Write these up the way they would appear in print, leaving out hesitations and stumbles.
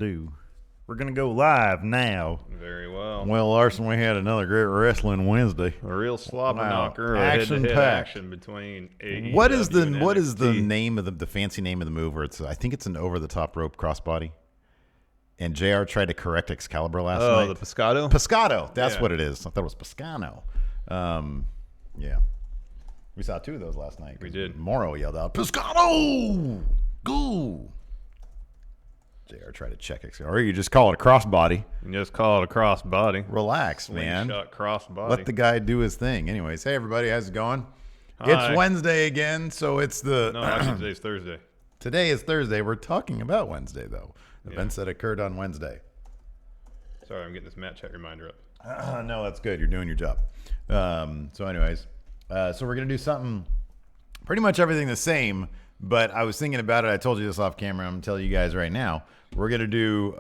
do. We're going to go live now. Very well. Well, Larson, we had another great wrestling Wednesday. A real slobber knocker. Action-packed. Action between AEW What is the NXT. name of the fancy name of the move? Where I think it's an over-the-top rope crossbody. And JR tried to correct Excalibur last night. Oh, the Pescado? Pescado. That's Yeah. what it is. I thought it was Pescano. Yeah. We saw two of those last night. We did. Morrow yelled out, Pescado! Go! JR tried to check Excalibur. Or you just call it a crossbody. You just call it a crossbody. Relax, man. Slingshot crossbody. Let the guy do his thing. Anyways, hey, everybody. How's it going? Hi. It's Wednesday again, so it's the... No, actually today's Thursday. Today is Thursday. We're talking about Wednesday, though. Events that occurred on Wednesday. Sorry, I'm getting this Matt chat reminder up. No, that's good. You're doing your job. So anyways, so we're going to do something, pretty much everything the same, but I was thinking about it. I told you this off camera. I'm going to tell you guys right now. We're going to do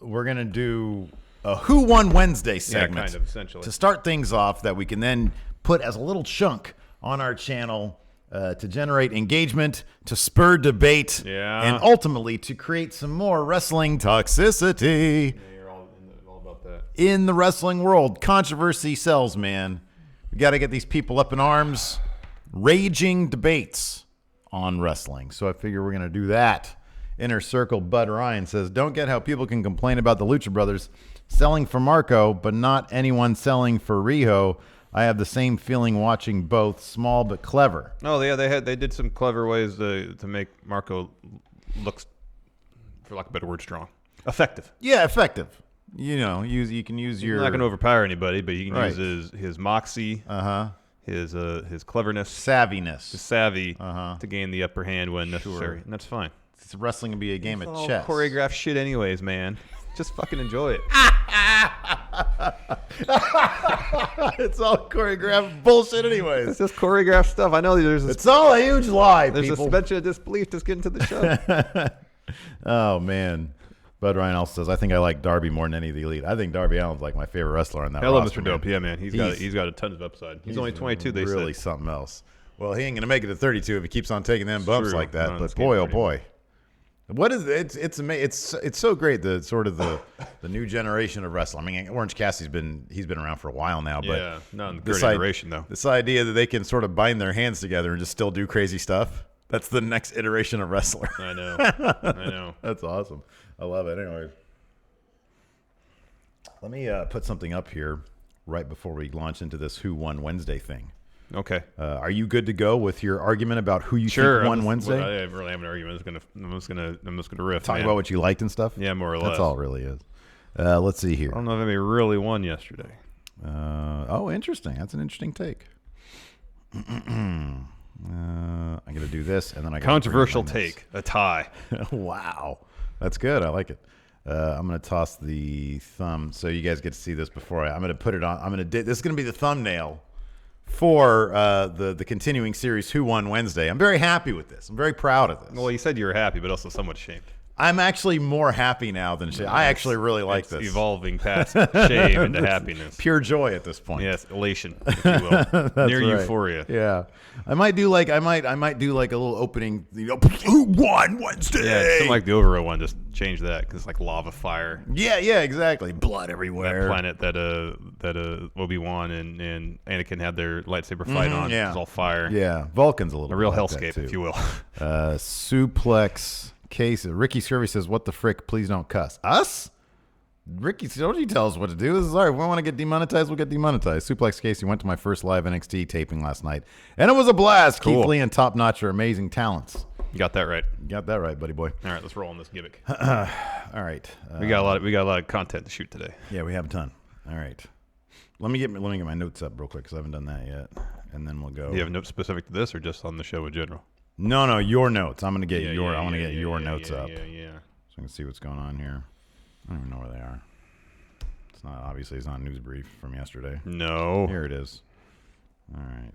we're going to do a Who Won Wednesday segment. Yeah, kind of, essentially. To start things off that we can then put as a little chunk on our channel to generate engagement, to spur debate, and ultimately to create some more wrestling toxicity. Yeah, you're all about that. In the wrestling world, controversy sells, man. We got to get these people up in arms, raging debates on wrestling. So I figure we're going to do that. Inner Circle Bud Ryan says, don't get how people can complain about the Lucha Brothers selling for Marco, but not anyone selling for Riho. I have the same feeling watching both, small but clever. Oh, yeah, they did some clever ways to make Marco look, for lack of a better word, strong. Effective. Yeah, effective. You know, you can use your... You're not going to overpower anybody, but you can use his moxie, his cleverness, savviness, his savvy to gain the upper hand when necessary, and that's fine. Wrestling can be a game It's of all chess. Choreographed shit anyways, man. Just fucking enjoy it. It's all choreographed bullshit anyways. It's just choreographed stuff. I know it's all a huge lie, there's people. a suspension of disbelief just getting to the show. Oh, man. Bud Ryan also says, I think I like Darby more than any of the Elite. I think Darby Allin's like my favorite wrestler on that Hello, roster. Mr. Dope. Yeah, man. He's got a ton of upside. He's only 22, they really said. something else. Well, he ain't going to make it to 32 if he keeps on taking them bumps True. like that. No, But boy, oh boy. What is it? It's amazing. It's so great, the sort of the new generation of wrestling. I mean, Orange Cassidy's been around for a while now, but yeah, not in the current iteration though. This idea that they can sort of bind their hands together and just still do crazy stuff. That's the next iteration of wrestler. I know. I know. That's awesome. I love it. Anyway, let me put something up here right before we launch into this Who Won Wednesday thing. Okay. Are you good to go with your argument about who you think won Wednesday? I didn't really have an argument. I'm just gonna riff. Talk about what you liked and stuff? Yeah, more or less. That's all it really is. Let's see here. I don't know if anybody really won yesterday. Oh, interesting. That's an interesting take. I'm going to do this, and then I got controversial take, a tie. Wow. That's good. I like it. I'm going to toss the thumb so you guys get to see this before I'm going to put it on. This is going to be the thumbnail for the continuing series Who Won Wednesday. I'm very happy with this. I'm very proud of this. Well, you said you were happy, but also somewhat ashamed. I'm actually more happy now than shame. I actually really like this. Evolving past shame into happiness. Pure joy at this point. Yes, elation, if you will. Near right. euphoria. Yeah. I might do like a little opening, Who Won Wednesday? Yeah, something like the Overall one, just change that because it's like lava fire. Yeah, exactly. Blood everywhere. That planet that Obi-Wan and Anakin had their lightsaber fight on. Yeah. It was all fire. Yeah. Vulcan's a little A real bit like hellscape, that, if you will. Suplex case. Ricky Scurvy says, what the frick? Please don't cuss. Us? Ricky, don't you tell us what to do. This is all right. If we want to get demonetized, we'll get demonetized. Suplex Casey went to my first live NXT taping last night, and it was a blast. Cool. Keith Lee and Top Notch are amazing talents. You got that right. You got that right, buddy boy. All right, let's roll on this gimmick. All right. We got a lot of content to shoot today. Yeah, we have a ton. All right. Let me get my notes up real quick because I haven't done that yet, and then we'll go. Do you have a note specific to this, or just on the show in general? No, your notes. I'm gonna get your notes up. Yeah. So I can see what's going on here. I don't even know where they are. It's not a news brief from yesterday. No. Here it is. All right.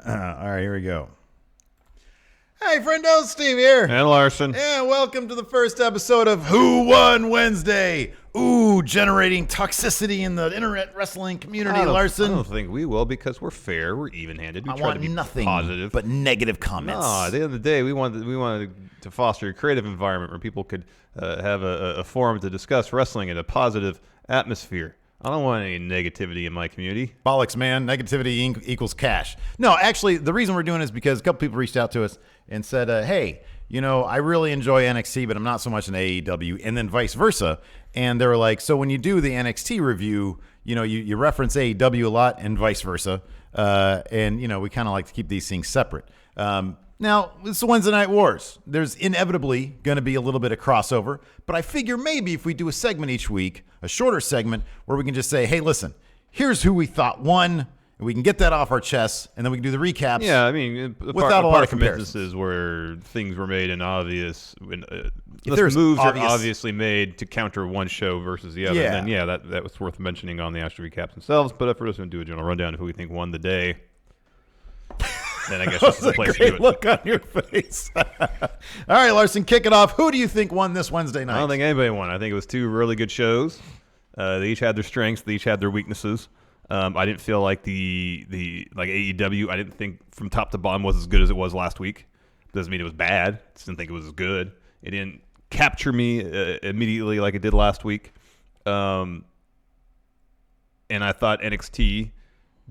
All right, here we go. Hey, friendo, Steve here. And Larson. Yeah, welcome to the first episode of Who Won Wednesday. generating toxicity in the internet wrestling community, Larson. I don't think we will because we're fair. We're even-handed. We I try want to be nothing positive. but negative comments. No, at the end of the day, we wanted to foster a creative environment where people could have a forum to discuss wrestling in a positive atmosphere. I don't want any negativity in my community. Bollocks, man. Negativity equals cash. No, actually, the reason we're doing it is because a couple people reached out to us and said, hey, I really enjoy NXT, but I'm not so much in AEW, and then vice versa. And they were like, so when you do the NXT review, you reference AEW a lot and vice versa. And, we kind of like to keep these things separate. Now, it's the Wednesday Night Wars. There's inevitably going to be a little bit of crossover, but I figure maybe if we do a segment each week, a shorter segment, where we can just say, hey, listen, here's who we thought won, and we can get that off our chests, and then we can do the recaps. Yeah, I mean, without a lot of from comparisons. instances where things were made in obvious, there's moves obvious- are obviously made to counter one show versus the other. Yeah. Then that was worth mentioning on the actual recaps themselves. But if we're just going to do a general rundown of who we think won the day, then I guess this is the place to do Great it. look on your face. All right, Larson, kick it off. Who do you think won this Wednesday night? I don't think anybody won. I think it was two really good shows. They each had their strengths. They each had their weaknesses. I didn't feel like the AEW. I didn't think from top to bottom was as good as it was last week. Doesn't mean it was bad. Just didn't think it was as good. It didn't capture me immediately like it did last week. And I thought NXT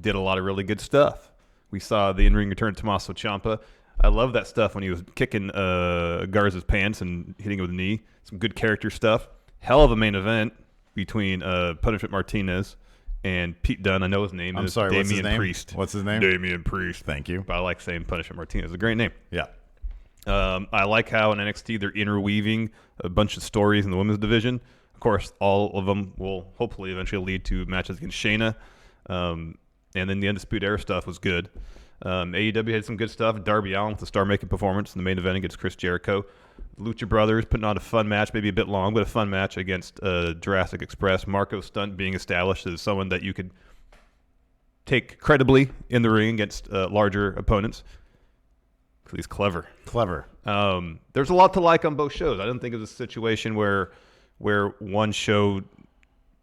did a lot of really good stuff. We saw the in-ring return of Tommaso Ciampa. I love that stuff when he was kicking Garza's pants and hitting him with a knee. Some good character stuff. Hell of a main event between Punishment Martinez and Pete Dunne. I know his name. I'm is sorry, Damian what's his name? Priest. What's his name? Damian Priest. Thank you. But I like saying Punishment Martinez. It's a great name. Yeah. I like how in NXT they're interweaving a bunch of stories in the women's division. Of course, all of them will hopefully eventually lead to matches against Shayna. And then the Undisputed Era stuff was good. AEW had some good stuff. Darby Allin with a star-making performance in the main event against Chris Jericho. Lucha Brothers putting on a fun match, maybe a bit long, but a fun match against Jurassic Express. Marco Stunt being established as someone that you could take credibly in the ring against larger opponents. He's clever. There's a lot to like on both shows. I didn't think it was a situation where one show,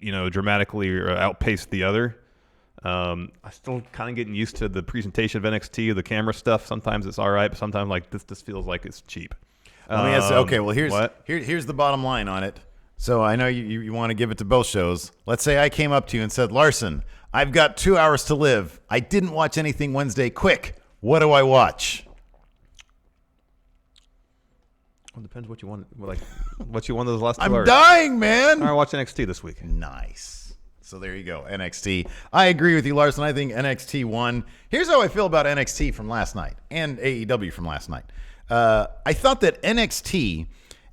dramatically outpaced the other. I still kind of getting used to the presentation of NXT, the camera stuff. Sometimes it's all right, but sometimes this feels like it's cheap. Let me ask. Okay, well here's the bottom line on it. So I know you want to give it to both shows. Let's say I came up to you and said, Larson, I've got 2 hours to live. I didn't watch anything Wednesday. Quick, what do I watch? Well, it depends what you want. What you want those last 2 I'm hours. dying, man. All right, watch NXT this week. Nice. So there you go, NXT. I agree with you, Larson. I think NXT won. Here's how I feel about NXT from last night and AEW from last night. I thought that NXT,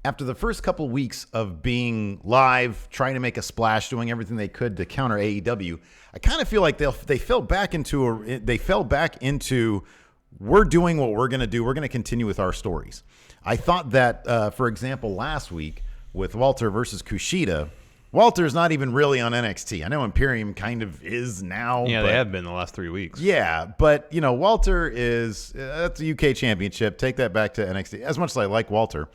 after the first couple of weeks of being live, trying to make a splash, doing everything they could to counter AEW, I kind of feel like they fell back into we're doing what we're going to do. We're going to continue with our stories. I thought that, for example, last week with Walter versus Kushida, Walter's not even really on NXT. I know Imperium kind of is now. Yeah, but they have been the last 3 weeks. Yeah, but, Walter is that's a UK championship. Take that back to NXT. As much as I like Walter,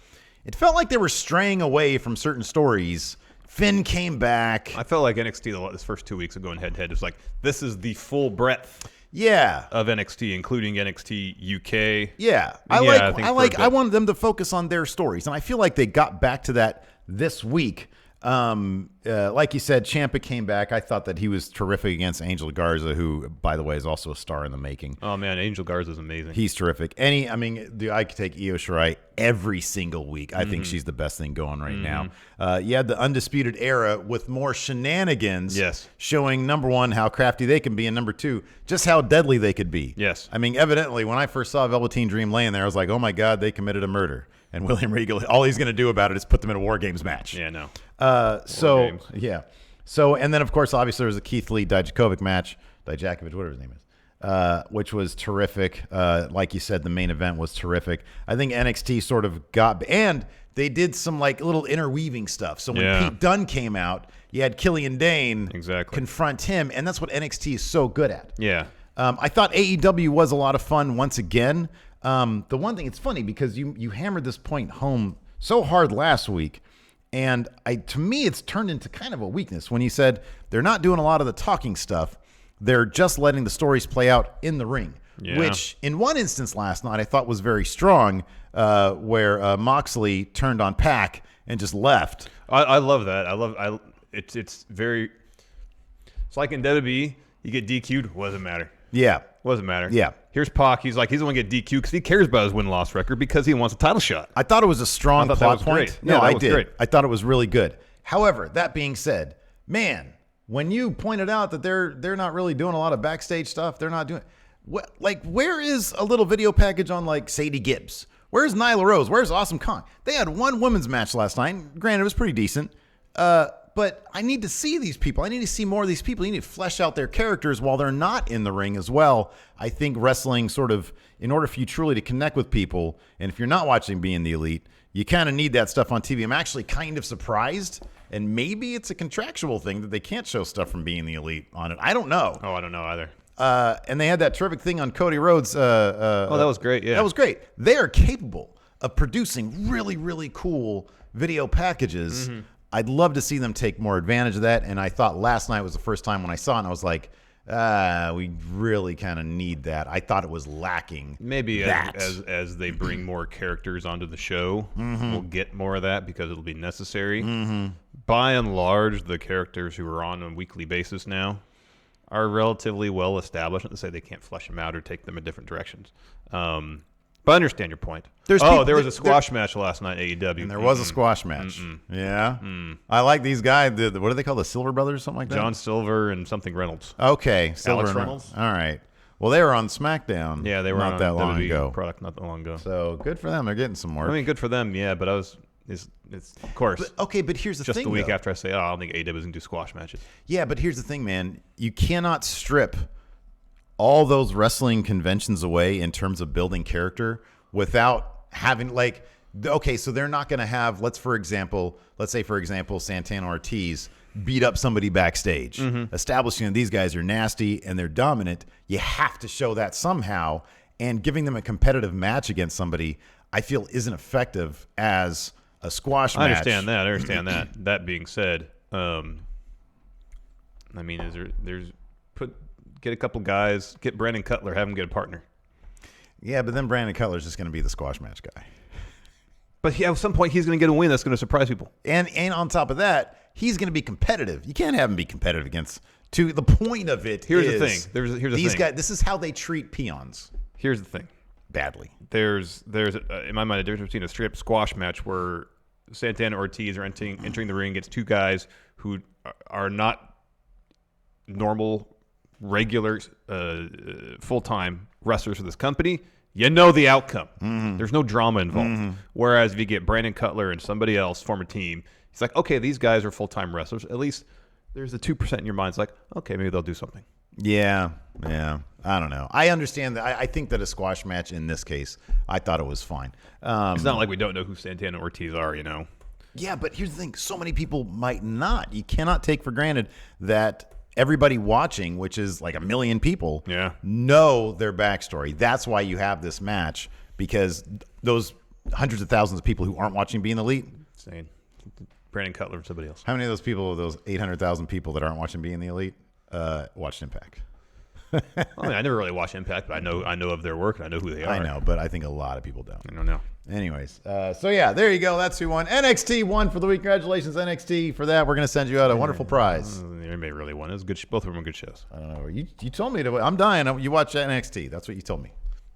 it felt like they were straying away from certain stories. Finn came back. I felt like NXT this first 2 weeks of going head-to-head was like, this is the full breadth of NXT, including NXT UK. Yeah. I wanted them to focus on their stories, and I feel like they got back to that this week. Like you said, Ciampa came back. I thought that he was terrific against Angel Garza, who, by the way, is also a star in the making. Oh man, Angel Garza is amazing. He's terrific. I could take Io Shirai every single week. I think she's the best thing going right now. You had the Undisputed Era with more shenanigans. Yes. Showing, number one, how crafty they can be, and number two, just how deadly they could be. Yes. I mean, evidently, when I first saw Velveteen Dream laying there, I was like, oh my God, they committed a murder. And William Regal, all he's going to do about it is put them in a War Games match. Yeah, no. So, and then, of course, obviously, there was a Keith Lee Dijakovic match, Dijakovic, whatever his name is, which was terrific. Like you said, the main event was terrific. I think NXT sort of and they did some little interweaving stuff. So when Pete Dunne came out, you had Killian Dane confront him, and that's what NXT is so good at. Yeah. I thought AEW was a lot of fun once again. The one thing, it's funny because you hammered this point home so hard last week, And to me, it's turned into kind of a weakness when you said they're not doing a lot of the talking stuff. They're just letting the stories play out in the ring, which in one instance last night I thought was very strong, where Moxley turned on Pac and just left. I love that. It's like in WWE, you get DQ'd, doesn't matter. Yeah. Doesn't matter. Yeah. Here's Pac. He's the one get DQ'd because he cares about his win-loss record because he wants a title shot. I thought it was a strong plot point. Great. No, I did. Great. I thought it was really good. However, that being said, man, when you pointed out that they're not really doing a lot of backstage stuff, they're not doing where is a little video package on like Sadie Gibbs? Where's Nyla Rose? Where's Awesome Kong? They had one women's match last night. Granted, it was pretty decent. But I need to see these people. I need to see more of these people. You need to flesh out their characters while they're not in the ring as well. I think wrestling sort of, in order for you truly to connect with people, and if you're not watching Being the Elite, you kind of need that stuff on TV. I'm actually kind of surprised, and maybe it's a contractual thing that they can't show stuff from Being the Elite on it. I don't know. Oh, I don't know either. And they had that terrific thing on Cody Rhodes. That was great, yeah. That was great. They are capable of producing really, really cool video packages. Mm-hmm. I'd love to see them take more advantage of that. And I thought last night was the first time when I saw it, and I was like, we really kind of need that. I thought it was lacking. Maybe as they bring more characters onto the show, we'll get more of that because it'll be necessary. Mm-hmm. By and large, the characters who are on a weekly basis now are relatively well established. Not to say they can't flesh them out or take them in different directions. But I understand your point. There was a squash match last night at AEW. And there was a squash match. Yeah. I like these guys. What do they call the Silver Brothers or something like that? John Silver and something Reynolds. Okay. Silver Alex Reynolds. All right. Well, they were on SmackDown. Yeah, they were not on that long WWE ago. Product not that long ago. So good for them. They're getting some work. I mean, good for them, yeah, but it's of course. But here's the thing. Just the week after I say, I don't think AEW is going to do squash matches. Yeah, but here's the thing, man. You cannot strip all those wrestling conventions away in terms of building character without having so they're not going to have, let's say, for example, Santana Ortiz beat up somebody backstage, establishing that these guys are nasty and they're dominant. You have to show that somehow, and giving them a competitive match against somebody, I feel, isn't effective as a squash match. I understand that. That being said, I mean, get a couple guys, get Brandon Cutler, have him get a partner. Yeah, but then Brandon Cutler's just going to be the squash match guy. But at some point, he's going to get a win that's going to surprise people. And on top of that, he's going to be competitive. You can't have him be competitive against two. The point of it here's is the thing. Here's the these thing. guys. This is how they treat peons. Here's the thing. Badly. There's in my mind a difference between a straight up squash match where Santana Ortiz are entering the ring against two guys who are not normal, regular, full-time wrestlers for this company. You know the outcome. Mm-hmm. There's no drama involved. Mm-hmm. Whereas if you get Brandon Cutler and somebody else, former team, it's like, okay, these guys are full-time wrestlers. At least there's the 2% in your mind. It's like, okay, maybe they'll do something. Yeah. I don't know. I understand that. I think that a squash match in this case, I thought it was fine. It's not like we don't know who Santana and Ortiz are, you know? Yeah, but here's the thing. So many people might not. You cannot take for granted that everybody watching, which is like a million people, know their backstory. That's why you have this match, because those hundreds of thousands of people who aren't watching Being the Elite. Saying Brandon Cutler or somebody else. How many of those people, those 800,000 people that aren't watching Being the Elite, watched Impact? I mean, I never really watch Impact, but I know of their work and I know who they are. I know, but I think a lot of people don't. I don't know. Anyways, so yeah, there you go. That's who won. NXT won for the week. Congratulations, NXT, for that. We're going to send you out a wonderful prize. Anybody really won. It was good. Both of them were good shows. I don't know. You told me to. I'm dying. You watch NXT. That's what you told me.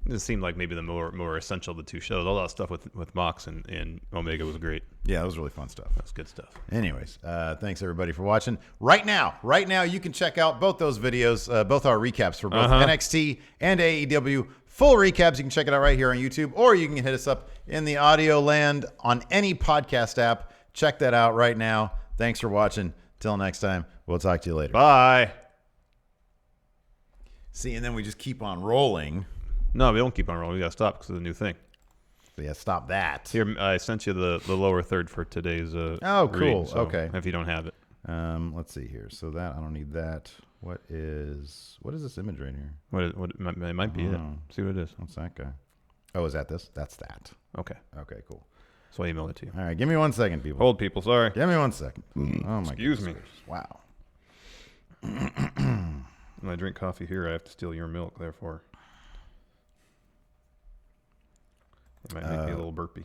It seemed like maybe the more essential of the two shows. All that stuff with Mox and Omega was great. Yeah, it was really fun stuff. That's good stuff. Anyways, thanks everybody for watching. Right now, you can check out both those videos, both our recaps for both NXT and AEW. Full recaps, you can check it out right here on YouTube, or you can hit us up in the audio land on any podcast app. Check that out right now. Thanks for watching. Till next time, we'll talk to you later. Bye. See, and then we just keep on rolling. No, we don't keep on rolling. We got to stop because of the new thing. So yeah, stop that. Here, I sent you the lower third for today's oh, cool. reading, so okay. If you don't have it. Let's see here. So that, I don't need that. What is this image right here? It might be it. See what it is. What's that guy? Oh, is that this? That's that. Okay. Okay, cool. So I emailed it to you. All right, give me 1 second, people. Hold, people. Sorry. Give me 1 second. Oh my Excuse me. gracious. Wow. When I drink coffee here, I have to steal your milk. Therefore, it might make me a little burpy.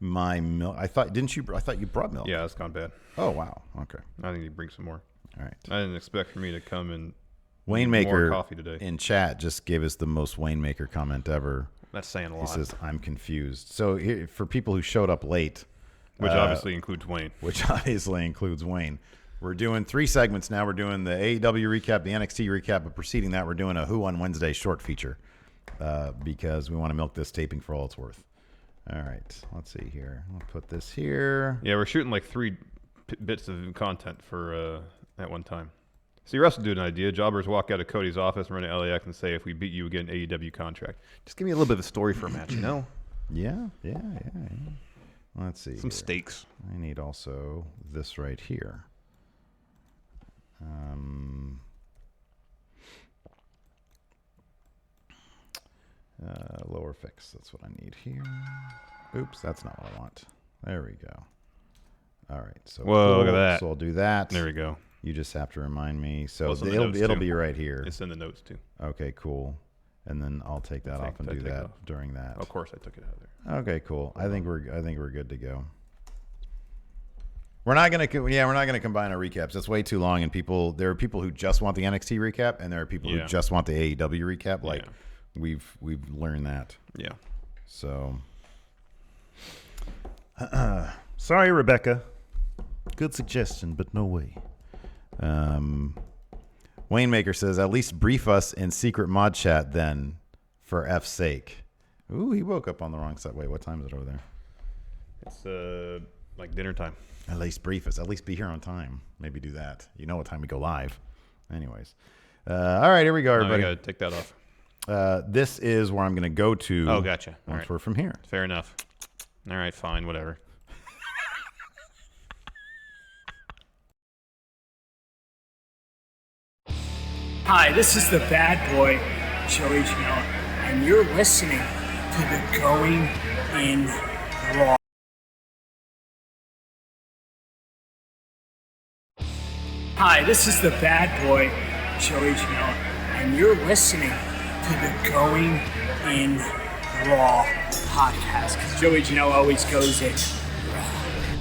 My milk. I thought you brought milk. Yeah, it's gone bad. Oh wow. Okay. I think you bring some more. All right. I didn't expect for me to come and Wayne more Maker coffee today. in chat just gave us the most Wayne Maker comment ever. That's saying a He lot. says, "I'm confused." So here, for people who showed up late, Which obviously includes Wayne. We're doing 3 segments now. We're doing the AEW recap, the NXT recap, but preceding that, we're doing a Who on Wednesday short feature because we want to milk this taping for all it's worth. All right, let's see here. I'll put this here. Yeah, we're shooting like 3 bits of content for at one time. See, Russ will do an idea. Jobbers walk out of Cody's office and run to LAX and say, if we beat you, we get an AEW contract. Just give me a little bit of a story for a match, you know? Yeah. Let's see. Some here. stakes. I need also this right here. Lower fix. That's what I need here. Oops, that's not what I want. There we go. All right. So Whoa, look at that. So I'll do that. There we go. You just have to remind me. So Well, it's in the notes, it'll too. be right here. It's in the notes, too. Okay, cool. And then I'll take that off and do that during that. Of course, I took it out of there. Okay, cool. I think we're good to go. We're not gonna combine our recaps. That's way too long, and there are people who just want the NXT recap, and there are people who just want the AEW recap. Like we've learned that. Yeah. So sorry, Rebecca. Good suggestion, but no way. Wayne Maker says, at least brief us in secret mod chat then, for F's sake. Ooh, he woke up on the wrong side. Wait, what time is it over there? It's like dinner time. At least brief us. At least be here on time. Maybe do that. You know what time we go live. Anyways. All right, here we go, everybody. No, you got to take that off. This is where I'm going to go to. Oh, gotcha. Once we're from here. Fair enough. All right, fine, whatever. Hi, this is the bad boy, Joey Janela, and you're listening to the Going in Raw. Hi, this is the bad boy, Joey Janela, and you're listening to the Going in Raw podcast, because Joey Janela always goes in.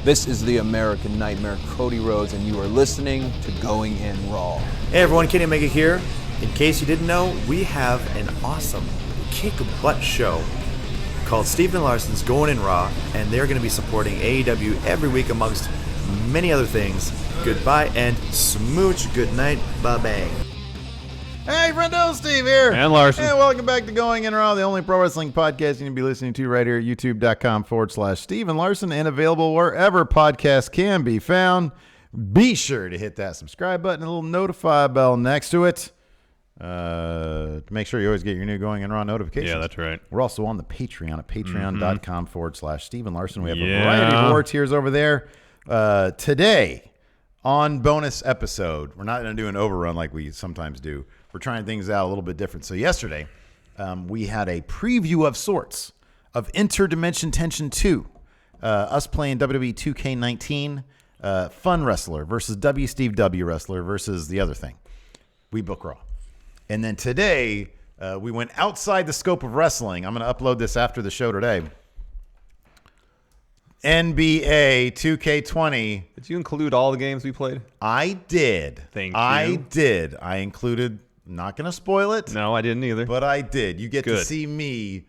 This is the American Nightmare, Cody Rhodes, and you are listening to Going In Raw. Hey everyone, Kenny Omega here. In case you didn't know, we have an awesome kick-butt show called Stephen Larson's Going In Raw, and they're going to be supporting AEW every week amongst many other things. Goodbye and smooch. Good night. Bye-bye. Hey, friendo, Steve here. And Larson. And welcome back to Going In Raw, the only pro wrestling podcast you can be listening to right here at youtube.com/Steven Larson, and available wherever podcasts can be found. Be sure to hit that subscribe button and a little notify bell next to it to make sure you always get your new Going In Raw notifications. Yeah, that's right. We're also on the Patreon at patreon.com/Steven Larson. We have a variety of award tiers over there. Today, on bonus episode, we're not going to do an overrun like we sometimes do. We're trying things out a little bit different. So yesterday, we had a preview of sorts of Interdimension Tension 2. Us playing WWE 2K19, Fun Wrestler versus Steve W Wrestler versus the other thing. We book Raw. And then today, we went outside the scope of wrestling. I'm going to upload this after the show today. NBA 2K20. Did you include all the games we played? I did. Thank I you. did. I included, not going to spoil it, No, I didn't either. but I did. You get to Good. see me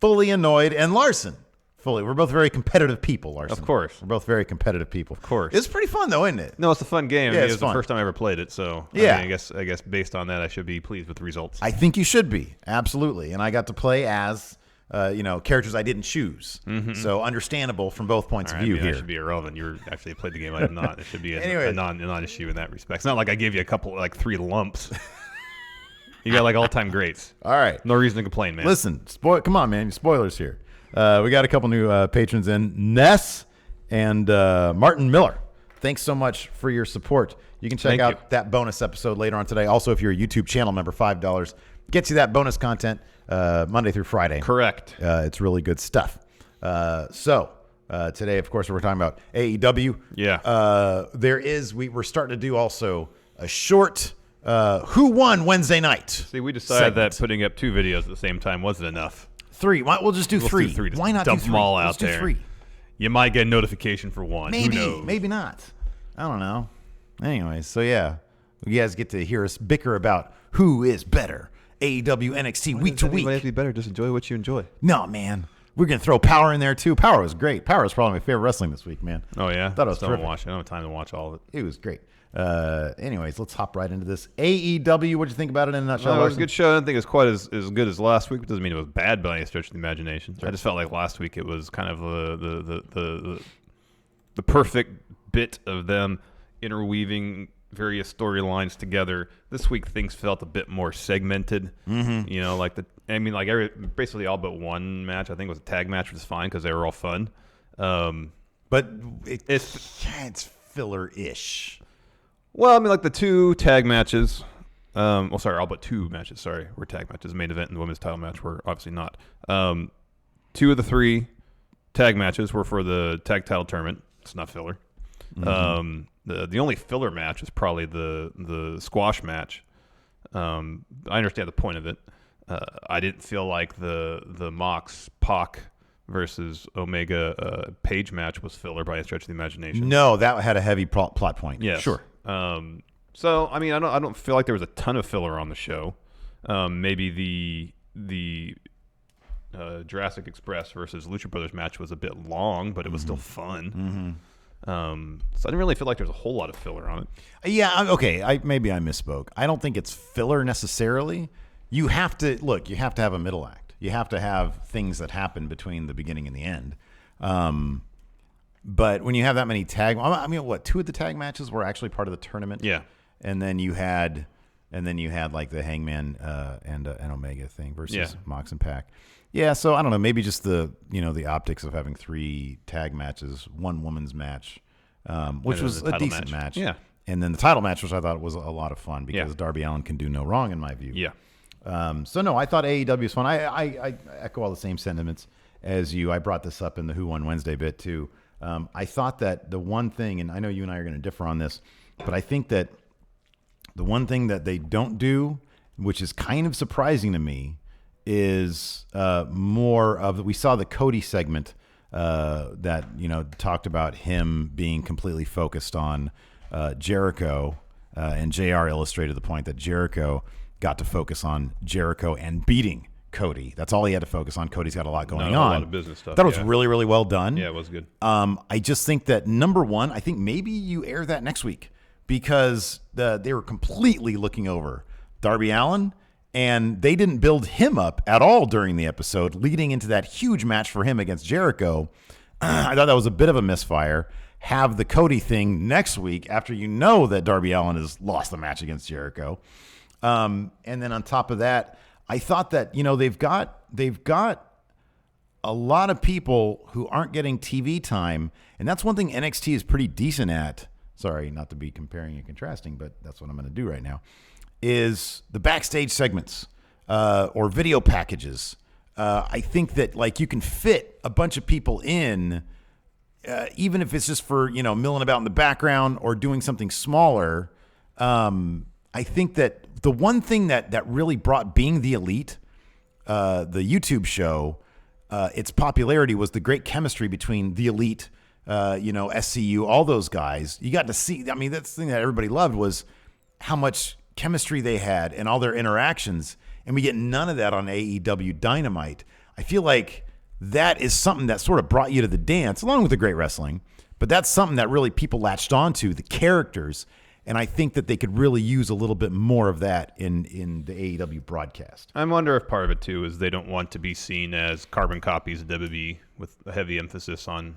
fully annoyed, and Larson fully. We're both very competitive people, Larson. Of course. We're both very competitive people. Of course. It's pretty fun, though, isn't it? No, it's a fun game. Yeah, I mean, it's it was fun. the first time I ever played it, so Yeah. I guess based on that, I should be pleased with the results. I think you should be. Absolutely. And I got to play as, characters I didn't choose. So understandable from both points All of right, view I mean, here. that should be irrelevant. You actually played the game. I have not. It should be Anyways. a non-issue in that respect. It's not like I gave you a couple, like 3 lumps. You got like all-time greats. All right. No reason to complain, man. Listen, come on, man. Spoilers here. We got a couple new patrons in. Ness and Martin Miller. Thanks so much for your support. You can check Thank out you. that bonus episode later on today. Also, if you're a YouTube channel member, $5 gets you that bonus content Monday through Friday. Correct. It's really good stuff. So Today, of course, we're talking about AEW. Yeah. We're starting to do also a short Who Won Wednesday night. See, we decided segment. that putting up 2 videos at the same time wasn't enough. 3. We'll just do Let's 3. do 3. Just Why not dump do 3? them all Let's out do there. 3. You might get a notification for 1. Maybe, Who knows? maybe not. I don't know. Anyways, so yeah, you guys get to hear us bicker about who is better, AEW, NXT, week to week. It might be better. Just enjoy what you enjoy. No, man. We're going to throw Power in there, too. Power was great. Power was probably my favorite wrestling this week, man. Oh, yeah? Thought it was Still haven't terrific. watched it. I don't have time to watch all of it. It was great. Anyways, let's hop right into this. AEW, what'd you think about it in a nutshell? It was a Larson? good show. I don't think it was quite as good as last week. It doesn't mean it was bad by any stretch of the imagination. I just felt like last week it was kind of the perfect bit of them interweaving various storylines together. This week things felt a bit more segmented. Mm-hmm. You know, basically all but one match I think was a tag match, which was fine because they were all fun. But it's filler-ish. Well, I mean, like the 2 tag matches. All but 2 matches. Sorry, were tag matches. The main event and the women's title match were obviously not. 2 of the 3 tag matches were for the tag title tournament. It's not filler. Mm-hmm. The only filler match is probably the squash match. I understand the point of it. I didn't feel like the Mox Pac versus Omega Page match was filler by a stretch of the imagination. No, that had a heavy plot point. Yes. Sure. So I mean, I don't feel like there was a ton of filler on the show. Maybe the Jurassic Express versus Lucha Brothers match was a bit long, but it was still fun. Mm-hmm. So I didn't really feel like there's a whole lot of filler on it. Yeah, okay. Maybe I misspoke. I don't think it's filler necessarily. You have to have a middle act. You have to have things that happen between the beginning and the end. But when you have that many 2 of the tag matches were actually part of the tournament. Yeah. And then you had like the Hangman and Omega thing versus Mox and Pac. Yeah, so I don't know, maybe just the optics of having 3 tag matches, 1 woman's match, which was a decent match. Yeah. And then the title match, which I thought was a lot of fun because Darby Allin can do no wrong in my view. Yeah. So no, I thought AEW was fun. I echo all the same sentiments as you. I brought this up in the Who Won Wednesday bit too. I thought that the one thing, and I know you and I are going to differ on this, but I think that the one thing that they don't do, which is kind of surprising to me, is more of, we saw the Cody segment that talked about him being completely focused on Jericho, and JR illustrated the point that Jericho got to focus on Jericho and beating Cody. That's all he had to focus on. Cody's got a lot going on. A lot of business stuff. That was really, really well done. Yeah, it was good. I just think that number one, I think maybe you air that next week because they were completely looking over Darby Allin, and they didn't build him up at all during the episode, leading into that huge match for him against Jericho. I thought that was a bit of a misfire. Have the Cody thing next week after you know that Darby Allin has lost the match against Jericho. And then on top of that, I thought that, they've got a lot of people who aren't getting TV time, and that's one thing NXT is pretty decent at. Sorry, not to be comparing and contrasting, but that's what I'm going to do right now, is the backstage segments or video packages. I think that you can fit a bunch of people in, even if it's just for, milling about in the background or doing something smaller. I think that the one thing that really brought Being the Elite, the YouTube show, its popularity was the great chemistry between the Elite, SCU, all those guys. You got to see, that's the thing that everybody loved was how much chemistry they had and all their interactions. And we get none of that on AEW Dynamite. I feel like that is something that sort of brought you to the dance, along with the great wrestling. But that's something that really people latched onto, the characters. And I think that they could really use a little bit more of that in the AEW broadcast. I wonder if part of it, too, is they don't want to be seen as carbon copies of WWE with a heavy emphasis on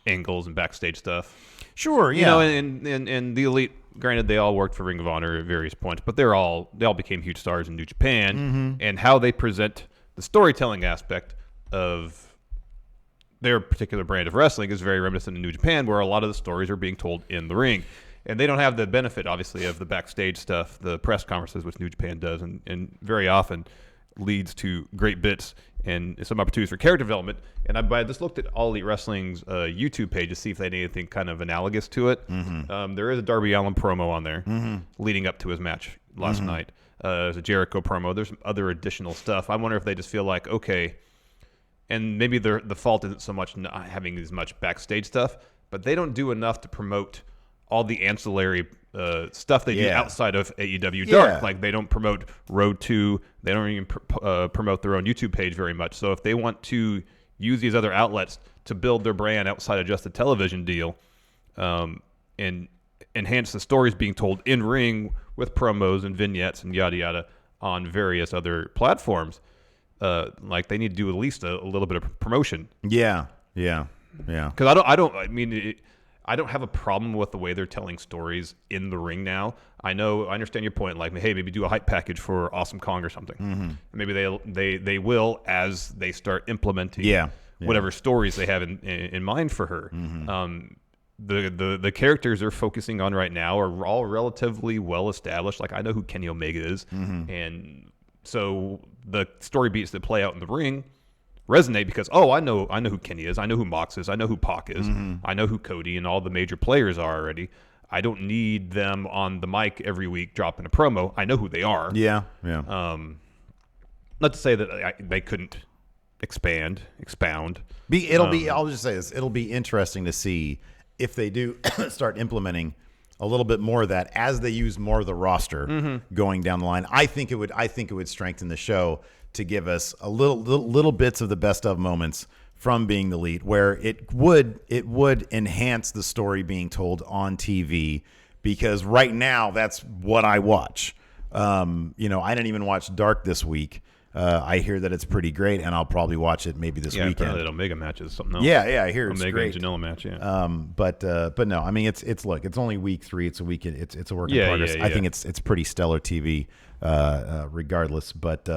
angles and backstage stuff. Sure, yeah. And the Elite, granted, they all worked for Ring of Honor at various points, but they all became huge stars in New Japan. Mm-hmm. And how they present the storytelling aspect of their particular brand of wrestling is very reminiscent of New Japan, where a lot of the stories are being told in the ring. And they don't have the benefit, obviously, of the backstage stuff, the press conferences, which New Japan does. And very often, leads to great bits and some opportunities for character development. And I just looked at All Elite Wrestling's YouTube page to see if they had anything kind of analogous to it. There is a Darby Allin promo on there leading up to his match last night. There's a Jericho promo. There's some other additional stuff. I wonder if they just feel like, okay, and maybe the fault isn't so much not having as much backstage stuff, but they don't do enough to promote all the ancillary stuff they do outside of AEW Dark. Like they don't promote Road 2. They don't even promote their own YouTube page very much. So if they want to use these other outlets to build their brand outside of just a television deal and enhance the stories being told in ring with promos and vignettes and yada yada on various other platforms, like they need to do at least a little bit of promotion. Yeah. Because I don't have a problem with the way they're telling stories in the ring now. I understand your point. Like, hey, maybe do a hype package for Awesome Kong or something. And maybe they will as they start implementing whatever stories they have in mind for her. The characters they're focusing on right now are all relatively well established. Like I know who Kenny Omega is, and so the story beats that play out in the ring resonate because I know who Kenny is, I know who Mox is, I know who Pac is, I know who Cody and all the major players are already. I don't need them on the mic every week dropping a promo. I know who they are. Yeah. Not to say that they couldn't expound. I'll just say this. It'll be interesting to see if they do start implementing a little bit more of that as they use more of the roster going down the line. I think it would strengthen the show to give us a little bits of the best of moments from being the lead, where it would enhance the story being told on TV, because right now that's what I watch. I didn't even watch Dark this week. I hear that it's pretty great, and I'll probably watch it maybe this weekend. Yeah, that Omega match is something else. Yeah, I hear it's Omega great. and Janela match, But no, I mean it's only week 3. It's a week. It's a work in progress. I think it's pretty stellar TV, regardless. But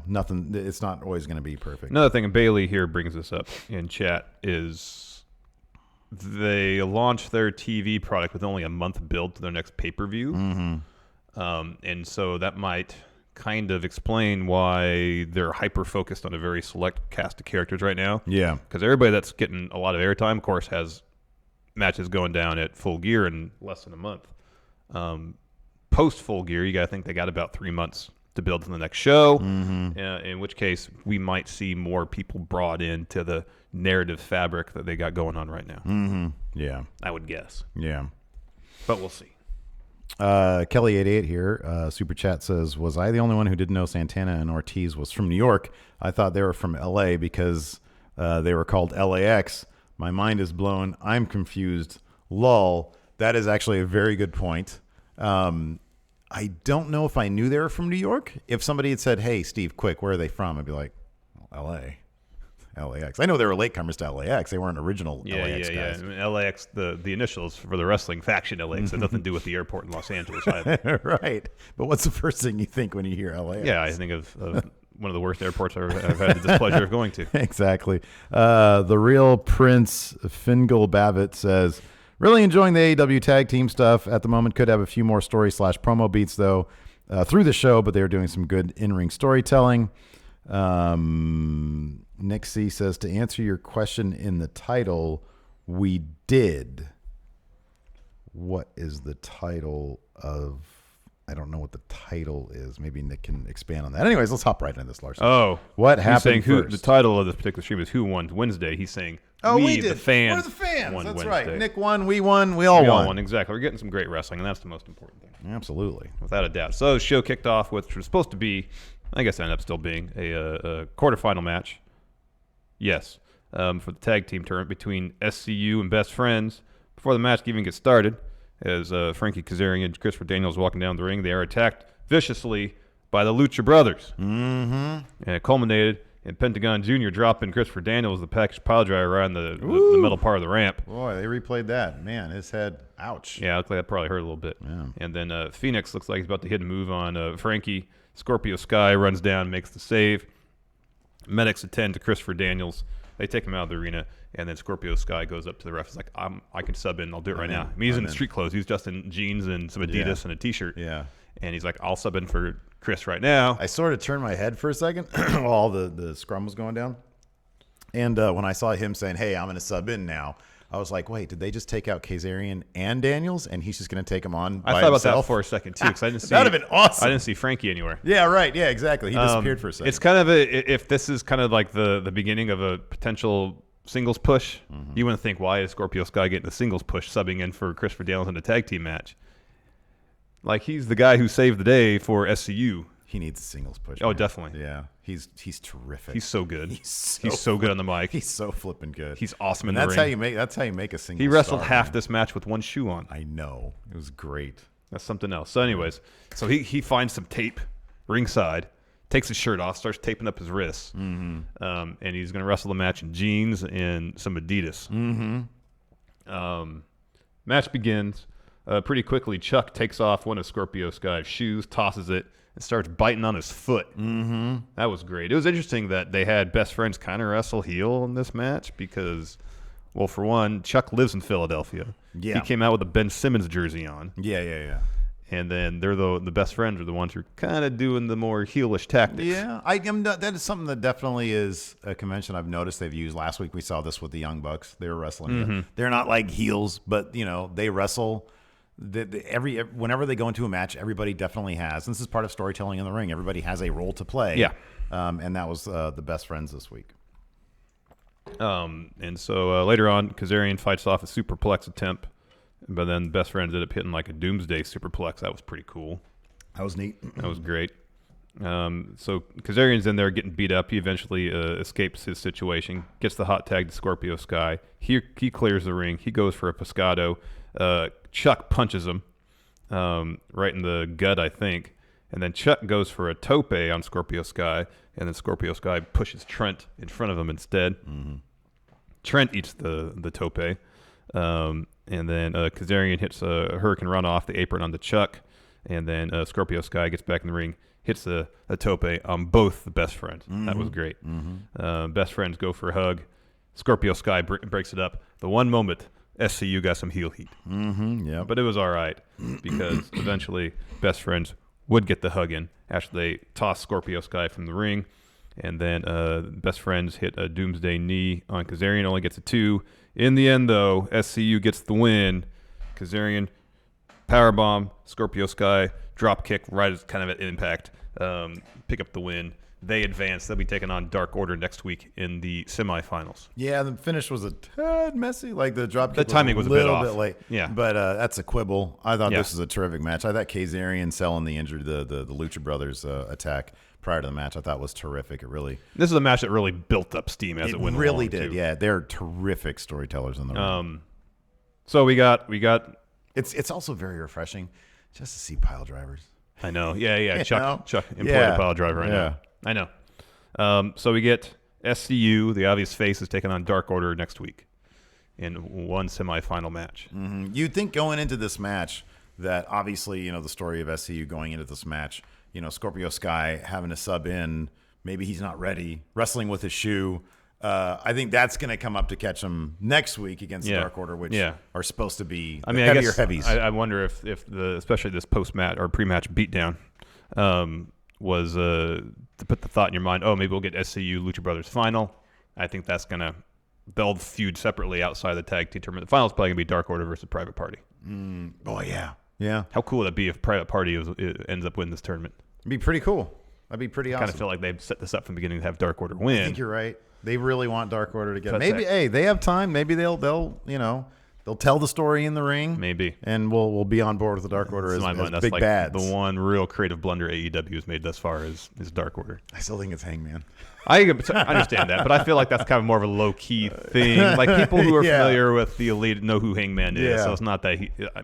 nothing. It's not always going to be perfect. Another thing, and Bailey here brings this up in chat, is they launched their TV product with only a month build to their next pay-per-view, and so that might kind of explain why they're hyper focused on a very select cast of characters right now. Yeah, because everybody that's getting a lot of airtime, of course, has matches going down at Full Gear in less than a month. Post Full Gear, you got to think they got about 3 months to build to the next show. In which case, we might see more people brought into the narrative fabric that they got going on right now. Yeah, I would guess. Yeah, but we'll see. Kelly88 here, super chat says, was I the only one who didn't know Santana and Ortiz was from New York? I thought they were from LA because they were called LAX. My mind is blown. I'm confused. Lol. That is actually a very good point. I don't know if I knew they were from New York. If somebody had said, hey, Steve, quick, where are they from? I'd be like, LA. LAX. I know they were latecomers to LAX. They weren't original LAX guys. I mean, LAX, the initials for the wrestling faction LAX had nothing to do with the airport in Los Angeles either. Right. But what's the first thing you think when you hear LAX? Yeah, I think of one of the worst airports I've had the displeasure of going to. Exactly. The real Prince Fingal Babbitt says, really enjoying the AEW tag team stuff at the moment. Could have a few more story/promo beats, though, through the show, but they're doing some good in-ring storytelling. Nick C says, to answer your question in the title, we did. What is the title of... I don't know what the title is. Maybe Nick can expand on that. Anyways, let's hop right into this, Larson. Oh. What happened first? The title of this particular stream is Who Won Wednesday. He's saying, we did. The fans. We're the fans. Won That's Wednesday. right. Nick won. We won. We all won. Exactly. We're getting some great wrestling, and that's the most important thing. Absolutely. Without a doubt. So the show kicked off with, which was supposed to be, I guess it ended up still being, a quarterfinal match. Yes. For the tag team tournament between SCU and Best Friends. Before the match even gets started, as Frankie Kazarian and Christopher Daniels walking down the ring, they are attacked viciously by the Lucha Brothers. And it culminated in Pentagon Jr. dropping Christopher Daniels, the package piledriver, around the metal part of the ramp. Boy, they replayed that. Man, his head, ouch. Yeah, it looked like that probably hurt a little bit. Yeah. And then Phoenix looks like he's about to hit a move on Frankie. Scorpio Sky runs down, makes the save. Medics attend to Christopher Daniels. They take him out of the arena, and then Scorpio Sky goes up to the ref. He's like, I can sub in. I'll do it right now. I mean, he's in street clothes. He's just in jeans and some Adidas and a T-shirt. Yeah. And he's like, I'll sub in for Chris right now. I sort of turned my head for a second while all the scrum was going down. And when I saw him saying, hey, I'm going to sub in now, I was like, wait, did they just take out Kazarian and Daniels, and he's just going to take them on by I thought about that himself? for a second, too, because I didn't see that would have been awesome. I didn't see Frankie anywhere. Yeah, right. Yeah, exactly. He disappeared for a second. It's kind of if this is kind of like the beginning of a potential singles push, you wouldn't think, why is Scorpio Sky getting a singles push subbing in for Christopher Daniels in a tag team match? Like, he's the guy who saved the day for SCU. He needs a singles push. Oh, man. definitely. Yeah, he's terrific. He's so good. He's so good on the mic. He's so flipping good. He's awesome in and the that's ring. That's how you make a singles. He wrestled star, half man. this match with one shoe on. I know. It was great. That's something else. So anyways, he finds some tape ringside, takes his shirt off, starts taping up his wrists, and he's going to wrestle the match in jeans and some Adidas. Match begins. Pretty quickly, Chuck takes off one of Scorpio Sky's shoes, tosses it, and starts biting on his foot. That was great. It was interesting that they had best friends kind of wrestle heel in this match because, well, for one, Chuck lives in Philadelphia. Yeah. He came out with a Ben Simmons jersey on. Yeah. And then they're the best friends are the ones who are kind of doing the more heelish tactics. Yeah, that is something that definitely is a convention I've noticed they've used. Last week we saw this with the Young Bucks. They were wrestling. They're not like heels, but they wrestle. Whenever they go into a match, everybody definitely has. And this is part of storytelling in the ring. Everybody has a role to play. Yeah. And that was the best friends this week. And so later on, Kazarian fights off a superplex attempt, but then best friends ended up hitting like a doomsday superplex. That was pretty cool. That was neat. That was great. So Kazarian's in there getting beat up. He eventually escapes his situation, gets the hot tag to Scorpio Sky. He clears the ring. He goes for a Pescado. Chuck punches him right in the gut, I think. And then Chuck goes for a tope on Scorpio Sky, and then Scorpio Sky pushes Trent in front of him instead. Trent eats the tope. And then Kazarian hits a Hurricane Run off the apron on the Chuck. And then Scorpio Sky gets back in the ring, hits a tope on both the best friends. That was great. Best friends go for a hug. Scorpio Sky breaks it up. The one moment SCU got some heel heat. Yeah. But it was all right because eventually best friends would get the hug in after they toss Scorpio Sky from the ring. And then best friends hit a doomsday knee on Kazarian, only gets a 2. In the end, though, SCU gets the win. Kazarian powerbomb, Scorpio Sky, drop kick right as kind of at impact, pick up the win. They advance. They'll be taking on Dark Order next week in the semifinals. Yeah, the finish was a tad messy. Like the drop kick The timing was a bit little off. bit late. Yeah. But that's a quibble. I thought Yeah. this was a terrific match. I thought Kazarian selling the injury, the Lucha Brothers attack prior to the match, I thought was terrific. It really This is a match that really built up steam as it went really along, did. too. Yeah, they're terrific storytellers in the ring. So we got. It's also very refreshing just to see pile drivers. I know. Yeah. Chuck employed Yeah. a pile driver. I know. So we get SCU, the obvious face, is taking on Dark Order next week in one semifinal match. You'd think going into this match that obviously, the story of SCU going into this match, Scorpio Sky having to sub in, maybe he's not ready, wrestling with his shoe. I think that's going to come up to catch him next week against the Dark Order, which are supposed to be heavier heavies. I wonder if especially this post-match or pre-match beatdown was to put the thought in your mind, maybe we'll get SCU Lucha Brothers final. I think that's they'll feud separately outside the tag team tournament. The final's probably going to be Dark Order versus Private Party. Oh, yeah. Yeah. How cool would that be if Private Party ends up winning this tournament? It'd be pretty cool. That'd be pretty awesome. I kind of feel like they've set this up from the beginning to have Dark Order win. I think you're right. They really want Dark Order to get it. That's Maybe, they have time. Maybe they'll tell the story in the ring. Maybe. And we'll be on board with the Dark Order as That's big like bads. the one real creative blunder AEW has made thus far is Dark Order. I still think it's Hangman. I understand that, but I feel like that's kind of more of a low-key thing. Like, people who are familiar with the Elite know who Hangman is, so it's not that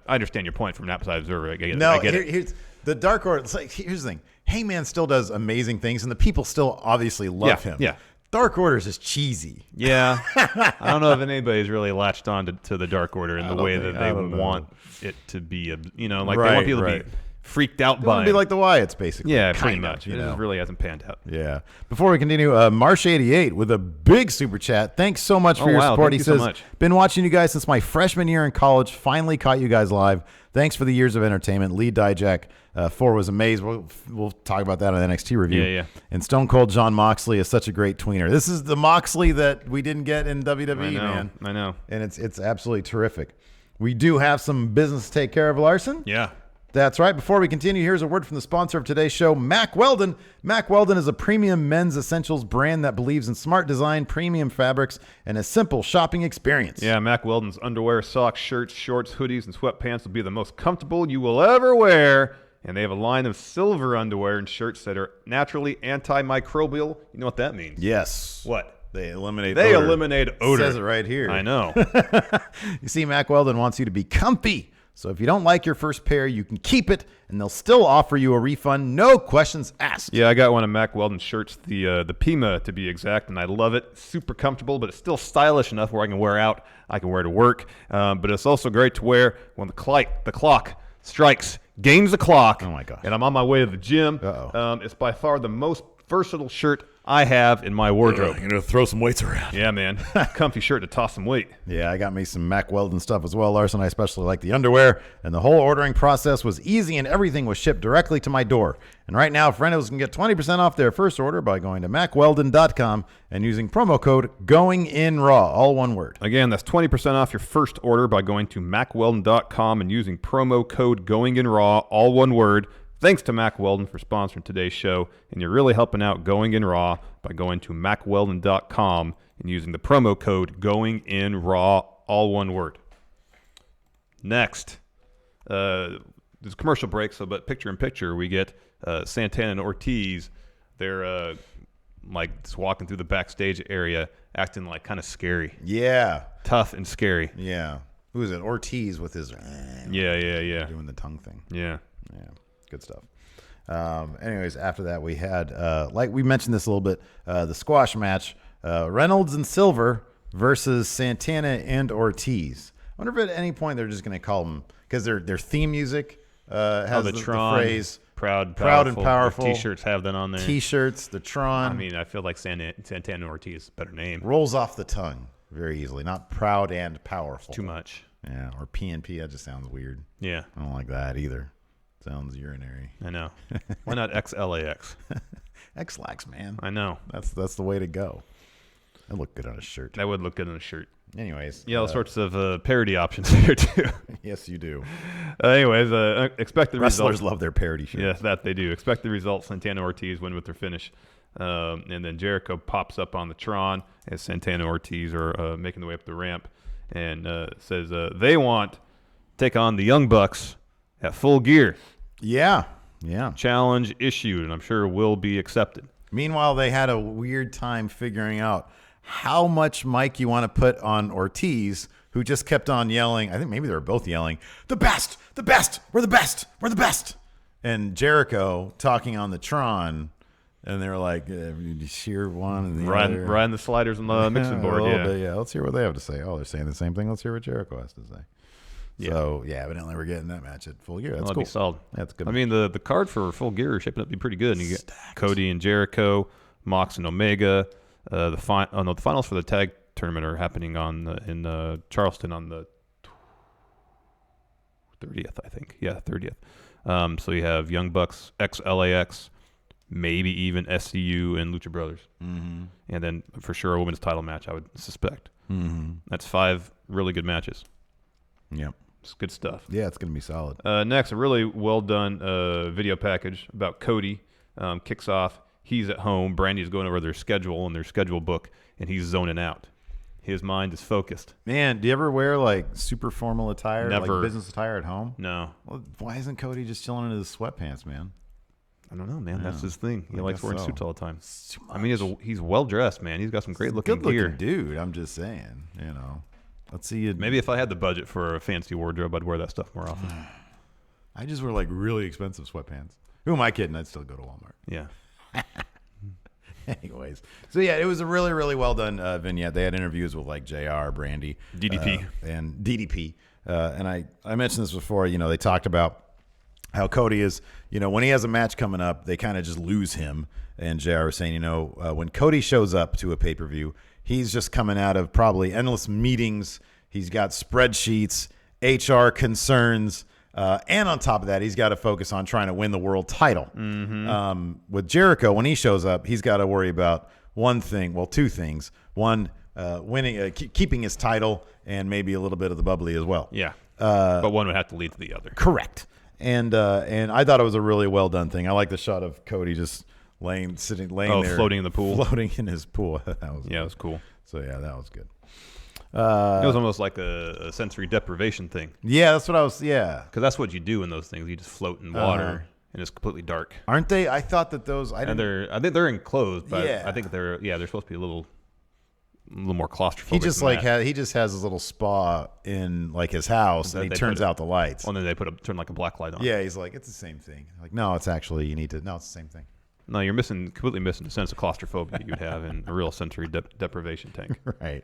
I understand your point from an outside observer. I get it. Here's the Dark Order. It's like, here's the thing. Hangman still does amazing things, and the people still obviously love him. Yeah. Dark Order is just cheesy. Yeah. I don't know if anybody's really latched on to the Dark Order in the way that they want it to be. They want people to be freaked out They by want to be him. like the Wyatts, basically. Yeah, pretty Kind of, much. you It know. just really hasn't panned out. Yeah. Before we continue, Marsh88 with a big super chat. Thanks so much for your wow, support. thank He you so says, much. been watching you guys since my freshman year in college. Finally caught you guys live. Thanks for the years of entertainment. Lee Dijak 4 was amazing. We'll talk about that on the NXT review. Yeah. And Stone Cold John Moxley is such a great tweener. This is the Moxley that we didn't get in WWE, man. I know. And it's absolutely terrific. We do have some business to take care of, Larson. Yeah. That's right. Before we continue, here's a word from the sponsor of today's show, Mack Weldon. Mack Weldon is a premium men's essentials brand that believes in smart design, premium fabrics, and a simple shopping experience. Yeah, Mack Weldon's underwear, socks, shirts, shorts, hoodies, and sweatpants will be the most comfortable you will ever wear. And they have a line of silver underwear and shirts that are naturally antimicrobial. You know what that means? Yes. What? They eliminate They odor. eliminate odor. It says it right here. I know. You see, Mack Weldon wants you to be comfy. So if you don't like your first pair, you can keep it, and they'll still offer you a refund. No questions asked. Yeah, I got one of Mack Weldon's shirts, the Pima to be exact, and I love it. Super comfortable, but it's still stylish enough where I can wear out. I can wear to work, but it's also great to wear when the clock strikes. Game's the clock. Oh, my gosh. And I'm on my way to the gym. Uh-oh. It's by far the most versatile shirt I have in my wardrobe. You're going to throw some weights around. Yeah, man. Comfy shirt to toss some weight. Yeah, I got me some Mack Weldon stuff as well, Larson. I especially like the underwear, and the whole ordering process was easy, and everything was shipped directly to my door. And right now, friendos can get 20% off their first order by going to MackWeldon.com and using promo code GOINGINRAW, all one word. Again, that's 20% off your first order by going to MackWeldon.com and using promo code GOINGINRAW, all one word. Thanks to Mack Weldon for sponsoring today's show, and you're really helping out Going In Raw by going to MackWeldon.com and using the promo code Going In Raw, all one word. Next, there's a commercial break, but picture in picture, we get Santana and Ortiz. They're like just walking through the backstage area, acting like kind of scary, Yeah. tough and scary. Yeah. Who is it? Ortiz with his Yeah. doing the tongue thing. Yeah. Yeah, good stuff. Anyways, after that, we had, like we mentioned this a little bit, the squash match, Reynolds and Silver versus Santana and Ortiz. I wonder if at any point they're just going to call them, because their theme music has the Tron, phrase proud and powerful. T-shirts have that on there. T-shirts, the Tron. I mean, I feel like Santana and Ortiz is a better name. rolls off the tongue very easily. Not proud and powerful. Too much. Yeah, or PNP. That just sounds weird. Yeah, I don't like that either. Sounds urinary. I know. Why not XLAX? X-Lax, man. I know. That's the way to go. That look good on a shirt. That would look good on a shirt. Anyways. Yeah, all sorts of parody options here, too. Yes, you do. Anyways, expect the Wrestlers results. love their parody shirts. Yes, that they do. Expect the results. Santana Ortiz win with their finish. And then Jericho pops up on the Tron as Santana Ortiz are making their way up the ramp and says they want to take on the Young Bucks at Full Gear. Yeah. Challenge issued, and I'm sure will be accepted. Meanwhile, they had a weird time figuring out how much mic you want to put on Ortiz, who just kept on yelling. I think maybe they were both yelling, the best, we're the best. And Jericho talking on the Tron, and they were like, you hear one and the other. Riding the sliders on the mixing board, A little yeah. bit, yeah. Let's hear what they have to say. Oh, they're saying the same thing. Let's hear what Jericho has to say. Yeah. So, yeah, evidently we're getting that match at Full Gear. That's That'd cool. be solid. That's good. I mean, the card for Full Gear is shaping up to be pretty good. And you get Cody and Jericho, Mox and Omega. The finals for the tag tournament are happening in Charleston on the 30th, I think. Yeah, 30th. So you have Young Bucks, XLAX, maybe even SCU and Lucha Brothers. Mm-hmm. And then for sure a women's title match, I would suspect. Mm-hmm. That's 5 really good matches. Yep. It's good stuff. Yeah, it's going to be solid. Next, a really well done video package about Cody. Kicks off. He's at home. Brandy's going over their schedule and their schedule book, and he's zoning out. His mind is focused. Man, do you ever wear like super formal attire, Never. like business attire at home? No. Well, why isn't Cody just chilling in his sweatpants, man? I don't know, man. That's his thing. He I likes guess wearing so. suits all the time. Too I mean, he's well dressed, man. He's got some great looking Good-looking gear. dude. I'm just saying, you know. Let's see you. Maybe if I had the budget for a fancy wardrobe, I'd wear that stuff more often. I just wear like really expensive sweatpants. Who am I kidding? I'd still go to Walmart. Yeah. Anyways, so yeah, it was a really, really well done vignette. They had interviews with like JR, Brandy, DDP. and DDP. And I mentioned this before. You know, they talked about how Cody is, when he has a match coming up, they kind of just lose him. And JR was saying, when Cody shows up to a pay-per-view, he's just coming out of probably endless meetings. He's got spreadsheets, HR concerns, and on top of that, he's got to focus on trying to win the world title. With Jericho, when he shows up, he's got to worry about two things. One, winning, keeping his title, and maybe a little bit of the bubbly as well. Yeah, but one would have to lead to the other. Correct. And I thought it was a really well done thing. I like the shot of Cody just laying there, floating in the pool, floating in his pool. It was cool. So yeah, that was good. It was almost like a sensory deprivation thing. Yeah, that's what I was. Yeah, because that's what you do in those things. You just float in water, and it's completely dark. Aren't they? I thought that those. I think they're enclosed, but yeah. I think they're supposed to be a little more claustrophobic. He just he just has his little spa in like his house, and he turns out the lights. And then they turn like a black light on. Yeah, he's like, it's the same thing. Like, no, it's actually it's the same thing. No, you're completely missing the sense of claustrophobia you'd have in a real sensory deprivation tank. Right.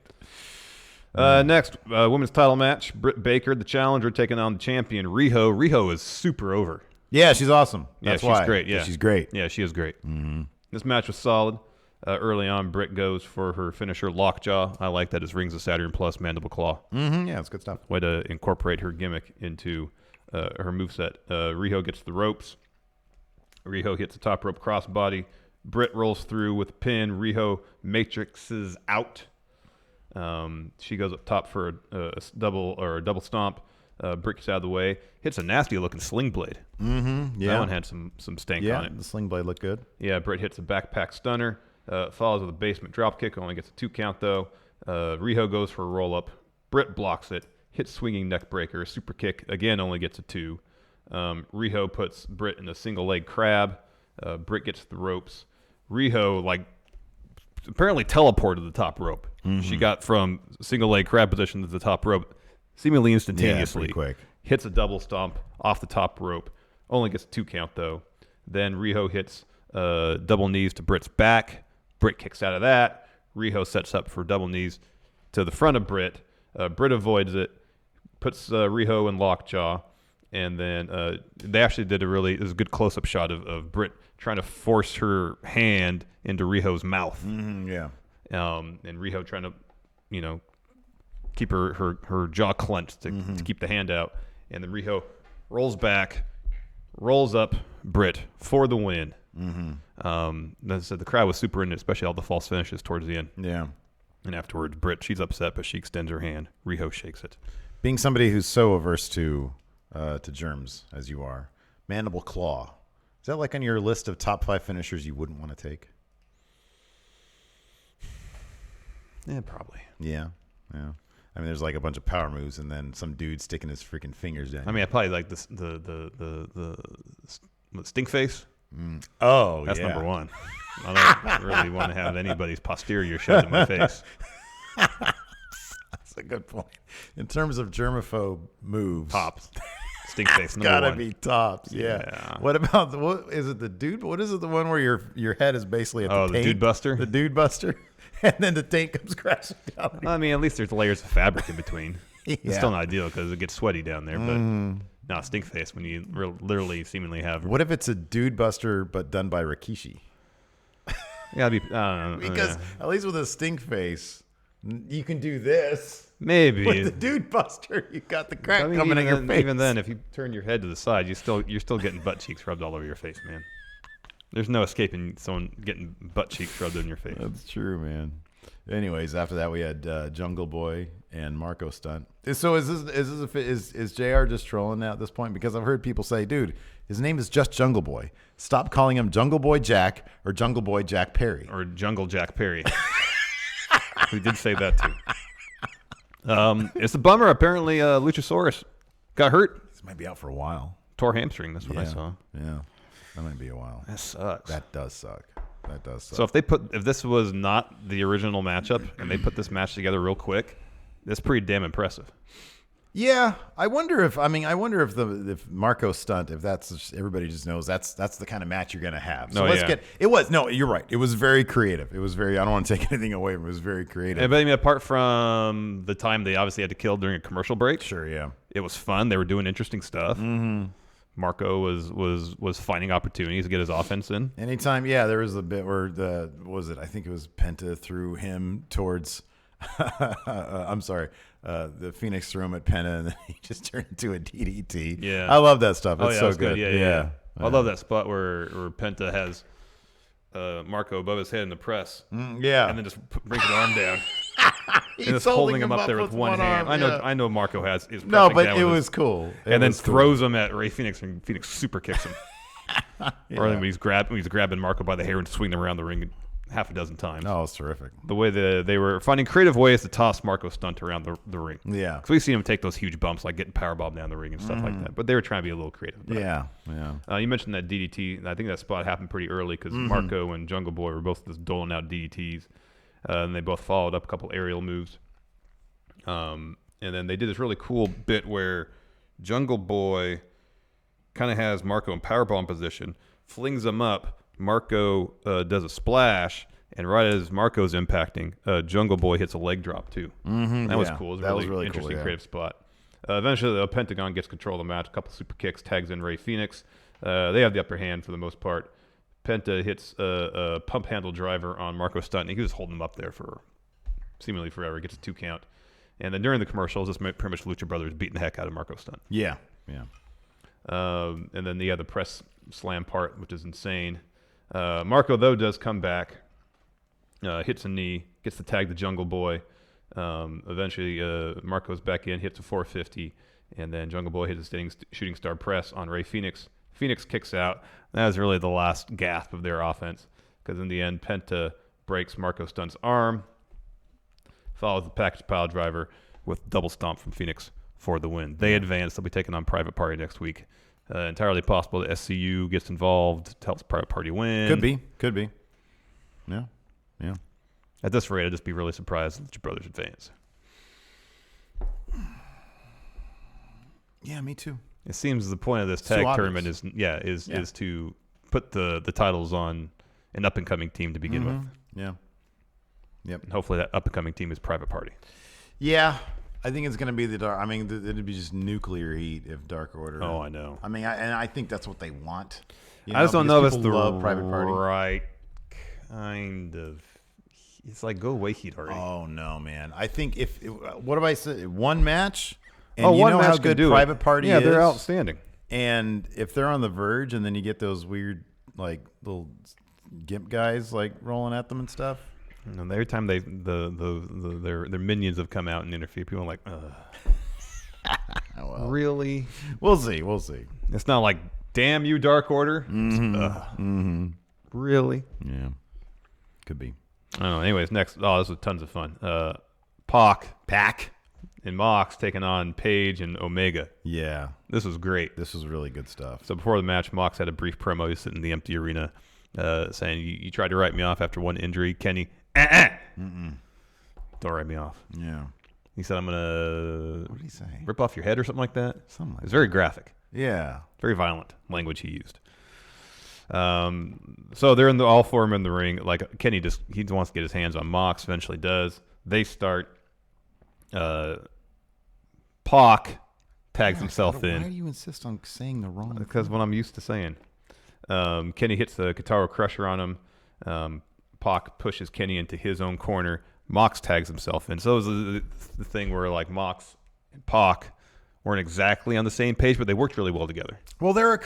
Next, women's title match: Britt Baker, the challenger, taking on the champion Riho. Riho is super over. Yeah, she's awesome. She's great. Yeah, she's great. Yeah, she is great. Mm-hmm. This match was solid. Early on, Britt goes for her finisher, Lockjaw. I like that as Rings of Saturn plus Mandible Claw. Mm-hmm. Yeah, it's good stuff. Way to incorporate her gimmick into her moveset. Riho gets the ropes. Riho hits the top rope crossbody. Britt rolls through with a pin. Riho matrixes out. She goes up top for a double stomp. Britt gets out of the way. Hits a nasty looking sling blade. Mm-hmm. Yeah. That one had some stank on it. The sling blade looked good. Yeah, Britt hits a backpack stunner. Follows with a basement drop kick. Only gets a 2 count though. Riho goes for a roll up. Britt blocks it. Hits swinging neck breaker. Super kick again only gets a 2. Riho puts Britt in a single leg crab. Britt gets the ropes. Riho apparently teleported to the top rope. Mm-hmm. She got from single leg crab position to the top rope seemingly instantaneously. Yeah, pretty quick. Hits a double stomp off the top rope. Only gets a 2 count though. Then Riho hits double knees to Britt's back. Britt kicks out of that. Riho sets up for double knees to the front of Britt. Britt avoids it. Puts Riho in lockjaw. And then they actually did it was a good close-up shot of Britt trying to force her hand into Riho's mouth. Mm-hmm, yeah. And Riho trying to, keep her jaw clenched to keep the hand out. And then Riho rolls back, rolls up Britt for the win. Mm-hmm. As I said, the crowd was super into it, especially all the false finishes towards the end. Yeah. And afterwards, Britt, she's upset, but she extends her hand. Riho shakes it. Being somebody who's so averse to germs as you are, Mandible Claw, is that like on your list of top 5 finishers you wouldn't want to take? Yeah, probably. Yeah. I mean, there's like a bunch of power moves, and then some dude sticking his freaking fingers down. I mean, I probably like this the stink face. Oh, that's yeah. number 1. I don't really want to have anybody's posterior shoved in my face. That's a good point. In terms of germaphobe moves, tops, stink face number gotta 1. be tops. Yeah. What about what is it? The dude? What is it? The one where your head is basically at the taint? The dude buster. The dude buster, and then the taint comes crashing down. I mean, at least there's layers of fabric in between. Yeah. It's still not ideal because it gets sweaty down there, but. No, stink face when you literally seemingly have. What if it's a dude buster but done by Rikishi? Yeah, because at least with a stink face, you can do this. Maybe with the dude buster, you got the crack coming in your face. Even then, if you turn your head to the side, you're still getting butt cheeks rubbed all over your face, man. There's no escaping someone getting butt cheeks rubbed in your face. That's true, man. Anyways, after that we had Jungle Boy and Marco Stunt. So is JR just trolling now at this point? Because I've heard people say, dude, his name is just Jungle Boy. Stop calling him Jungle Boy Jack or Jungle Boy Jack Perry. Or Jungle Jack Perry. We did say that too. It's a bummer. Apparently Luchasaurus got hurt. This might be out for a while. Tore hamstring. That's what I saw. Yeah, that might be a while. That sucks. That does suck. So if this was not the original matchup and they put this match together real quick, that's pretty damn impressive. Yeah, I wonder if Marco Stunt, if that's just, everybody just knows that's the kind of match you're gonna have. So you're right. It was very creative. It was very. I don't want to take anything away from it. It was very creative. But I mean, apart from the time they obviously had to kill during a commercial break, sure, yeah, it was fun. They were doing interesting stuff. Mm-hmm. Marco was finding opportunities to get his offense in. Anytime, yeah, there was a bit where I think it was Penta threw him towards. I'm sorry, the Phoenix threw him at Penta, and then he just turned into a DDT. Yeah, I love that stuff. It's so that's good. Yeah. I love that spot where Penta has Marco above his head in the press. Yeah, and then just brings his arm down. He's and just holding him up there with one hand. arm, I know Marco is no, pressing but down it with was his, cool. and then throws him at Ray Phoenix, and Phoenix super kicks him. Or when he's grabbing Marco by the hair and swinging him around the ring half a dozen times. Oh, it's terrific. The way they were finding creative ways to toss Marco Stunt around the ring. Yeah, because we've seen him take those huge bumps, like getting powerbombed down the ring and stuff like that. But they were trying to be a little creative. Yeah. You mentioned that DDT. And I think that spot happened pretty early because Marco and Jungle Boy were both just doling out DDTs, and they both followed up a couple aerial moves. And then they did this really cool bit where Jungle Boy kind of has Marco in powerbomb position, flings him up. Marco does a splash, and right as Marco's impacting, Jungle Boy hits a leg drop too. That was cool. It was a really interesting, cool, creative spot. Eventually, the Pentagon gets control of the match. A couple super kicks, tags in Ray Phoenix. They have the upper hand for the most part. Penta hits a pump handle driver on Marco Stunt, and he was holding him up there for seemingly forever. Gets a 2 count. And then during the commercials, this pretty much Lucha Brothers beating the heck out of Marco Stunt. Yeah. And then the press slam part, which is insane. Marco, though, does come back, hits a knee, gets the tag to Jungle Boy. Eventually, Marco's back in, hits a 450, and then Jungle Boy hits a shooting star press on Ray Phoenix. Phoenix kicks out. That was really the last gasp of their offense, because in the end, Penta breaks Marco Stunt's arm, follows the package pile driver with double stomp from Phoenix for the win. They advance. They'll be taking on Private Party next week. Entirely possible that SCU gets involved to help Private Party win. Could be. Yeah. At this rate, I'd just be really surprised that your brothers advance. Yeah, me too. It seems the point of this tag tournament obvious. is to put the titles on an up and coming team to begin with. Yeah. Yep. And hopefully that up and coming team is Private Party. Yeah. I think it's going to be the Dark. I mean, it'd be just nuclear heat if Dark Order. Oh, I know. I mean, I think that's what they want. I just don't know if it's the Private Party. right kind of. It's like go away heat already. Oh no, man! I think what do I say? One match. And one know match how can good do Private it. Party Yeah, is. they're outstanding. And if they're on the verge, and then you get those weird like little gimp guys like rolling at them and stuff. And every time their minions have come out and interfered, people are like, ugh. Well, Really? We'll see. It's not like, damn you, Dark Order. Really? Yeah, could be. I don't know. Anyways, next. Oh, this was tons of fun. Pac, and Mox taking on Paige and Omega. Yeah, This was great. this was really good stuff. So before the match, Mox had a brief promo. He's sitting in the empty arena saying, you tried to write me off after one injury, Kenny. Don't write me off. Yeah. He said, I'm going to What did he say? rip off your head or something like that. Something like It's very graphic. Yeah. Very violent language he used. So they're all four of them in the ring. Like Kenny he wants to get his hands on Mox. Eventually does. They start. Pac tags himself in. Why do you insist on saying the wrong? Because what I'm used to saying. Kenny hits the Kataro Crusher on him. Pac pushes Kenny into his own corner. Mox tags himself in. So it was the thing where like Mox and Pac weren't exactly on the same page, but they worked really well together. Well, there were a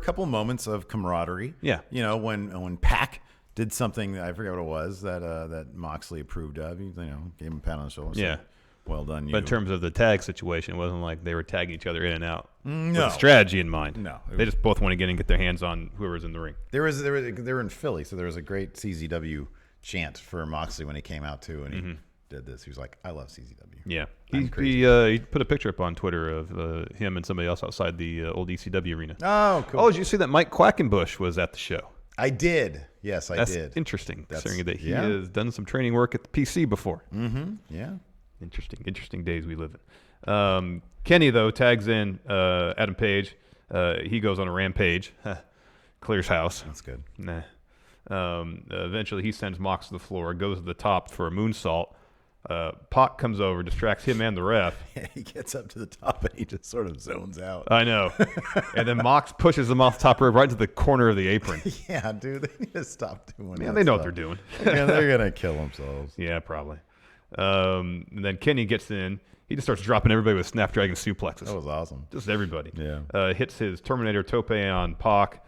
couple moments of camaraderie. Yeah. You know, when Pac did something, I forget what it was, that Moxley approved of. He, gave him a pat on the shoulder. Yeah. Said, well done, you. But in terms of the tag situation, it wasn't like they were tagging each other in and out with No. a strategy in mind. No. They just both want to get in and get their hands on whoever's in the ring. they were in Philly, so there was a great CZW chant for Moxley when he came out too, and he did this. He was like, "I love CZW." Yeah. I'm He crazy. put a picture up on Twitter of him and somebody else outside the old ECW arena. Oh, cool. Oh, did you see that Mike Quackenbush was at the show? I did. Yes, I That's did. interesting, That's- considering that he yeah. has done some training work at the PC before. Yeah. Interesting days we live in. Kenny, though, tags in Adam Page. He goes on a rampage. Clears house. That's good. Nah. Eventually, he sends Mox to the floor, goes to the top for a moonsault. Pac comes over, distracts him and the ref. Yeah, he gets up to the top and he just sort of zones out. I know. And then Mox pushes him off the top rope right into the corner of the apron. Yeah, dude, they need to stop doing that. Yeah, they know what stuff. they're doing. Yeah, they're gonna kill themselves. Yeah, probably. And then Kenny gets in. He just starts dropping everybody with Snapdragon suplexes. That was awesome. Just everybody. Yeah. Hits his Terminator tope on Pac.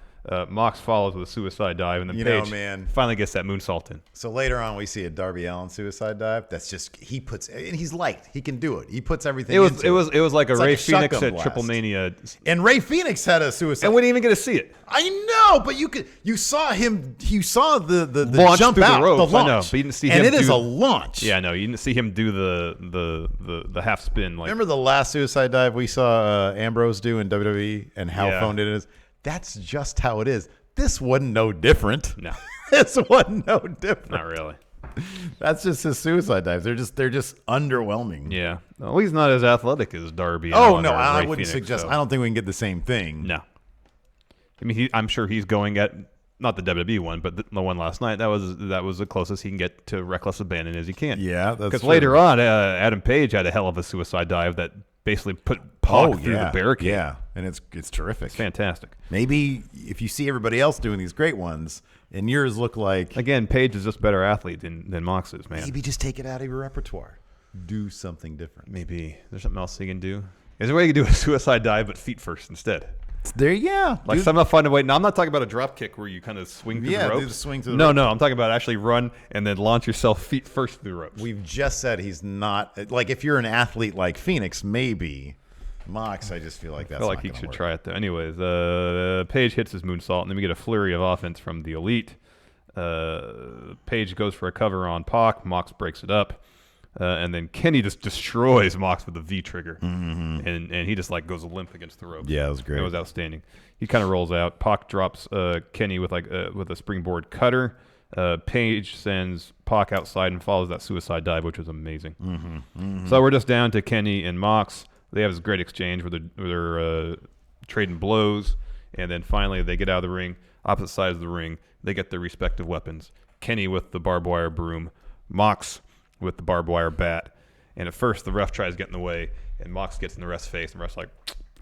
Mox follows with a suicide dive, and then You know, Page man. finally gets that moonsault in. So later on, we see a Darby Allin suicide dive. That's just and he's light. He can do it. He puts everything. It was like a It's Ray like a Phoenix shotgun at blast. Triple Mania, And Ray Phoenix had a suicide. and we didn't even get to see it. I know, but you saw him. You saw the Launch jump through the out, ropes, the I launch, know, but you didn't see and him it is do- a launch. Yeah, no, you didn't see him do the half spin. Like, Remember the last suicide dive we saw Ambrose do in WWE and how Yeah. phoned it is? That's just how it is. This wasn't no different. No, This wasn't no different. not really. That's just his suicide dives. They're just underwhelming. Yeah, well, he's not as athletic as Darby. Oh Allin no, or I Ray wouldn't Phoenix, suggest. so- I don't think we can get the same thing. No, I mean, I'm sure he's going at not the WWE one, but the one last night. That was the closest he can get to reckless abandon as he can. Yeah, that's because true. later on, Adam Page had a hell of a suicide dive that basically put Pac through the barricade. Yeah, and it's terrific. It's fantastic. Maybe if you see everybody else doing these great ones, and yours look like Again, Page is just a better athlete than Mox is, man. maybe just take it out of your repertoire. Do something different. Maybe there's something else he can do. Is there a way you can do a suicide dive but feet first instead? There, yeah. Like somehow find a way. Now I'm not talking about a drop kick where you kind of swing through Yeah, the do ropes. the swing through the no, ropes. no, I'm talking about actually run and then launch yourself feet first through the ropes. We've just said he's not like if you're an athlete like Phoenix, maybe. Mox, I just feel like that's I feel like not he gonna should work. try it though. Anyways, Page hits his moonsault, and then we get a flurry of offense from the Elite. Page goes for a cover on Pac. Mox breaks it up, and then Kenny just destroys Mox with the V trigger, and he just like goes limp against the rope. Yeah, it was great. It was outstanding. He kind of rolls out. Pac drops Kenny with with a springboard cutter. Page sends Pac outside and follows that suicide dive, which was amazing. So we're just down to Kenny and Mox. They have this great exchange where they're trading blows, and then finally they get out of the ring, opposite sides of the ring. They get their respective weapons. Kenny with the barbed wire broom, Mox with the barbed wire bat. And at first the ref tries to get in the way, and Mox gets in the ref's face, and the ref's like,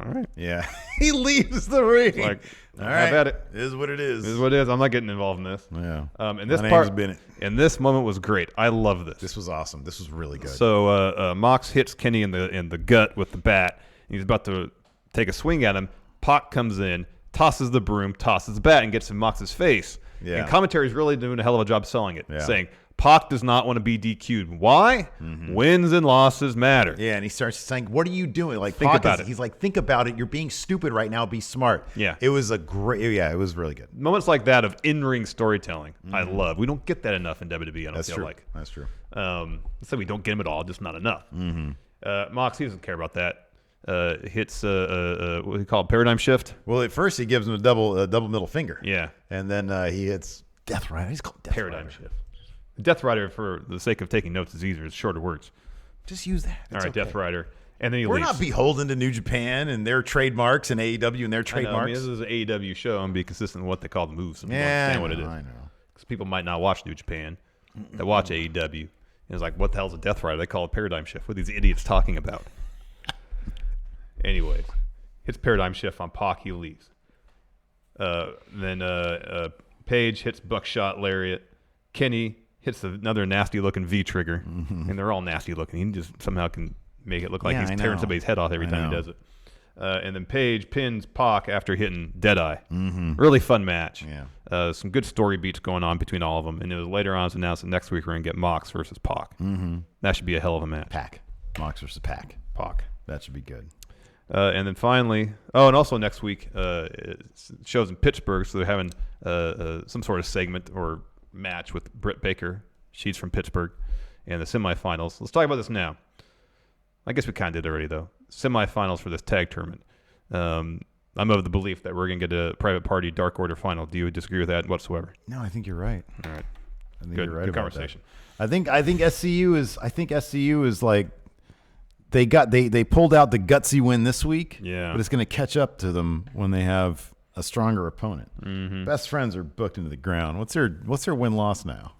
all right. Yeah. He leaves the ring. Like, all have right. at it. It is what it is. This is what it is. I'm not getting involved in this. Yeah. And this My part, name's Bennett. and this moment was great. I love this. This was awesome. This was really good. So Mox hits Kenny in the gut with the bat. He's about to take a swing at him. Pac comes in, tosses the broom, tosses the bat, and gets in Mox's face. Yeah. And commentary's really doing a hell of a job selling it, Yeah. saying Pac does not want to be DQ'd. Why? Wins and losses matter. Yeah, and he starts saying, "What are you doing?" Like, Think Pac about is- it. He's like, "Think about it. You're being stupid right now. Be smart." Yeah. It was a great. Yeah, it was really good. Moments like that of in-ring storytelling, I love. We don't get that enough in WWE. I don't That's feel true. like. That's true. So we don't get him at all, just not enough. Mox, he doesn't care about that. Hits what do you call it, paradigm shift? Well, at first he gives him a double middle finger. Yeah. And then he hits Death Rider. He's called Death Paradigm Rider. shift. Death Rider, for the sake of taking notes, is easier. It's shorter words. Just use that. All It's right, okay. Death Rider. And then he We're leaves. not beholden to New Japan and their trademarks and AEW and their I know, trademarks. this is an AEW show and be consistent with what they call the moves. So people Yeah, understand what it is. I know. Because people might not watch New Japan. They watch AEW. And it's like, what the hell's a Death Rider? They call it paradigm shift. What are these idiots talking about? Anyways, hits paradigm shift on Pac. He leaves. Then Page hits buckshot lariat. Kenny hits another nasty-looking V-trigger. And they're all nasty-looking. He just somehow can make it look like Yeah, he's I tearing know. somebody's head off every I time he know. does it. And then Page pins Pac after hitting Deadeye. Really fun match. Yeah. Some good story beats going on between all of them. And it was later on announced that next week we're going to get Mox versus Pac. That should be a hell of a match. Pac. Mox versus Pac. Pac. That should be good. And then finally, and also next week, shows in Pittsburgh, so they're having some sort of segment or match with Britt Baker. She's from Pittsburgh, and the semifinals. Let's talk about this now. I guess we kind of did already, though. Semifinals for this tag tournament. I'm of the belief that we're going to get a private party Dark Order final. Do you disagree with that whatsoever? No, I think you're right. All right. I think Good. you're right Good about conversation. that. I think SCU is like they pulled out the gutsy win this week. Yeah. But it's going to catch up to them when they have a stronger opponent. Best friends are booked into the ground. What's their win loss now?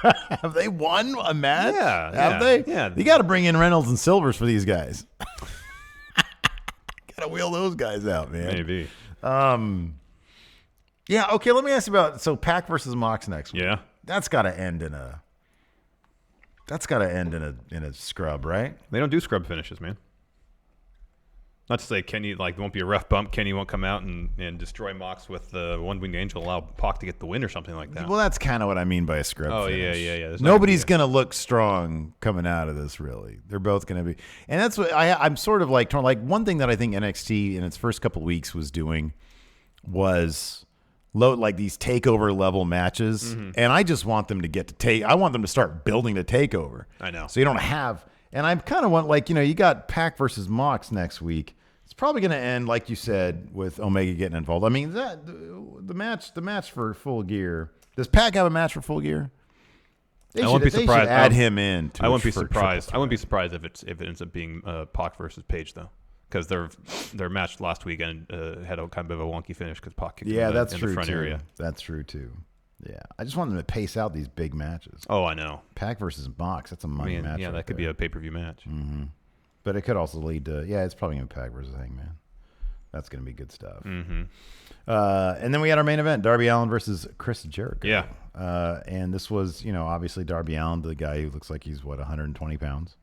Have they won a match? Yeah, Have they? yeah. You got to bring in Reynolds and Silvers for these guys. Got to wheel those guys out, man. Maybe. Yeah. Okay. Let me ask you about Pac versus Mox next week. Yeah. That's got to end in a. That's got to end in a scrub, right? They don't do scrub finishes, man. Not to say Kenny, there won't be a ref bump. Kenny won't come out and destroy Mox with the one-winged angel, allow Pac to get the win or something like that. Well, that's kind of what I mean by a scrub finish. Yeah. Nobody's going to look strong coming out of this, really. They're both going to be. And that's what I'm sort of like torn. Like, one thing that I think NXT in its first couple of weeks was doing was load like these takeover level matches. Mm-hmm. And I just want them to get to take. I want them to start building the takeover. I know. So you don't have. And I kind of want, you got Pac versus Mox next week. It's probably going to end, like you said, with Omega getting involved. I mean, the match for Full Gear. Does Pac have a match for Full Gear? I won't be surprised. They should add him in. I wouldn't be surprised. I wouldn't be surprised if it ends up being Pac versus Page though, because their match last weekend had a kind of a wonky finish because Pac kicked him in the front area. That's true too. Yeah, I just want them to pace out these big matches. Oh, I know. Pac versus Mox. That's a money match. Yeah, that could be a pay-per-view match. Mm-hmm. But it could also lead to, it's probably going to be Pac versus Hangman. That's going to be good stuff. Mm-hmm. And then we had our main event, Darby Allin versus Chris Jericho. Yeah. And this was, obviously Darby Allin, the guy who looks like he's, 120 pounds.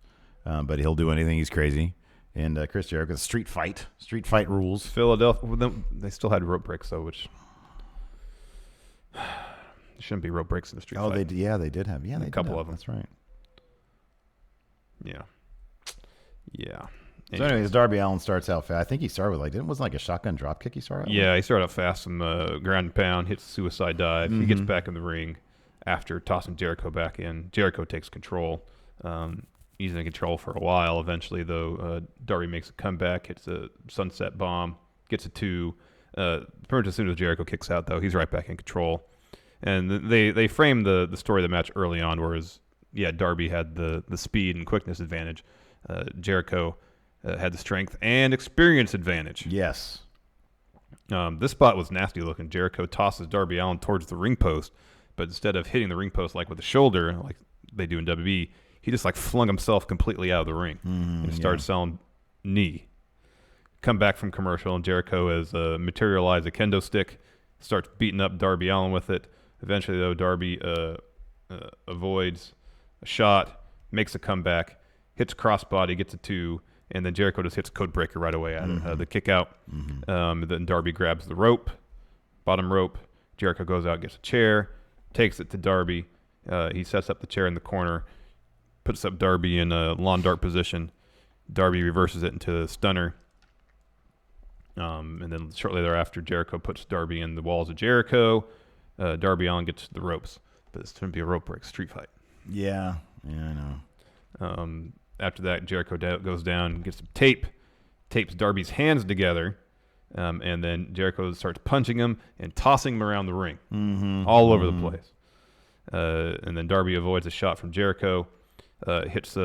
But he'll do anything. He's crazy. And Chris Jericho, street fight rules. Philadelphia, they still had rope breaks, though, which shouldn't be rope breaks in the street fight. Oh, they did have. Yeah, a couple of them. That's right. Yeah. So anyways, Darby Allin starts out fast. I think he started with wasn't like a shotgun drop kick he started out with? He started out fast, some ground and pound, hits a suicide dive. Mm-hmm. He gets back in the ring after tossing Jericho back in. Jericho takes control. He's in control for a while. Eventually, though, Darby makes a comeback, hits a sunset bomb, gets a 2. Pretty much as soon as Jericho kicks out, though, he's right back in control. And they frame the story of the match early on, whereas, Darby had the speed and quickness advantage. Jericho had the strength and experience advantage. Yes. This spot was nasty looking. Jericho tosses Darby Allin towards the ring post, but instead of hitting the ring post with the shoulder, like they do in WWE, he just flung himself completely out of the ring and started selling knee. Come back from commercial, and Jericho has materialized a kendo stick, starts beating up Darby Allin with it. Eventually, though, Darby avoids a shot, makes a comeback, hits a crossbody, gets a 2, and then Jericho just hits a code breaker right away at it. The kick out. Then Darby grabs the rope, bottom rope. Jericho goes out, gets a chair, takes it to Darby. He sets up the chair in the corner, puts up Darby in a lawn dart position. Darby reverses it into a stunner. And then shortly thereafter, Jericho puts Darby in the walls of Jericho. Darby Allin gets the ropes. But it's going to be a rope break, street fight. Yeah, I know. After that, Jericho goes down, gets some tape, tapes Darby's hands together, and then Jericho starts punching him and tossing him around the ring, all over the place. And then Darby avoids a shot from Jericho, hits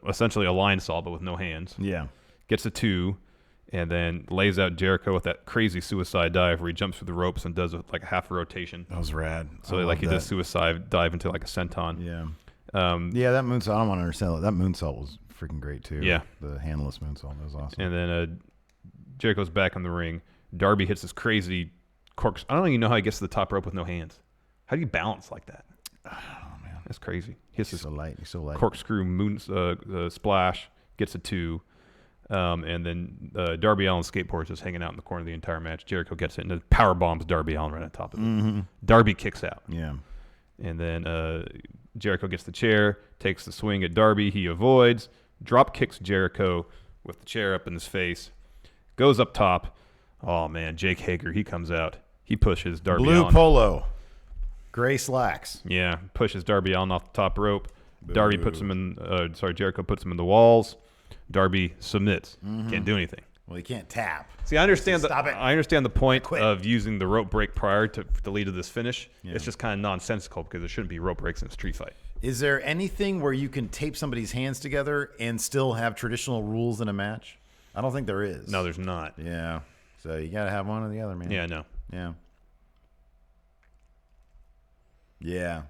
essentially a line saw, but with no hands. Yeah. Gets a 2, and then lays out Jericho with that crazy suicide dive where he jumps through the ropes and does a half a rotation. That was rad. So he does suicide dive into a senton. Yeah. That moonsault, I don't want to understand that moonsault was freaking great too. Yeah. The handless moonsault, that was awesome. And then Jericho's back in the ring. Darby hits this crazy corks. I don't even know how he gets to the top rope with no hands. How do you balance like that? Oh man, that's crazy. He hits He's so light. corkscrew moon splash, gets a 2. And then Darby Allin skateboards just hanging out in the corner the entire match. Jericho gets it and power bombs Darby Allin right on top of it. Darby kicks out. Yeah. And then Jericho gets the chair, takes the swing at Darby. He avoids, drop kicks Jericho with the chair up in his face, goes up top. Oh, man, Jake Hager, he comes out. He pushes Darby Blue Allin. polo, gray slacks. Yeah, pushes Darby Allin off the top rope. Darby puts him in, Jericho puts him in the walls. Darby submits. Can't do anything. Well, he can't tap. See, I understand I understand the point Quit. of using the rope break prior to lead to this finish. Yeah. It's just kind of nonsensical because there shouldn't be rope breaks in a street fight. Is there anything where you can tape somebody's hands together and still have traditional rules in a match? I don't think there is. No, there's not. Yeah. So you got to have one or the other, man. Yeah, no. Yeah. Yeah.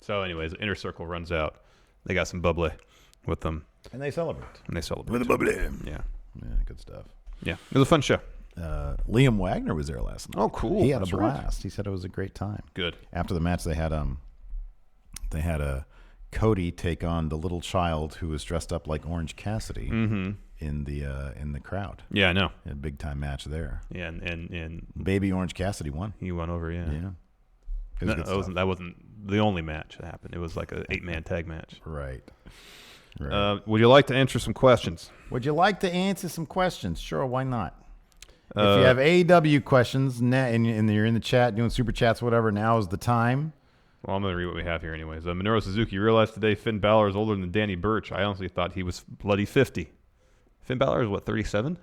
So, anyways, the Inner Circle runs out. They got some bubbly with them. And they celebrate. With the bubbly. Yeah. Yeah, good stuff. Yeah. It was a fun show. Liam Wagner was there last night. Oh, cool. He had That's a right. blast. He said it was a great time. Good. After the match, they had Cody take on the little child who was dressed up like Orange Cassidy in the crowd. Yeah, I know. A big time match there. Yeah, and Baby Orange Cassidy won. he won over, yeah. Yeah. It was good stuff. That wasn't the only match that happened. It was like an 8-man tag match. Right. Would you like to answer some questions? Would you like to answer some questions? Sure, why not? If you have AEW questions and you're in the chat doing super chats, whatever, now is the time. Well, I'm going to read what we have here anyways. Minoru Suzuki realized today Finn Balor is older than Danny Burch. I honestly thought he was bloody 50. Finn Balor is, what, 37?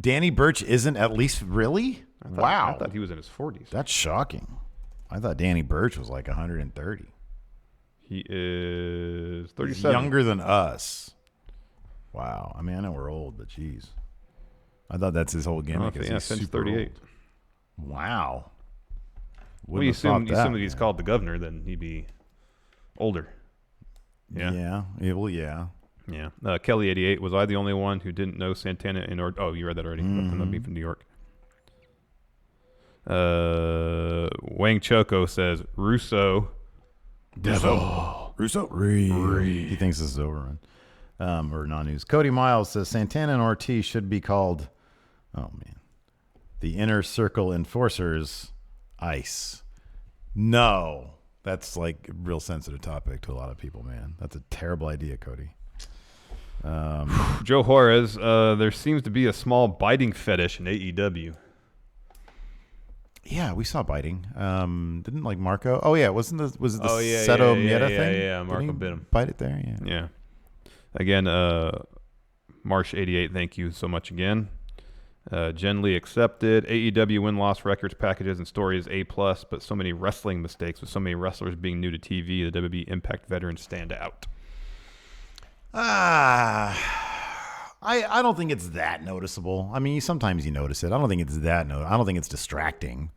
Danny Burch isn't at least really? Wow. I thought he was in his 40s. That's shocking. I thought Danny Burch was like 130. He is 37. He's younger than us. Wow. I mean, I know we're old, but geez. I thought that's his whole gimmick. Yeah, He's Finn's super 38. old. Wow. Well, you assume that, if he's called the governor, then he'd be older. Yeah. Yeah. Yeah. Kelly 88, was I the only one who didn't know Santana in order? Oh, you read that already. From me from New York. Wang Choco says Russo. Russo. He thinks this is over. Or non-news. Cody Miles says Santana and Ortiz should be called, the Inner Circle Enforcers. Ice. No. That's like a real sensitive topic to a lot of people, man. That's a terrible idea, Cody. Joe Juarez, there seems to be a small biting fetish in AEW. Yeah, we saw biting. Didn't like Marco? Oh yeah, was it the yeah, Seto yeah, Mieta yeah, thing? yeah, Marco bit him. Bite it there, yeah. Yeah. Again, March 88, thank you so much again. Jen Lee accepted. AEW win-loss records, packages, and stories A+, but so many wrestling mistakes with so many wrestlers being new to TV. The WB Impact veterans stand out. I don't think it's that noticeable. I mean, sometimes you notice it. I don't think it's that I don't think it's distracting.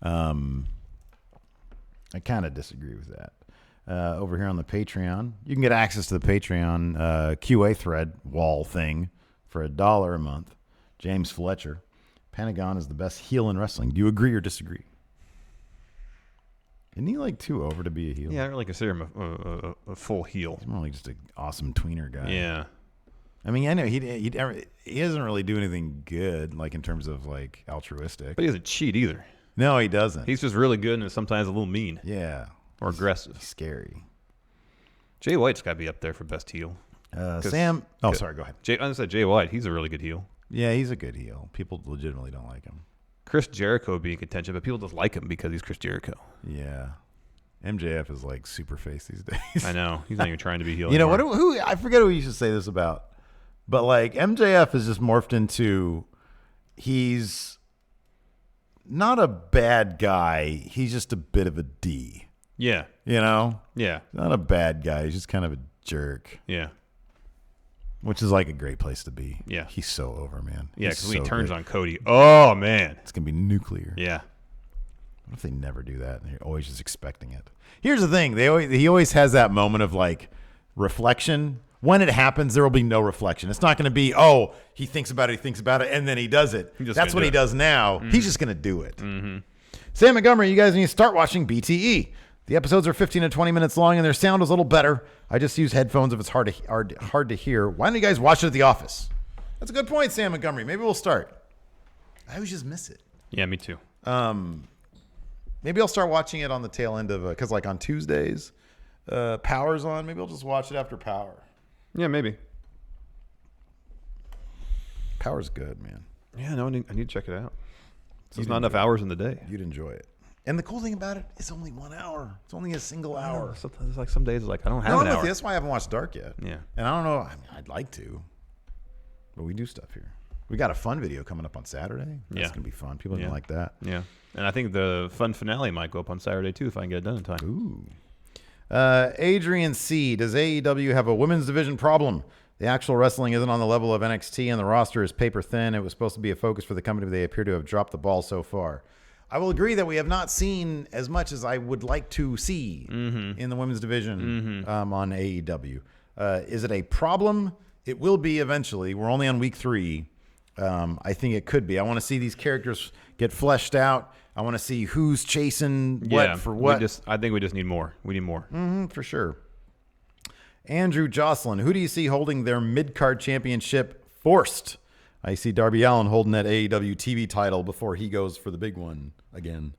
I kind of disagree with that. Over here on the Patreon, you can get access to the Patreon QA thread wall thing for $1 a month. James Fletcher, Pentagon is the best heel in wrestling. Do you agree or disagree? Isn't he like too over to be a heel? Yeah, I don't really consider him a full heel. He's more like just an awesome tweener guy. Yeah. I mean, I know he doesn't really do anything good, like in terms of like altruistic. But he doesn't cheat either. No, he doesn't. He's just really good and sometimes a little mean. Yeah. Or aggressive. He's scary. Jay White's got to be up there for best heel. Sam. Oh, sorry. Go ahead. I said Jay White. He's a really good heel. Yeah, he's a good heel. People legitimately don't like him. Chris Jericho would be in contention, but people just like him because he's Chris Jericho. Yeah. MJF is like super face these days. I know. He's not even trying to be heel You know, anymore. who I forget who you should say this about. But like MJF is just morphed into, he's not a bad guy. He's just a bit of a D. Yeah. You know? Yeah. Not a bad guy. He's just kind of a jerk. Yeah. Which is like a great place to be. Yeah. He's so over, man. Yeah, He's because when he turns great. on Cody, oh, man. It's going to be nuclear. Yeah. What if they never do that and they're always just expecting it? Here's the thing. He always has that moment of like reflection. When it happens, there will be no reflection. It's not going to be, oh, he thinks about it, and then he does it. That's what he does now. Mm-hmm. He's just going to do it. Mm-hmm. Sam Montgomery, you guys need to start watching BTE. The episodes are 15 to 20 minutes long, and their sound is a little better. I just use headphones if it's hard to hear. Why don't you guys watch it at the office? That's a good point, Sam Montgomery. Maybe we'll start. I always just miss it. Yeah, me too. Maybe I'll start watching it on the tail end of because like on Tuesdays, Power's on. Maybe I'll just watch it after Power. Yeah, maybe. Power's good, man. Yeah, no, I need to check it out. There's not enough hours in the day. You'd enjoy it. And the cool thing about it, it's only 1 hour. It's only a single hour. Sometimes, like some days, like I don't have an I'm with hour. you. That's why I haven't watched Dark yet. Yeah. And I don't know. I mean, I'd like to, but we do stuff here. We got a fun video coming up on Saturday. That's gonna be fun. People are gonna like that. Yeah. And I think the fun finale might go up on Saturday too if I can get it done in time. Ooh. Adrian C. Does AEW have a women's division problem? The actual wrestling isn't on the level of NXT, and the roster is paper thin. It was supposed to be a focus for the company, but they appear to have dropped the ball so far. I will agree that we have not seen as much as I would like to see in the women's division on AEW. Is it a problem? It will be eventually. We're only on week 3. I think it could be. I want to see these characters get fleshed out. I want to see who's chasing what for what. I think we just need more. We need more. For sure. Andrew Jocelyn, who do you see holding their mid-card championship forced? I see Darby Allin holding that AEW TV title before he goes for the big one again.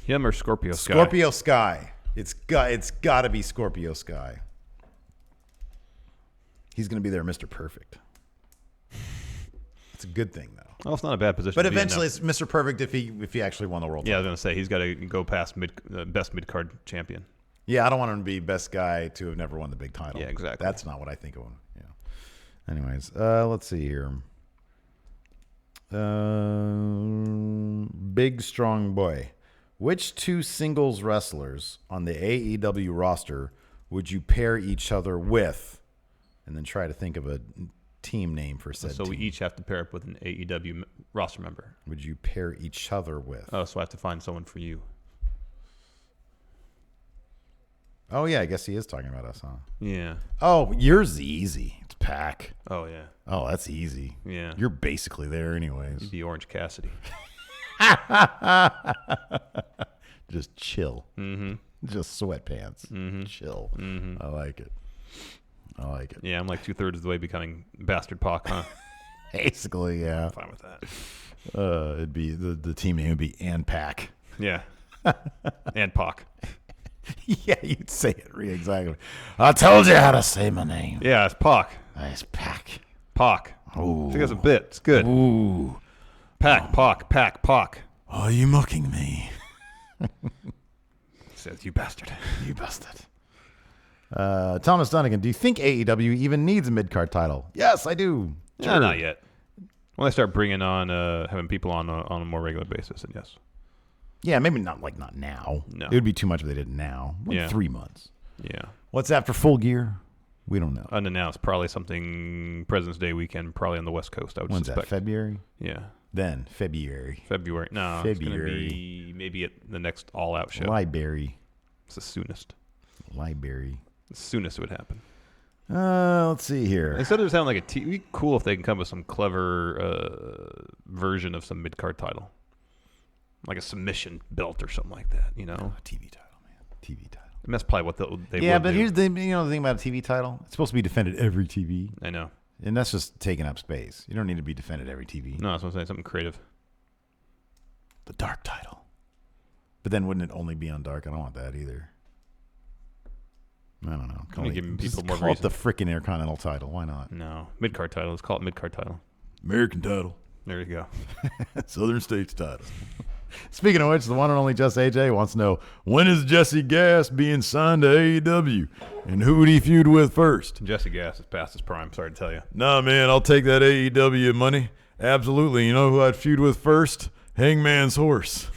Him or Scorpio Sky? Scorpio Sky. It's got to be Scorpio Sky. He's going to be their Mr. Perfect. It's a good thing, though. Well, it's not a bad position. But to be in eventually, now. it's Mr. Perfect if he actually won the world. Yeah, I title. was going to say he's got to go past best mid card champion. Yeah, I don't want him to be best guy to have never won the big title. Yeah, exactly. That's not what I think of him. Yeah. Anyways, let's see here. Big strong boy. Which 2 singles wrestlers on the AEW roster would you pair each other with? And then try to think of a team name for said So team. we each have to pair up with an AEW roster member. Would you pair each other with? Oh, so I have to find someone for you. Oh, yeah, I guess he is talking about us, huh? Yeah. Oh, yours easy. It's Pac. Oh, yeah. Oh, that's easy. Yeah. You're basically there anyways. You'd be Orange Cassidy. Just chill. Just sweatpants. Chill. I like it. Yeah, I'm like 2/3 of the way becoming Bastard Pac, huh? Basically, yeah. Fine with that. It'd be the team name would be Pac. Yeah. And Pac. Yeah, you'd say it exactly. I told you how to say my name. Yeah, it's Pac. It's Pac. Pac. Ooh. I think that's a bit. It's good. Ooh. Pac. Are you mocking me? Says, you bastard. You bastard. Thomas Dunnigan, do you think AEW even needs a mid-card title? Yes, I do. Sure. Not yet. When they start bringing on, having people on a more regular basis, then yes. Yeah, maybe not now. No. It would be too much if they did it now. Like 3 months. Yeah. What's after Full Gear? We don't know. Unannounced. Probably something President's Day weekend, probably on the West Coast, I would When's suspect. that, February? Yeah. Then, February. No, it's going to be maybe at the next all-out show. Library. It's the soonest. Library. The soonest it would happen. Let's see here. Instead of sounding like a it'd be cool if they can come up with some clever version of some mid-card title. Like a submission belt or something like that, you know? TV title, man. TV title. And that's probably what they Yeah, would but do. here's the thing about a TV title. It's supposed to be defended every TV. I know. And that's just taking up space. You don't need to be defended every TV. No, I was going to say something creative. The Dark title. But then wouldn't it only be on Dark? I don't want that either. I don't know. Giving people more call it the reason. freaking Intercontinental title. Why not? No. Mid-card title. Let's call it mid-card title. American title. There you go. Southern States title. Speaking of which, the one and only Just AJ wants to know, when is Jesse Gass being signed to AEW? And who would he feud with first? Jesse Gass is past his prime, sorry to tell you. Nah, man, I'll take that AEW money. Absolutely. You know who I'd feud with first? Hangman's horse.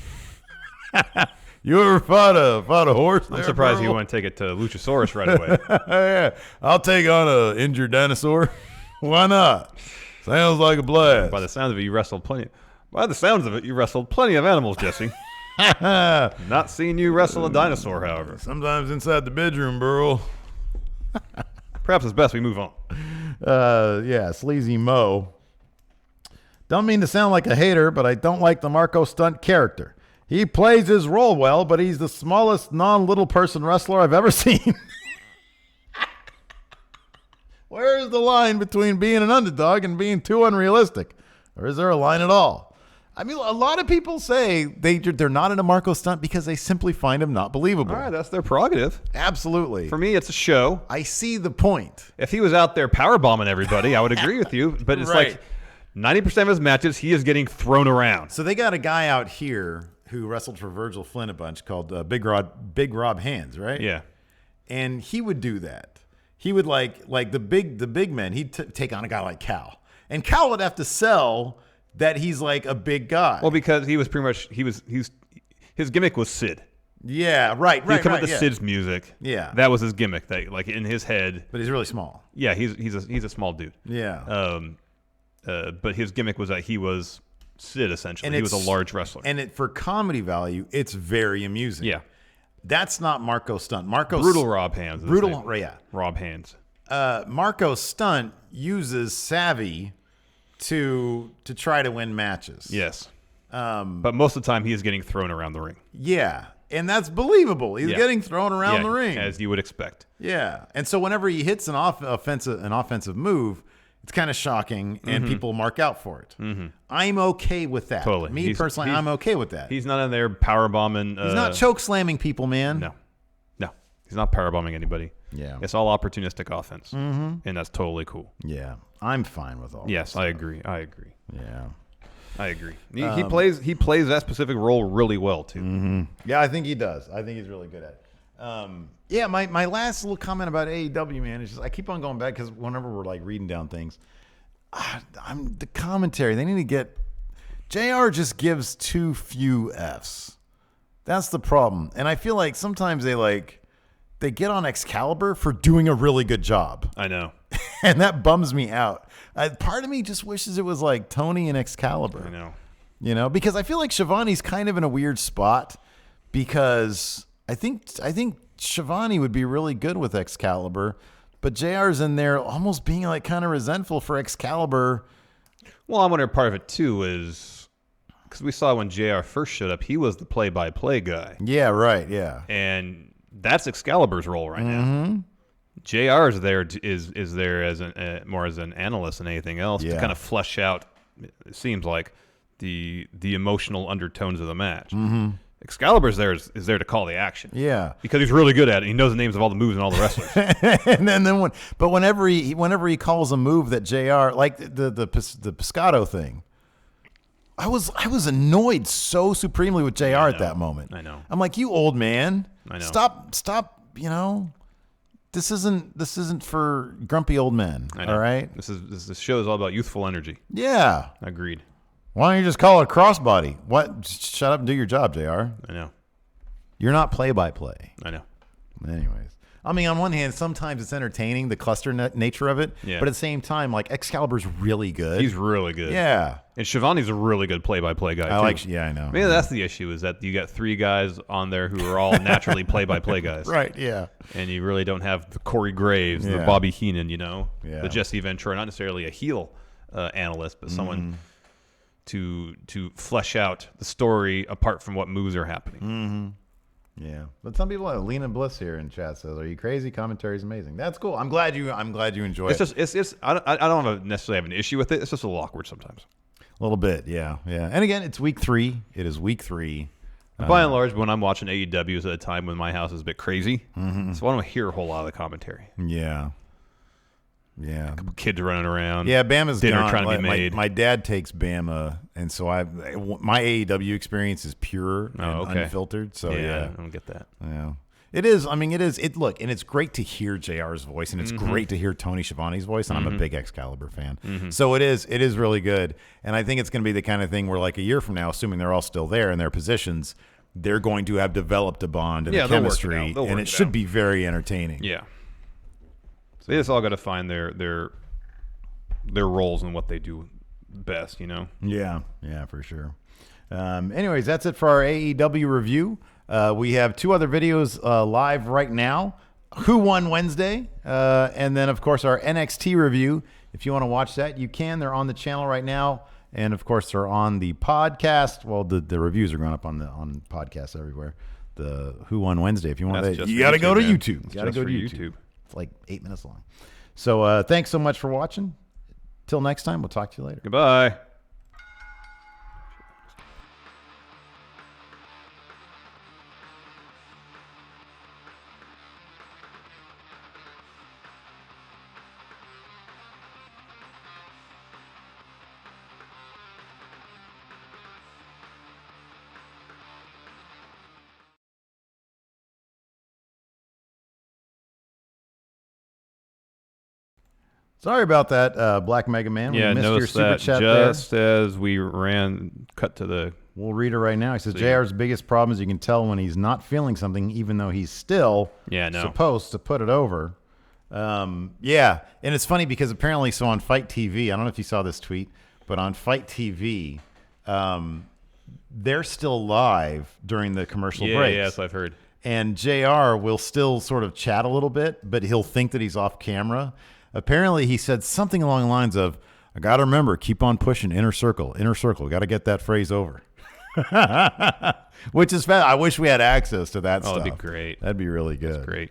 You ever fought a horse? I'm surprised you want to take it to Luchasaurus right away. Yeah, I'll take on a injured dinosaur. Why not? Sounds like a blast. By the sounds of it, you wrestled plenty of animals, Jesse. Not seeing you wrestle a dinosaur, however. Sometimes inside the bedroom, bro. Perhaps it's best we move on. Yeah, Sleazy Mo. Don't mean to sound like a hater, but I don't like the Marco Stunt character. He plays his role well, but he's the smallest non-little person wrestler I've ever seen. Where is the line between being an underdog and being too unrealistic? Or is there a line at all? I mean, a lot of people say they're not in a Marco Stunt because they simply find him not believable. All right, that's their prerogative. Absolutely. For me, it's a show. I see the point. If he was out there powerbombing everybody, I would agree with you. But it's Right. like 90% of his matches, he is getting thrown around. So they got a guy out here who wrestled for Virgil Flynn a bunch called Big Rob Hands, right? Yeah. And he would do that. He would like the big men. He'd take on a guy like Cal, and Cal would have to sell that he's like a big guy. Well, because he was pretty much his gimmick was Sid. Yeah, right. He'd come right, up to Sid's music. Yeah. That was his gimmick. That like in his head. But he's really small. Yeah, he's a small dude. Yeah. But his gimmick was that he was Sid, essentially. And He was a it's- large wrestler. And for comedy value, it's very amusing. Yeah. That's not Marco Stunt. Brutal Rob Hands. is his name. Rob Hands. Marco Stunt uses savvy to try to win matches. Yes. But most of the time, he is getting thrown around the ring. Yeah. And that's believable. He's getting thrown around the ring. As you would expect. Yeah. And so whenever he hits an offensive move, it's kind of shocking, and people mark out for it. I'm okay with that. Totally. Me personally, I'm okay with that. He's not in there powerbombing. He's not choke slamming people, man. No. He's not powerbombing anybody. Yeah. It's all opportunistic offense. And that's totally cool. Yeah. I'm fine with all Yes, that I stuff. agree. Yeah. I agree. He plays that specific role really well, too. Yeah, I think he does. I think he's really good at it. My last little comment about AEW, man, is just I keep on going back because whenever we're like reading down things, the commentary, they need to get JR just gives too few Fs. That's the problem. And I feel like sometimes they get on Excalibur for doing a really good job. I know. And that bums me out. Part of me just wishes it was like Tony and Excalibur. I know. You know, because I feel like Shivani's kind of in a weird spot because I think Shivani would be really good with Excalibur, but JR's in there almost being like kind of resentful for Excalibur. Well, I wonder if part of it, too, is because we saw when JR first showed up, he was the play-by-play guy. Yeah, right, yeah. And that's Excalibur's role right now. JR is there as more as an analyst than anything else to kind of flesh out, it seems like, the emotional undertones of the match. Excalibur's there is there to call the action. Yeah. Because he's really good at it. He knows the names of all the moves and all the wrestlers. and whenever he calls a move that JR, like the Piscato thing, I was annoyed so supremely with JR at that moment. I know. I'm like, you old man. I know. Stop, you know. This isn't for grumpy old men. I know. All right? This show is all about youthful energy. Yeah. Agreed. Why don't you just call it crossbody? What? Shut up and do your job, JR. I know. You're not play-by-play. I know. Anyways. I mean, on one hand, sometimes it's entertaining, the cluster nature of it. Yeah. But at the same time, like, Excalibur's really good. He's really good. Yeah. And Shivani's a really good play-by-play guy, too. I know. Maybe that's the issue, is that you got three guys on there who are all naturally play-by-play guys. Right, yeah. And you really don't have the Corey Graves, the Yeah. Bobby Heenan, you know, Yeah. the Jesse Ventura, not necessarily a heel analyst, but someone to flesh out the story apart from what moves are happening. Yeah, but some people like Lena Bliss here in chat says, "Are you crazy? Commentary is amazing." That's cool. I'm glad you enjoy It's it. just I don't necessarily have an issue with it. It's just a little awkward sometimes. A little bit, yeah. And again, it's week 3. It is week 3. By and large, when I'm watching AEW, is at a time when my house is a bit crazy, so I don't hear a whole lot of the commentary. Yeah. Kids running around. Yeah, Bama's dinner gone. trying to be Like, made. My dad takes Bama, and so my AEW experience is pure and unfiltered. So yeah, I don't get that. Yeah. It is. I mean, it is. Look, and it's great to hear JR's voice, and it's great to hear Tony Schiavone's voice, and I'm a big Excalibur fan. So it is really good, and I think it's going to be the kind of thing where, like, a year from now, assuming they're all still there in their positions, they're going to have developed a bond and a they'll work it chemistry, out. They'll and work it it should out. be very entertaining. Yeah. So they just all got to find their roles and what they do best, you know? Yeah, for sure. Anyways, that's it for our AEW review. We have 2 other videos live right now. Who Won Wednesday, and then, of course, our NXT review. If you want to watch that, you can. They're on the channel right now. And, of course, they're on the podcast. Well, the reviews are going up on podcasts everywhere. The Who Won Wednesday. If you want that, you got to go to YouTube. You got to go to YouTube. It's like 8 minutes long. So thanks so much for watching. Till next time, we'll talk to you later. Goodbye. Sorry about that, Black Mega Man. We Yeah, missed your notice super that chat there. just as we cut to the... We'll read it right now. He says, So JR's biggest problem is you can tell when he's not feeling something, even though he's still supposed to put it over. Yeah, and it's funny because apparently, so on Fight TV, I don't know if you saw this tweet, but on Fight TV, they're still live during the commercial breaks. Yes, I've heard. And JR will still sort of chat a little bit, but he'll think that he's off camera. Apparently, he said something along the lines of, I got to remember, keep on pushing, inner circle. Got to get that phrase over. Which is fast. I wish we had access to that stuff. That'd be great. That'd be really good. That's great.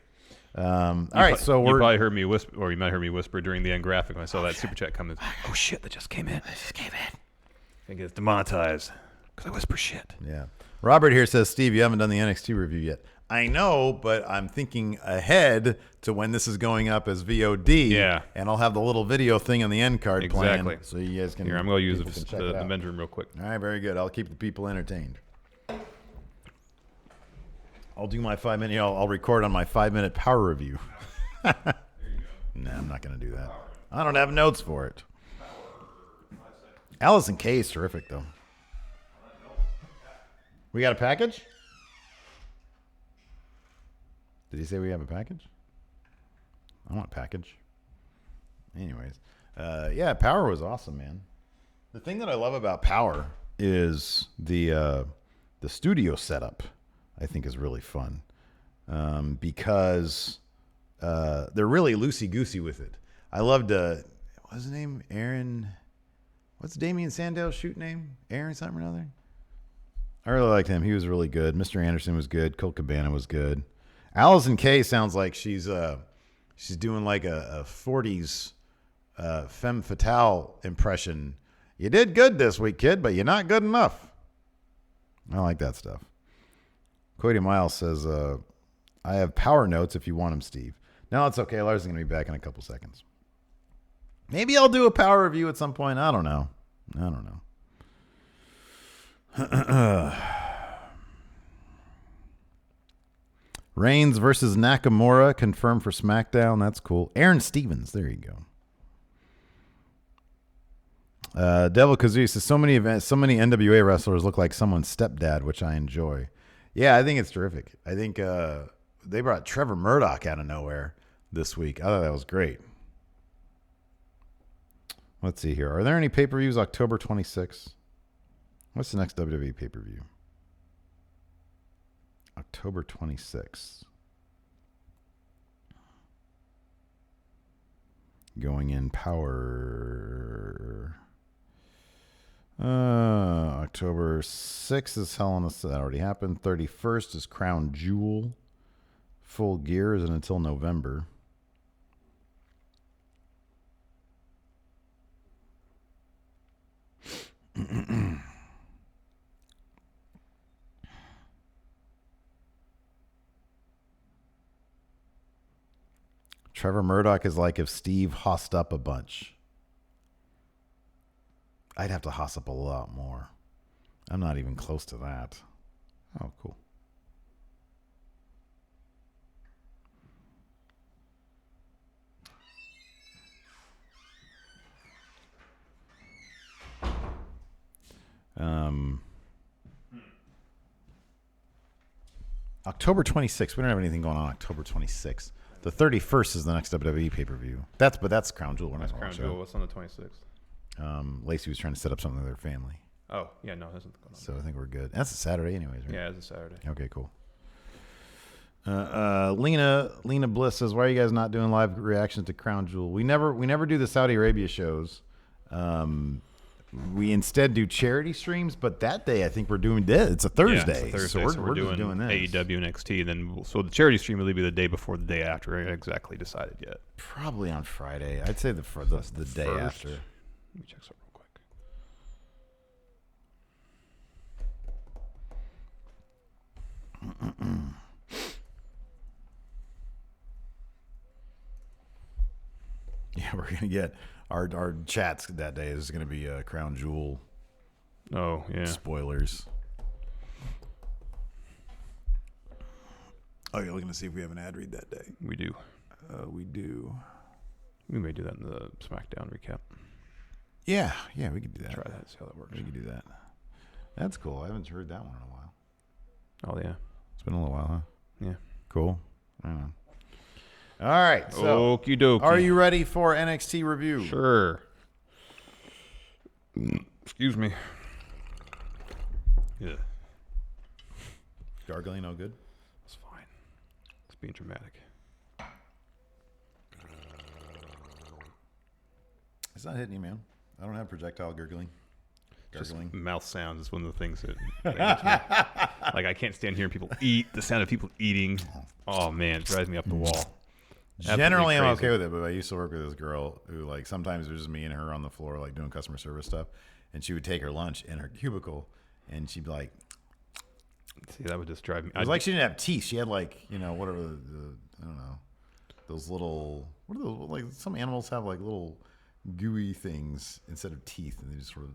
All right, so you probably heard me whisper, or you might hear me whisper during the end graphic when I saw that super chat come in. Oh shit, that just came in. I think it's demonetized because I whisper shit. Yeah. Robert here says, Steve, you haven't done the NXT review yet. I know, but I'm thinking ahead to when this is going up as VOD. Yeah. And I'll have the little video thing on the end card Exactly. playing. So you guys can. Here, I'm going to use check the it out. men's room real quick. All right, very good. I'll keep the people entertained. I'll do my 5 minute. I'll record on my 5-minute power review. No, I'm not going to do that. I don't have notes for it. Allison K is terrific, though. We got a package? Did he say we have a package? I want a package. Anyways, yeah, Power was awesome, man. The thing that I love about Power is the studio setup. I think is really fun because they're really loosey goosey with it. I loved what's his name? Aaron. What's Damian Sandow's shoot name? Aaron something or another. I really liked him. He was really good. Mr. Anderson was good. Colt Cabana was good. Allison Kay sounds like she's doing like a 40s femme fatale impression. You did good this week, kid, but you're not good enough. I like that stuff. Cody Miles says, I have power notes if you want them, Steve. No, it's okay. Larson's going to be back in a couple seconds. Maybe I'll do a power review at some point. I don't know. Reigns versus Nakamura confirmed for SmackDown. That's cool. Aaron Stevens. There you go. Devil Kazoo says, so many NWA wrestlers look like someone's stepdad, which I enjoy. Yeah, I think it's terrific. I think they brought Trevor Murdoch out of nowhere this week. I thought that was great. Let's see here. Are there any pay-per-views October 26th? What's the next WWE pay-per-view? October 26th. Going in Power. October 6th is Hell in a Cell. That already happened. 31st is Crown Jewel. Full Gear isn't until November. Trevor Murdoch is like if Steve hossed up a bunch. I'd have to hoss up a lot more. I'm not even close to that. Oh, cool. October 26th. We don't have anything going on October 26th. The 31st is the next WWE pay-per-view. That's Crown Jewel. We're not Crown Jewel. What's on the 26th? Lacey was trying to set up something with her family. Oh, yeah, no, there's nothing going on. So I think we're good. That's a Saturday anyways, right? Yeah, it's a Saturday. Okay, cool. Lena Bliss says, why are you guys not doing live reactions to Crown Jewel? We never do the Saudi Arabia shows. We instead do charity streams, but that day I think we're doing this. It's a Thursday. Yeah, it's a Thursday, so we're just doing this. AEW NXT. Then so the charity stream will be the day before, the day after. I haven't exactly decided yet. Probably on Friday. I'd say the day first. after. Let me check something real quick. Yeah, we're gonna get our chats that day is gonna be Crown Jewel. Oh yeah. Spoilers. Oh, you're looking to see if we have an ad read that day. We do. We do. We may do that in the SmackDown recap. Yeah, we could do that. Try that. See how that works. We could do that. That's cool. I haven't heard that one in a while. Oh yeah. It's been a little while, huh? Yeah. Cool. I don't know. All right. So, okie dokie. are you ready for NXT review? Sure. Excuse me. Yeah, Gargling no good? it's fine. It's being dramatic. It's not hitting you, man. I don't have projectile gurgling. Just Gargling. mouth sounds is one of the things that makes me, like, I can't stand hearing people eat. The sound of people eating. Oh man, it drives me up the wall. Generally, I'm Absolutely okay with it, but I used to work with this girl who, like, sometimes it was just me and her on the floor, like, doing customer service stuff, and she would take her lunch in her cubicle, and she'd be like, See, that would just drive me. it was like she didn't have teeth. She had, like, you know, whatever, I don't know, those little, what are those, like, some animals have, like, little gooey things instead of teeth, and they just sort of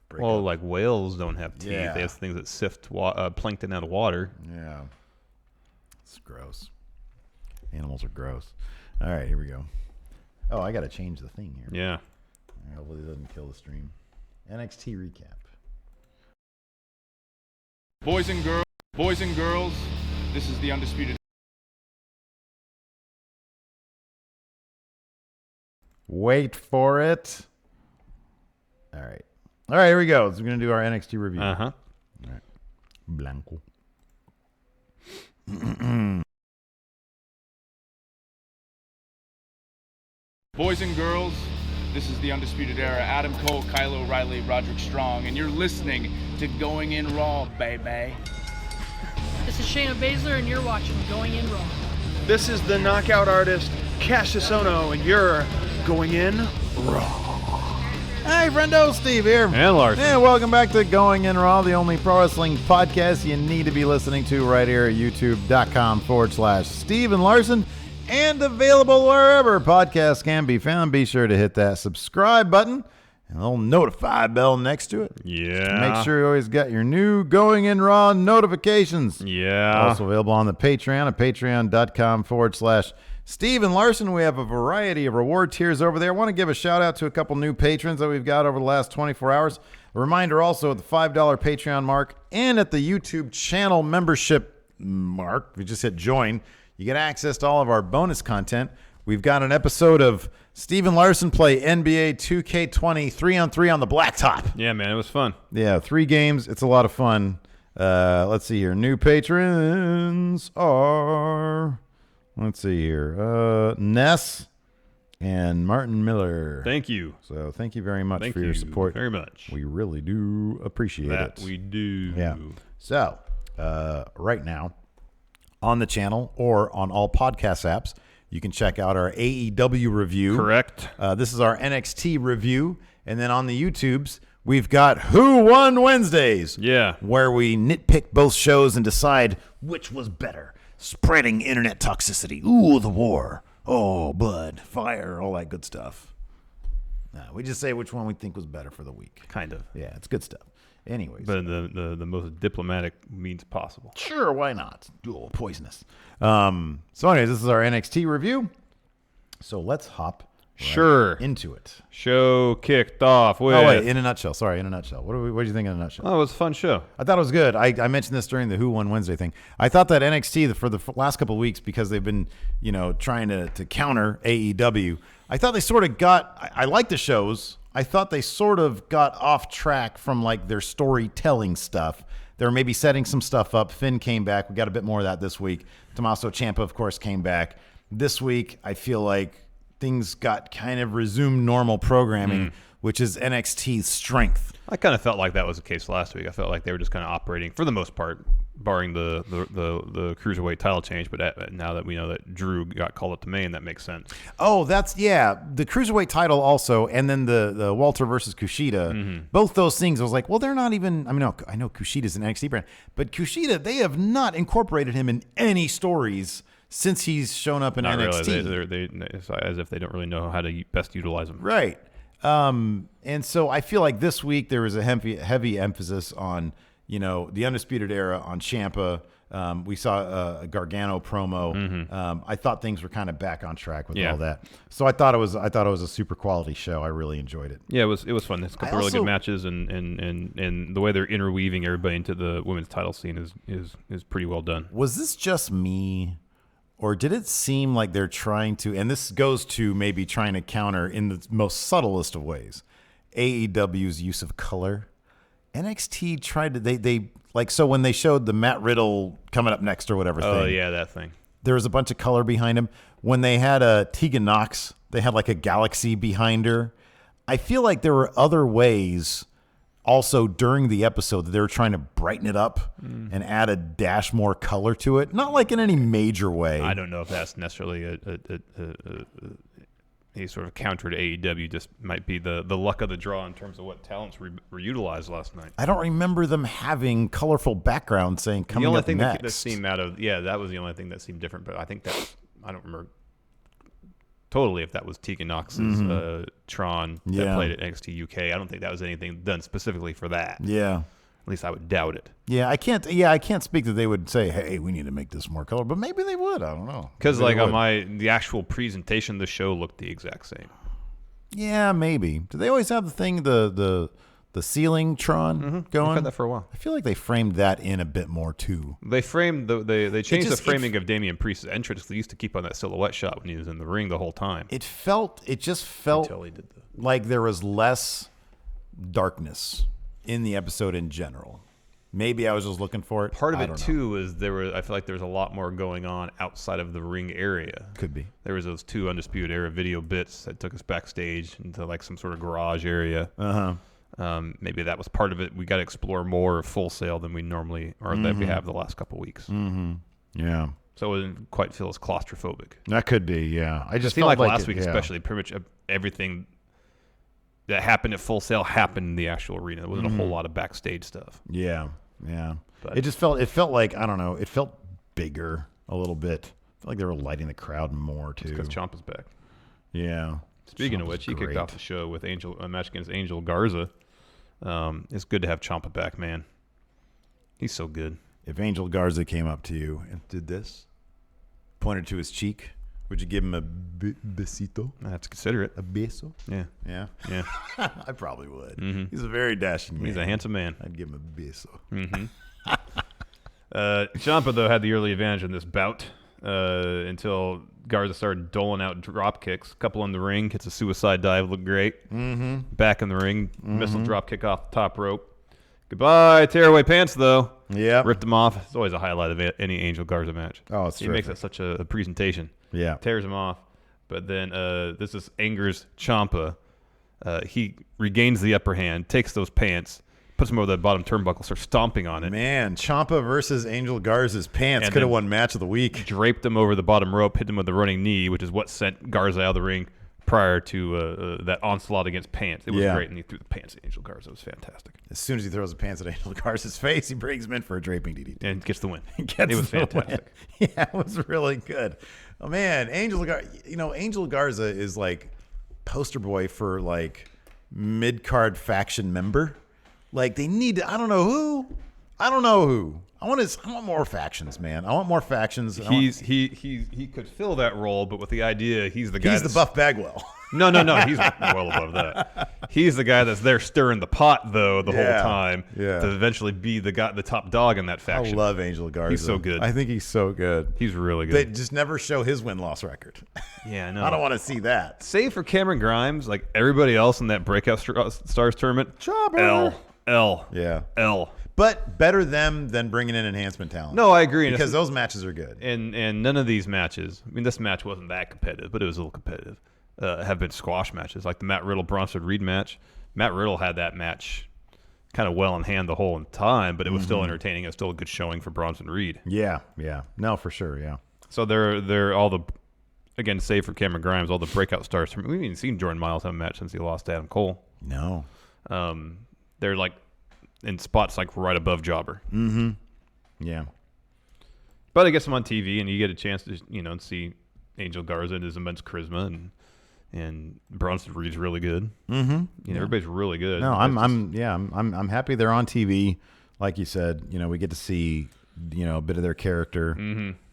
break Well, up. like whales don't have teeth. Yeah. They have things that sift plankton out of water. Yeah. It's gross. Animals are gross. All right, here we go. Oh, I got to change the thing here. Yeah. All right, hopefully it doesn't kill the stream. NXT recap. Boys and girls, this is the Undisputed. Wait for it. All right. All right, here we go. So we're going to do our NXT review. Uh huh. All right. Blanco. Boys and girls, this is the Undisputed Era. Adam Cole, Kyle O'Reilly, Roderick Strong, and you're listening to Going In Raw, baby. This is Shayna Baszler, and you're watching Going In Raw. This is the knockout artist, Cassius Ohno, and you're going in raw. Hey, friendo, Steve here. And Larson. And welcome back to Going In Raw, the only pro wrestling podcast you need to be listening to right here at youtube.com/Steve and Larson, and available wherever podcasts can be found. Be sure to hit that subscribe button and a little notify bell next to it. Yeah. Make sure you always got your new Going In Raw notifications. Yeah. Also available on the Patreon at patreon.com/Steve and Larson. We have a variety of reward tiers over there. I want to give a shout out to a couple new patrons that we've got over the last 24 hours. A reminder also at the $5 Patreon mark and at the YouTube channel membership mark, if you just hit join, you get access to all of our bonus content. We've got an episode of Steve and Larson play NBA 2K20 3-on-3 on the blacktop. Yeah, man, it was fun. Yeah, 3 games. It's a lot of fun. Let's see here. New patrons are, let's see here, Ness and Martin Miller. Thank you. So thank you very much Thank for you your support. very much. We really do appreciate That it. we do. Yeah. So right now on the channel or on all podcast apps, you can check out our AEW review. Correct. This is our NXT review. And then on the YouTubes, we've got Who Won Wednesdays. Yeah. Where we nitpick both shows and decide which was better. Spreading internet toxicity. Ooh, the war. Oh, blood, fire, all that good stuff. We just say which one we think was better for the week. Kind of. Yeah, it's good stuff. Anyways. But the most diplomatic means possible. Sure, why not? Oh, poisonous. So anyways, this is our NXT review. So let's hop into it. Show kicked off with. Oh, wait, in a nutshell. Sorry, in a nutshell. What did you think in a nutshell? Oh, it was a fun show. I thought it was good. I mentioned this during the Who Won Wednesday thing. I thought that NXT for the last couple of weeks, because they've been, trying to counter AEW, I thought they sort of got, I like the shows. I thought they sort of got off track from like their storytelling stuff. They were maybe setting some stuff up. Finn came back. We got a bit more of that this week. Tommaso Ciampa, of course, came back. This week, I feel like things got kind of resumed normal programming, which is NXT's strength. I kind of felt like that was the case last week. I felt like they were just kind of operating, for the most part, barring the cruiserweight title change. But now that we know that Drew got called up to main, that makes sense. Oh, the cruiserweight title also, and then the Walter versus Kushida. Both those things, I was like, well, they're not even. I mean, I know Kushida's an NXT brand, but Kushida, they have not incorporated him in any stories since he's shown up in Not NXT. really. It's as if they don't really know how to best utilize him. Right. And so I feel like this week there was a heavy emphasis on, the Undisputed Era, on Ciampa. We saw a Gargano promo. I thought things were kind of back on track with all that. So I thought it was a super quality show. I really enjoyed it. Yeah, it was fun. There's a couple really good matches, and the way they're interweaving everybody into the women's title scene is pretty well done. Was this just me? Or did it seem like they're trying to, and this goes to maybe trying to counter in the most subtlest of ways, AEW's use of color? NXT tried to they like, so when they showed the Matt Riddle coming up next or whatever Oh, thing, yeah, that thing. there was a bunch of color behind him. When they had Tegan Nox, they had like a galaxy behind her. I feel like there were other ways also during the episode that they were trying to brighten it up and add a dash more color to it. Not like in any major way. I don't know if that's necessarily a sort of counter to AEW. Just might be the luck of the draw in terms of what talents were utilized last night. I don't remember them having colorful backgrounds saying coming the only up thing next. that seemed that was the only thing that seemed different. But I think I don't remember totally if that was Tegan Nox's Tron that played at NXT UK. I don't think that was anything done specifically for that. Yeah. At least I would doubt it. Yeah, I can't speak that they would say, "Hey, we need to make this more color," but maybe they would. I don't know. Because like the actual presentation of the show looked the exact same. Yeah, maybe. Do they always have the thing, the ceiling Tron going? I've had that for a while. I feel like they framed that in a bit more too. They framed they changed the framing of Damian Priest's entrance. They used to keep on that silhouette shot when he was in the ring the whole time. It just felt Until he did like there was less darkness in the episode in general. Maybe I was just looking for it. Part of I it don't know. too is I feel like there's a lot more going on outside of the ring area. Could be. There was those 2 Undisputed Era video bits that took us backstage into like some sort of garage area. Maybe that was part of it. We got to explore more of Full Sail than we normally or that we have the last couple weeks. Yeah. So it didn't quite feel as claustrophobic. That could be. Yeah. I just seemed felt like last week, yeah. especially, pretty much everything that happened at Full Sail happened in the actual arena. There wasn't a whole lot of backstage stuff. Yeah. Yeah. But It felt like, I don't know, it felt bigger a little bit. I felt like they were lighting the crowd more too. Because Ciampa's back. Yeah. Speaking of Ciampa's which, he great. kicked off the show with a match against Angel Garza. It's good to have Ciampa back, man. He's so good. If Angel Garza came up to you and did this, pointed to his cheek, would you give him a besito? I have to consider it. A beso? Yeah. Yeah. Yeah. I probably would. He's a very dashing man. He's a handsome man. I'd give him a beso. Ciampa, though, had the early advantage in this bout until Garza started doling out drop kicks. A couple in the ring, hits a suicide dive, looked great. Back in the ring, missile drop kick off the top rope. Goodbye, tearaway pants, though. Yeah. Ripped them off. It's always a highlight of any Angel Garza match. Oh, it's He makes terrific. it such a presentation. Yeah. Tears him off. But then this is angers Ciampa. He regains the upper hand, takes those pants, puts him over the bottom turnbuckle, starts stomping on it. Man, Ciampa versus Angel Garza's pants And could have then won match of the week. Draped him over the bottom rope, hit him with the running knee, which is what sent Garza out of the ring prior to that onslaught against pants. It was great, and he threw the pants at Angel Garza. It was fantastic. As soon as he throws the pants at Angel Garza's face, he brings him in for a draping DDT. And gets the win. Gets It was the win. fantastic. Yeah, it was really good. Oh man, Angel Garza is like poster boy for like mid-card faction member. Like they need to, I don't know who. I want more factions, man. I want more factions. He could fill that role, but with the idea he's the guy. He's the Buff Bagwell. No. He's well above that. He's the guy that's there stirring the pot, though, the whole time to eventually be the top dog in that I faction. love Angel Garza. He's so good. I think he's so good. He's really good. But just never show his win-loss record. Yeah, no. I don't want to see that. Save for Cameron Grimes, like everybody else in that Breakout Stars tournament. Jobber. L. Yeah. L. But better them than bringing in enhancement talent. No, I agree. Because those matches are good. And none of these matches, I mean, this match wasn't that competitive, but it was a little competitive, have been squash matches. Like the Matt Riddle-Bronson Reed match. Matt Riddle had that match kind of well in hand the whole time, but it was still entertaining. It was still a good showing for Bronson Reed. Yeah. No, for sure, yeah. So they're all the, again, save for Cameron Grimes, all the Breakout Stars. We haven't even seen Jordan Miles have a match since he lost to Adam Cole. No. They're like in spots like right above Jobber. Yeah. But I guess I'm on TV, and you get a chance to see Angel Garza and his immense charisma, and Bronson Reed's really good. Everybody's really good. No, I'm happy they're on TV. Like you said, we get to see a bit of their character,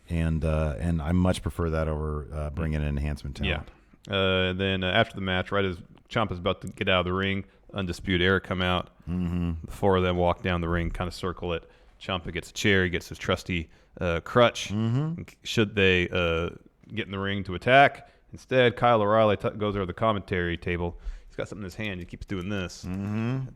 and I much prefer that over bringing in enhancement talent. Yeah. Then after the match, right as Ciampa's about to get out of the ring, Undisputed Era come out. The four of them walk down the ring, kind of circle it. Ciampa gets a chair. He gets his trusty crutch. Should they get in the ring to attack? Instead, Kyle O'Reilly goes over the commentary table, He's got something in his hand. He keeps doing this.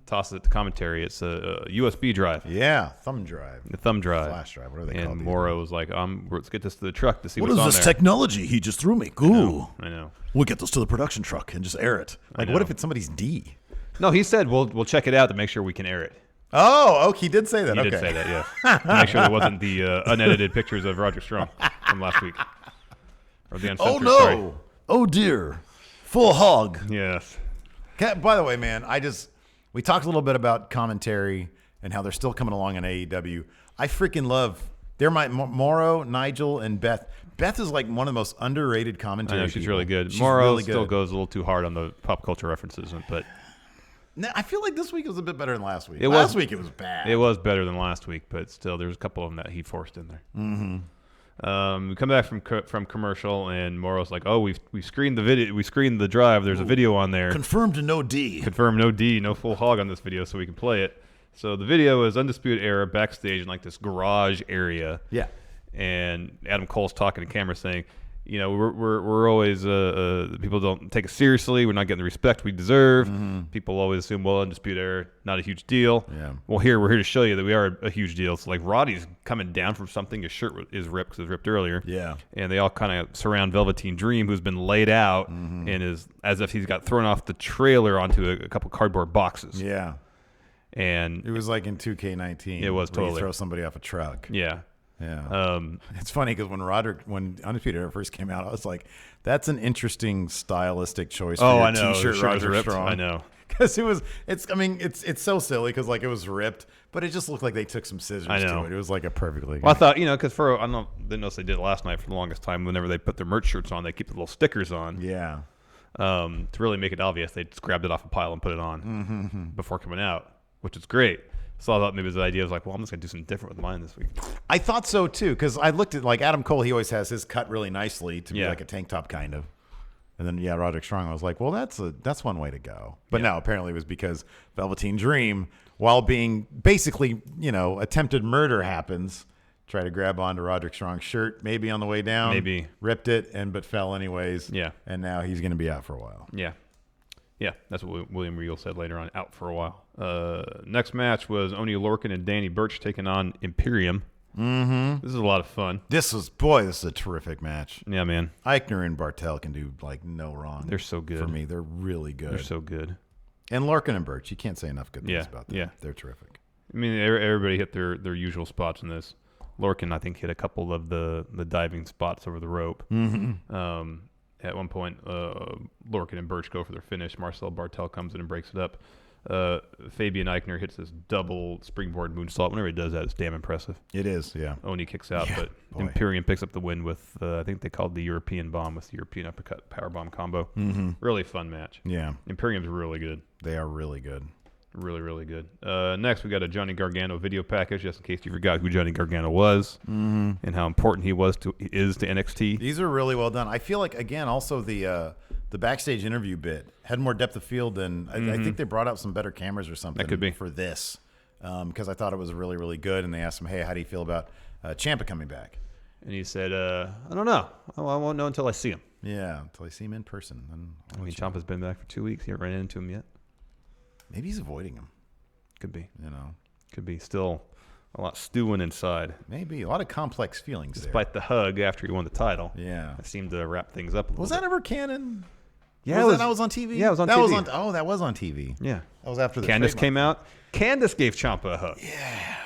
Tosses it to commentary. It's a USB drive. Yeah, thumb drive. The thumb drive. Flash drive. What are they and called? And Morrow was like, let's get this to the truck to see What what's is on this there. technology he just threw me? Ooh. I know. We'll get this to the production truck and just air it. Like, what if it's somebody's D? No, he said we'll check it out to make sure we can air it. Oh, he did say that. He okay. did say that, yeah. To make sure there wasn't the unedited pictures of Roger Strong from last week. Or the Oh uncensored, no! sorry. Oh dear! Full hog. Yes. By the way, man, we talked a little bit about commentary and how they're still coming along in AEW. I freaking love. They're my Morrow, Nigel, and Beth. Beth is like one of the most underrated commentators. I know, she's people. really good. She's Morrow really still good. goes a little too hard on the pop culture references, but No, I feel like this week was a bit better than last week. It Last was- week it was bad. it was better than last week. But still, there's a couple of them that he forced in there. We come back from commercial, and Morrow's like, "Oh, we screened the video. We screened the drive. There's a video on there. Confirmed no D. Confirm no D, no full hog on this video, so we can play it." So the video is Undisputed Era backstage in like this garage area. Yeah. And Adam Cole's talking to camera saying, you know, we're always people don't take us seriously. We're not getting the respect we deserve. People always assume, well, Undisputed Era, not a huge deal. Yeah. Well, we're here to show you that we are a huge deal. So like Roddy's coming down from something. His shirt is ripped because it was ripped earlier. Yeah. And they all kind of surround Velveteen Dream, who's been laid out and is as if he's got thrown off the trailer onto a couple cardboard boxes. Yeah. And It was like in 2K19. It was where you totally. throw somebody off a truck. yeah. Yeah. It's funny because when Undisputed Era first came out, I was like, that's an interesting stylistic choice for Oh, your I know. The T-shirt, shirt was Roger ripped. Strong. I know. Because it's so silly because like it was ripped, but it just looked like they took some scissors I know. to it. It was like a perfectly. Well, I thought, because didn't know if they did it last night for the longest time. Whenever they put their merch shirts on, they keep the little stickers on. Yeah. To really make it obvious, they just grabbed it off a pile and put it on before coming out, which is great. So I thought maybe the idea was like, well, I'm just going to do something different with mine this week. I thought so too because I looked at like Adam Cole. He always has his cut really nicely to be Yeah. like a tank top kind of. And then Roderick Strong. I was like, well, that's one way to go. But no, apparently it was because Velveteen Dream, while being basically attempted murder happens, try to grab onto Roderick Strong's shirt, maybe on the way down, Maybe. ripped it but fell anyways. Yeah. And now he's going to be out for a while. Yeah. Yeah, that's what William Regal said later on, out for a while. Next match was Oney Lorcan and Danny Burch taking on Imperium. This is a lot of fun. This is a terrific match. Yeah, man. Eichner and Bartel can do like no wrong. They're so good. For me, they're really good. They're so good. And Lorcan and Burch, you can't say enough good things Yeah, about them. yeah. They're terrific. I mean, everybody hit their usual spots in this. Lorcan, I think, hit a couple of the diving spots over the rope. At one point, Lorcan and Burch go for their finish. Marcel Bartel comes in and breaks it up. Fabian Eichner hits this double springboard moonsault. Whenever he does that, it's damn impressive. It is, yeah. Oni kicks out, Yeah, but boy. Imperium picks up the win with, I think they called the European Bomb with the European Uppercut Powerbomb combo. Really fun match. Yeah. Imperium's really good. They are really good. Really, really good. Next, we got a Johnny Gargano video package, just in case you forgot who Johnny Gargano was and how important he is to NXT. These are really well done. I feel like, again, also the backstage interview bit had more depth of field than I think they brought out some better cameras or something. That could be. For this because I thought it was really, really good. And they asked him, hey, how do you feel about Ciampa coming back? And he said, I don't know. I won't know until I see him. Yeah, until I see him in person. Then I mean, Ciampa's been back for 2 weeks. You haven't ran into him yet. maybe he's avoiding him. Could be. Could be still a lot stewing inside. Maybe a lot of complex feelings Despite the hug after he won the title. Yeah. It seemed to wrap things up a little Was bit. that ever canon? Yeah, that was on TV? Yeah, it was on that TV. That was on TV. Yeah. That was after the Candace trademark. came out. Candace gave Ciampa a hug. Yeah.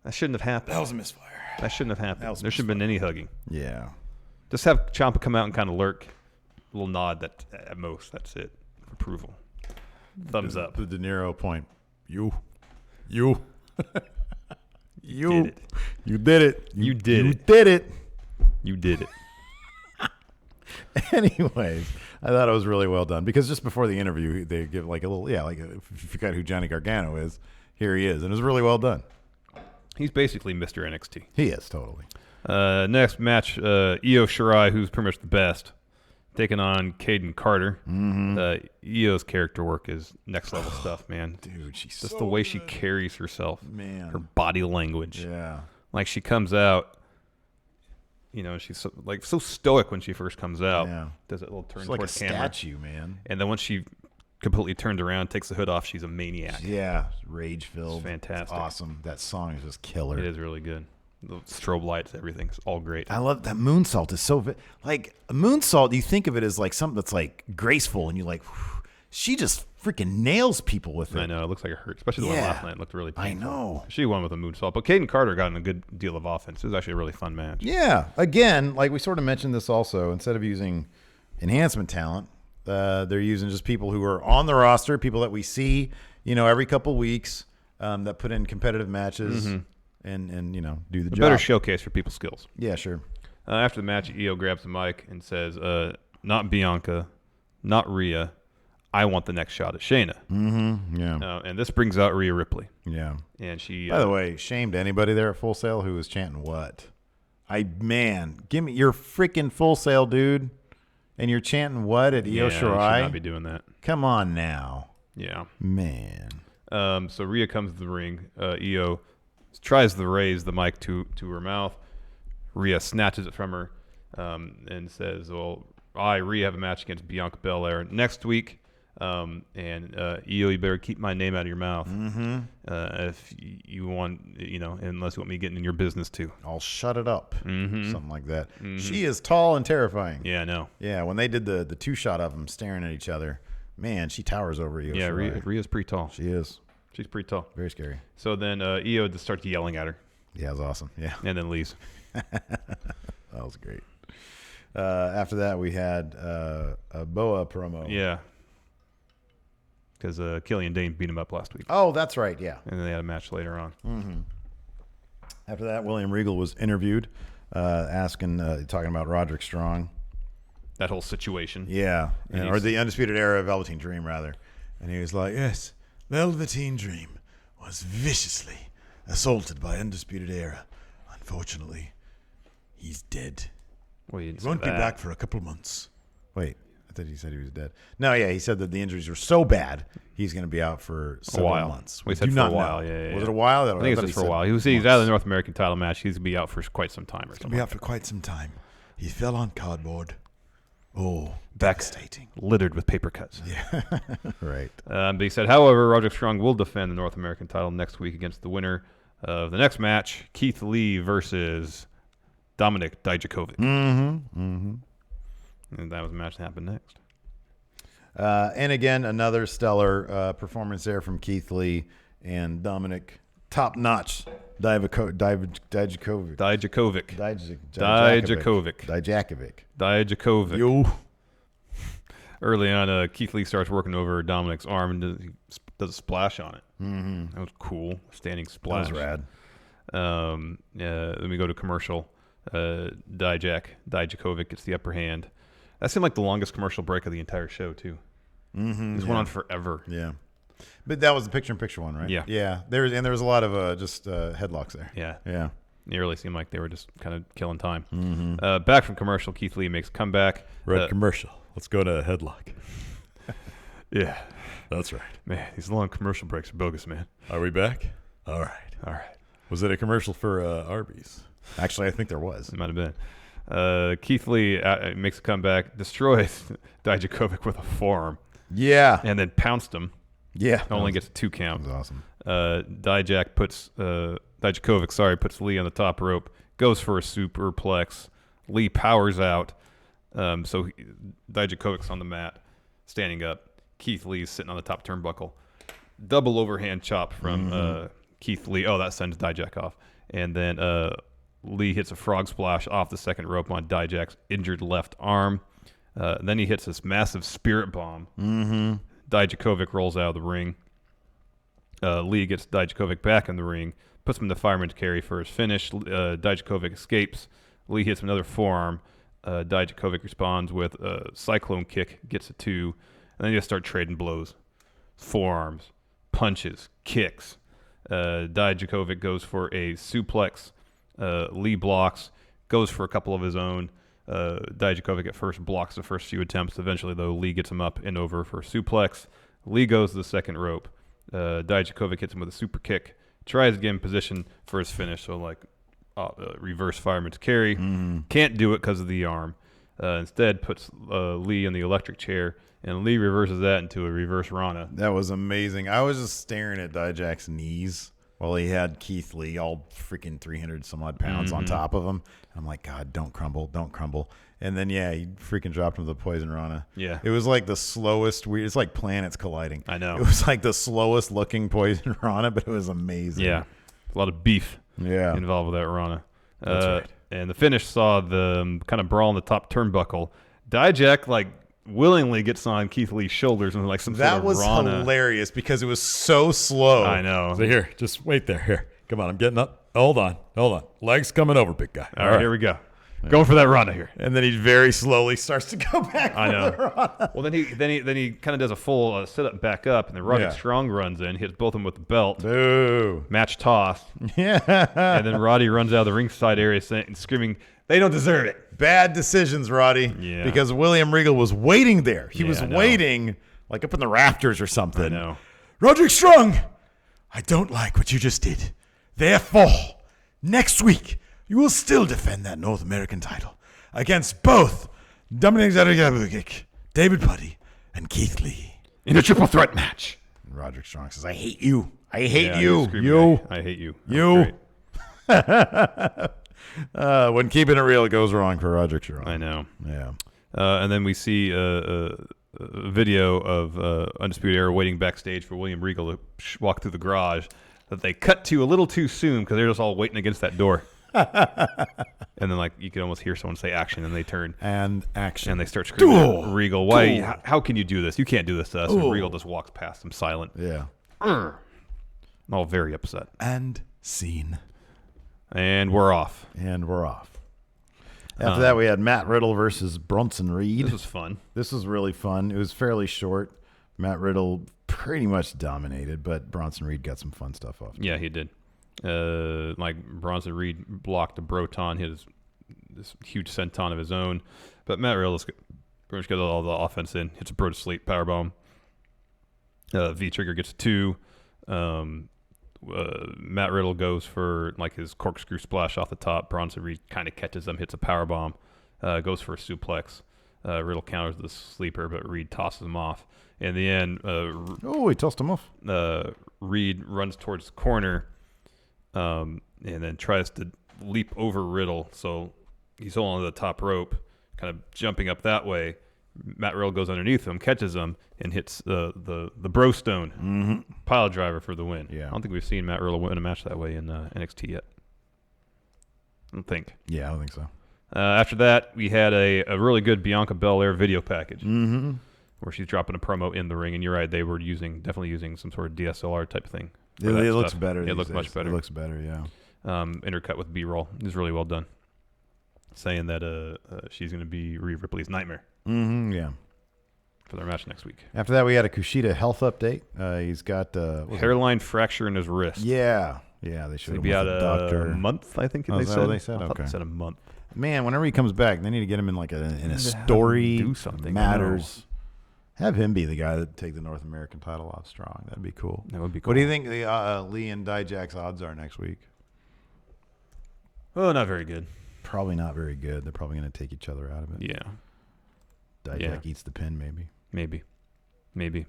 That shouldn't have happened. That was a misfire. That shouldn't have happened. That was a There shouldn't have been any hugging. Yeah. Just have Ciampa come out and kind of lurk. A little nod that at most. That's it. Approval. Thumbs up. The De Niro point. You. You did it. You did it. You did You it. did it. You did it. Anyways, I thought it was really well done because just before the interview, they give like a little, if you forgot who Johnny Gargano is, here he is. And it was really well done. He's basically Mr. NXT. He is, totally. Next match, Io Shirai, who's pretty much the best, taking on Caden Carter. Io's character work is next level stuff, man. Dude, she's just so the way she good. carries herself, Man. her body language. Yeah. Like she comes out, she's so stoic when she first comes out. Yeah. Does that little turn She's like a towards camera. statue, man. And then once she completely turned around, takes the hood off. She's a maniac. Yeah, rage filled. It's fantastic. It's awesome. That song is just killer. It is really good. The strobe lights, everything's all great. I love that moonsault is so like a moonsault. You think of it as like something that's like graceful, and you like, whew, she just freaking nails people with it. I know, it looks like it hurts, especially the one last night. It looked really painful. I know. She won with a moonsault, but Caden Carter got in a good deal of offense. It was actually a really fun match. Yeah. Again, like we sort of mentioned this also, instead of using enhancement talent, they're using just people who are on the roster, people that we see, every couple weeks, that put in competitive matches and do the job. Better showcase for people's skills. Yeah, sure. After the match, Io grabs the mic and says, not Bianca, not Rhea. I want the next shot at Shayna. Mm-hmm. Yeah. And this brings out Rhea Ripley. Yeah. And she. By the way, shame to anybody there at Full Sail who was chanting what? Give me your freaking Full Sail, dude. And you're chanting what at Io Shirai? Should not be doing that. Come on now. Yeah. Man. So Rhea comes to the ring. Io tries to raise the mic to her mouth. Rhea snatches it from her and says, well, Rhea, have a match against Bianca Belair next week. And Io, you better keep my name out of your mouth. Mm-hmm. If you want, unless you want me getting in your business too. I'll shut it up. Mm-hmm. Something like that. Mm-hmm. She is tall and terrifying. Yeah, I know. Yeah, when they did the two shot of them staring at each other, man, she towers over Io. Yeah, Rhea's pretty tall. She is. She's pretty tall. Very scary. So then Io just starts yelling at her. Yeah, it was awesome. Yeah. And then leaves. That was great. After that, we had a Boa promo. Yeah. Because Killian Dane beat him up last week. Oh, that's right, yeah. And then they had a match later on. Mm-hmm. After that, William Regal was interviewed, talking about Roderick Strong. That whole situation. Yeah, or the Undisputed Era of Velveteen Dream, rather. And he was like, yes, Velveteen Dream was viciously assaulted by Undisputed Era. Unfortunately, he's dead. Well, He won't be back for a couple months. Wait. I thought he said he was dead. No, yeah, he said that the injuries were so bad he's going to be out for several months. We said for a while. Yeah. Was it a while? I think it's for a while. He's out of the North American title match. He's going to be out for quite some time. He's going to be out for quite some time. He fell on cardboard. Oh, devastating. Littered with paper cuts. Yeah, right. But he said, however, Roderick Strong will defend the North American title next week against the winner of the next match, Keith Lee versus Dominic Dijakovic. Mm-hmm. Mm-hmm. And that was the match that happened next. And again, another stellar performance there from Keith Lee and Dominic. Top-notch Dijakovic. Yo. Early on, Keith Lee starts working over Dominic's arm and he does a splash on it. Mm-hmm. That was cool. Standing splash. That was rad. Then we go to commercial. Dijakovic gets the upper hand. That seemed like the longest commercial break of the entire show, too. Mm-hmm, this went on forever. Yeah. But that was the picture-in-picture one, right? Yeah. Yeah. There was a lot of headlocks there. Yeah. Yeah. It really seemed like they were just kind of killing time. Mm-hmm. Back from commercial, Keith Lee makes a comeback. Red commercial. Let's go to a headlock. Yeah. That's right. Man, these long commercial breaks are bogus, man. Are we back? All right. Was it a commercial for Arby's? Actually, I think there was. It might have been. Keith Lee makes a comeback, destroys Dijakovic with a forearm. Yeah. And then pounced him. Yeah. Only gets a 2 count. That was awesome. Dijakovic puts Lee on the top rope, goes for a superplex. Lee powers out. So Dijakovic's on the mat, standing up. Keith Lee's sitting on the top turnbuckle. Double overhand chop from Keith Lee. Oh, that sends Dijak off. And then Lee hits a frog splash off the second rope on Dijak's injured left arm. Then he hits this massive spirit bomb. Mm-hmm. Dijakovic rolls out of the ring. Lee gets Dijakovic back in the ring, puts him in the fireman's carry for his finish. Dijakovic escapes. Lee hits another forearm. Dijakovic responds with a cyclone kick, gets a 2, and then you just start trading blows. Forearms, punches, kicks. Dijakovic goes for a suplex. Lee blocks, goes for a couple of his own. Dijakovic at first blocks the first few attempts. Eventually, though, Lee gets him up and over for a suplex. Lee goes to the second rope. Dijakovic hits him with a super kick. Tries to get in position for his finish. So, reverse fireman's carry. Mm-hmm. Can't do it because of the arm. instead puts Lee in the electric chair, and Lee reverses that into a reverse Rana. That was amazing. I was just staring at Dijak's knees while he had Keith Lee all freaking 300 some odd pounds on top of him. I'm like, God, don't crumble, don't crumble. And then, yeah, he freaking dropped him with the poison Rana. Yeah. It was like the slowest. It's like planets colliding. I know. It was like the slowest looking poison Rana, but it was amazing. Yeah. A lot of beef involved with that Rana. That's right. And the finish saw the kind of brawl on the top turnbuckle. Dijak, like, willingly gets on Keith Lee's shoulders and like some sort of Rana. Hilarious because it was so slow. I know. So here, just wait there. Here, come on, I'm getting up. Hold on. Legs coming over, big guy. All right, here we go. Going for that Rana here. And then he very slowly starts to go back. I know. For the Rana. Well, then he kind of does a full sit-up back up, and then Roderick Strong runs in, hits both of them with the belt. Boo. Match toss. Yeah. And then Roddy runs out of the ringside area screaming, "They don't deserve it." Bad decisions, Roddy. Yeah. Because William Regal was waiting there. He was I know. waiting like up in the rafters or something. I know. Roderick Strong, I don't like what you just did. Therefore, next week, you will still defend that North American title against both Dominic Dijakovic, David Putty, and Keith Lee. In a triple threat match. And Roderick Strong says, I hate you. I hate Yeah, you. screaming, You. I hate you. You. When keeping it real, it goes wrong for Roderick Strong. I know. Yeah. And then we see a video of Undisputed Era waiting backstage for William Regal to walk through the garage that they cut to a little too soon because they're just all waiting against that door. And then, like, you can almost hear someone say action, and they turn. And action. And they start screaming Duel. at Regal. Why? Duel. How can you do this? You can't do this to us. And Duel. Regal just walks past them silent. Yeah. All very upset. And scene. And we're off. And we're off. After that, we had Matt Riddle versus Bronson Reed. This was fun. This was really fun. It was fairly short. Matt Riddle pretty much dominated, but Bronson Reed got some fun stuff off. Yeah, he did. Like Bronson Reed blocked the Broton, hit this huge senton of his own. But Matt Riddle pretty much got all the offense in. Hits a bro to sleep, powerbomb. V-Trigger gets a 2. Matt Riddle goes for like his corkscrew splash off the top. Bronson Reed kind of catches him, hits a powerbomb, goes for a suplex. Riddle counters the sleeper, but Reed tosses him off. In the end, he tossed him off. Reed runs towards the corner and then tries to leap over Riddle. So he's holding onto the top rope, kind of jumping up that way. Matt Riddle goes underneath him, catches him, and hits the Brostone pile driver for the win. Yeah. I don't think we've seen Matt Riddle win a match that way in NXT yet. I don't think. Yeah, I don't think so. After that, we had a really good Bianca Belair video package where she's dropping a promo in the ring. And you're right, they were definitely using some sort of DSLR type thing. It looks better. It looks much better. It looks better, yeah. Intercut with B-roll. It was really well done. Saying that she's going to be Rhea Ripley's nightmare. Yeah. For their match next week. After that, we had a Kushida health update. He's got hairline fracture in his wrist. Yeah, they showed him be with out the doctor. a month, I think. Is that what they said? I thought Okay. they said a month. Man, whenever he comes back, they need to get him in like in a story. Do something matters. Have him be the guy that take the North American title off Strong. That'd be cool. That would be cool. What do you think the Lee and Dijak's odds are next week? Oh, not very good. Probably not very good. They're probably going to take each other out of it. Yeah. Dijak eats the pin, maybe. Maybe.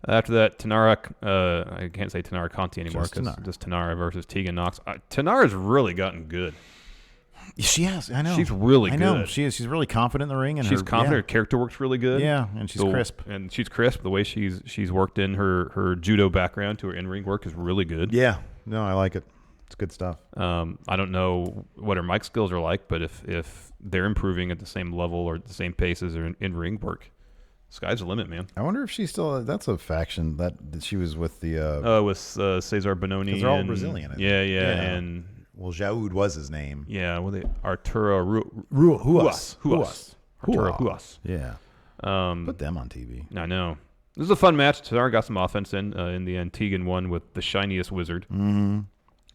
After that, Tanara, I can't say Tanara Conti anymore Just because Tanara. just Tanara versus Tegan Knox. Tanara's really gotten good. She has. I know. She's really I good. know. She is. She's really confident in the ring, and She's confident. Her character works really good. Yeah, and she's crisp. And she's crisp. The way she's worked in her judo background to her in-ring work is really good. Yeah. No, I like it. It's good stuff. I don't know what her mic skills are like, but if they're improving at the same level or the same pace as her in-ring work, sky's the limit, man. I wonder if she's still. That's a faction that she was with the. With Cesar Bononi. They're all Brazilian. I think. Yeah, and. Well, Jaud was his name. Yeah, well, Arturo Ruas. Arturo Ruas. Yeah. Put them on TV. I know. This is a fun match. Tanara got some offense in the end. Tegan won with the shiniest wizard. Mm-hmm.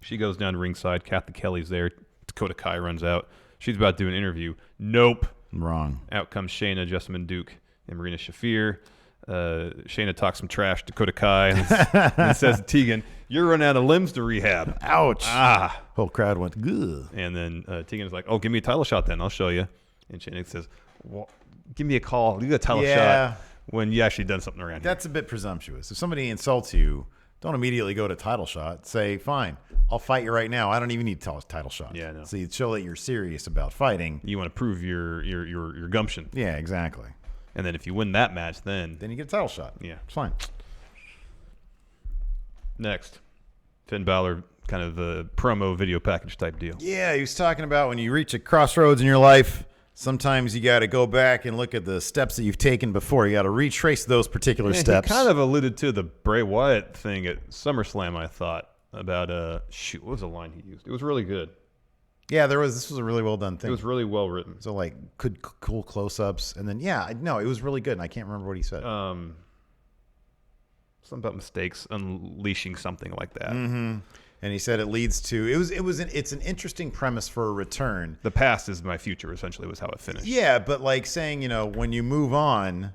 She goes down ringside. Kathy Kelly's there. Dakota Kai runs out. She's about to do an interview. Nope. Wrong. Out comes Shayna, Jessamine Duke, and Marina Shafir. Shayna talks some trash to Dakota Kai and says to Tegan, "You're running out of limbs to rehab." Ouch. Ah. Whole crowd went, good. And then Tegan is like, "Oh, give me a title shot then. I'll show you." And Shayna says, well, give me a call. You get a title shot when you actually done something around That's a bit presumptuous. If somebody insults you, don't immediately go to title shot. Say, fine, I'll fight you right now. I don't even need title shot. Yeah, no. So you show that you're serious about fighting. You want to prove your gumption. Yeah, exactly. And then if you win that match, then you get a title shot. Yeah. It's fine. Next, Finn Balor, kind of the promo video package type deal. Yeah, he was talking about when you reach a crossroads in your life, sometimes you got to go back and look at the steps that you've taken before. You got to retrace those particular steps. He kind of alluded to the Bray Wyatt thing at SummerSlam, I thought, about, what was the line he used? It was really good. Yeah, this was a really well done thing. It was really well written. So like cool close-ups. And then, it was really good. And I can't remember what he said. Something about mistakes, unleashing something like that. Mm-hmm. And he said it leads to it's an interesting premise for a return. The past is my future, essentially, was how it finished. Yeah, but like saying, when you move on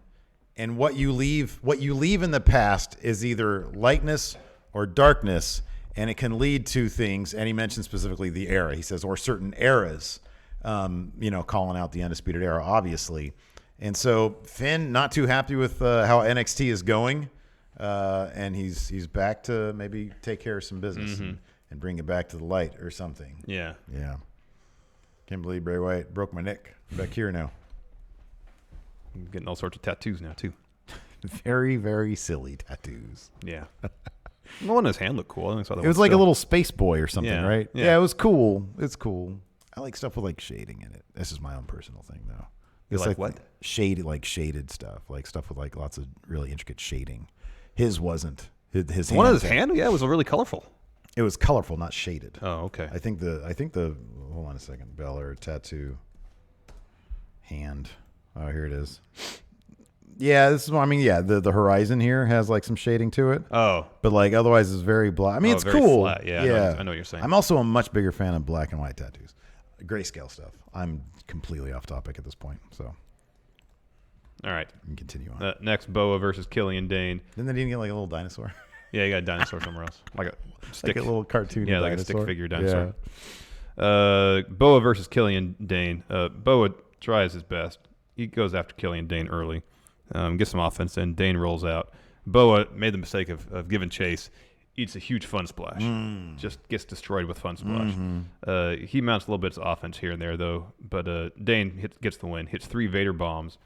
and what you leave in the past is either lightness or darkness, and it can lead to things. And he mentioned specifically the era. He says, or certain eras, calling out the Undisputed Era, obviously. And so Finn, not too happy with how NXT is going. And he's back to maybe take care of some business and bring it back to the light or something. Yeah. Yeah. Can't believe Bray Wyatt broke my neck. I'm back here now. I'm getting all sorts of tattoos now, too. Very, very silly tattoos. Yeah. The one on his hand looked cool. I saw that it was like a little space boy or something, right? Yeah, it was cool. It's cool. I like stuff with like shading in it. This is my own personal thing, though. You like what? Shaded stuff. Like stuff with like lots of really intricate shading. His wasn't. His one on his hand? Yeah, it was really colorful. It was colorful, not shaded. Oh, okay. I think the hold on a second. Balor tattoo hand. Oh, here it is. Yeah, the horizon here has like some shading to it. Oh. But like otherwise it's very black. I mean, it's very cool. Flat. Yeah. I know what you're saying. I'm also a much bigger fan of black and white tattoos. Grayscale stuff. I'm completely off topic at this point, so. All right. You can continue on. Next, Boa versus Killian Dane. Didn't they even get like a little dinosaur? Yeah, you got a dinosaur somewhere else. Like a stick. Like a little cartoon Yeah, dinosaur. like a stick figure dinosaur. Yeah. Boa versus Killian Dane. Boa tries his best. He goes after Killian Dane early. Gets some offense in. Dane rolls out. Boa made the mistake of giving chase. Eats a huge fun splash. Just gets destroyed with fun splash. Mm-hmm. He mounts a little bit of offense here and there, though. But Dane gets the win. Hits 3 Vader bombs.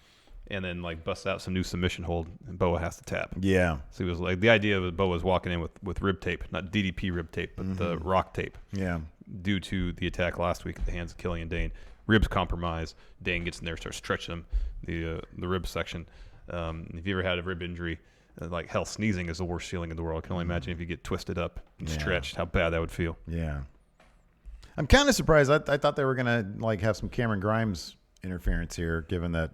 And then like busts out some new submission hold, and Boa has to tap. Yeah. So it was like the idea of Boa was walking in with rib tape, not DDP rib tape, but the rock tape. Yeah. Due to the attack last week at the hands of Killian Dane, ribs compromise. Dane gets in there, starts stretching them, the rib section. If you ever had a rib injury, like hell, sneezing is the worst feeling in the world. I can only imagine if you get twisted up and stretched, how bad that would feel. Yeah. I'm kind of surprised. I thought they were gonna like have some Cameron Grimes interference here, given that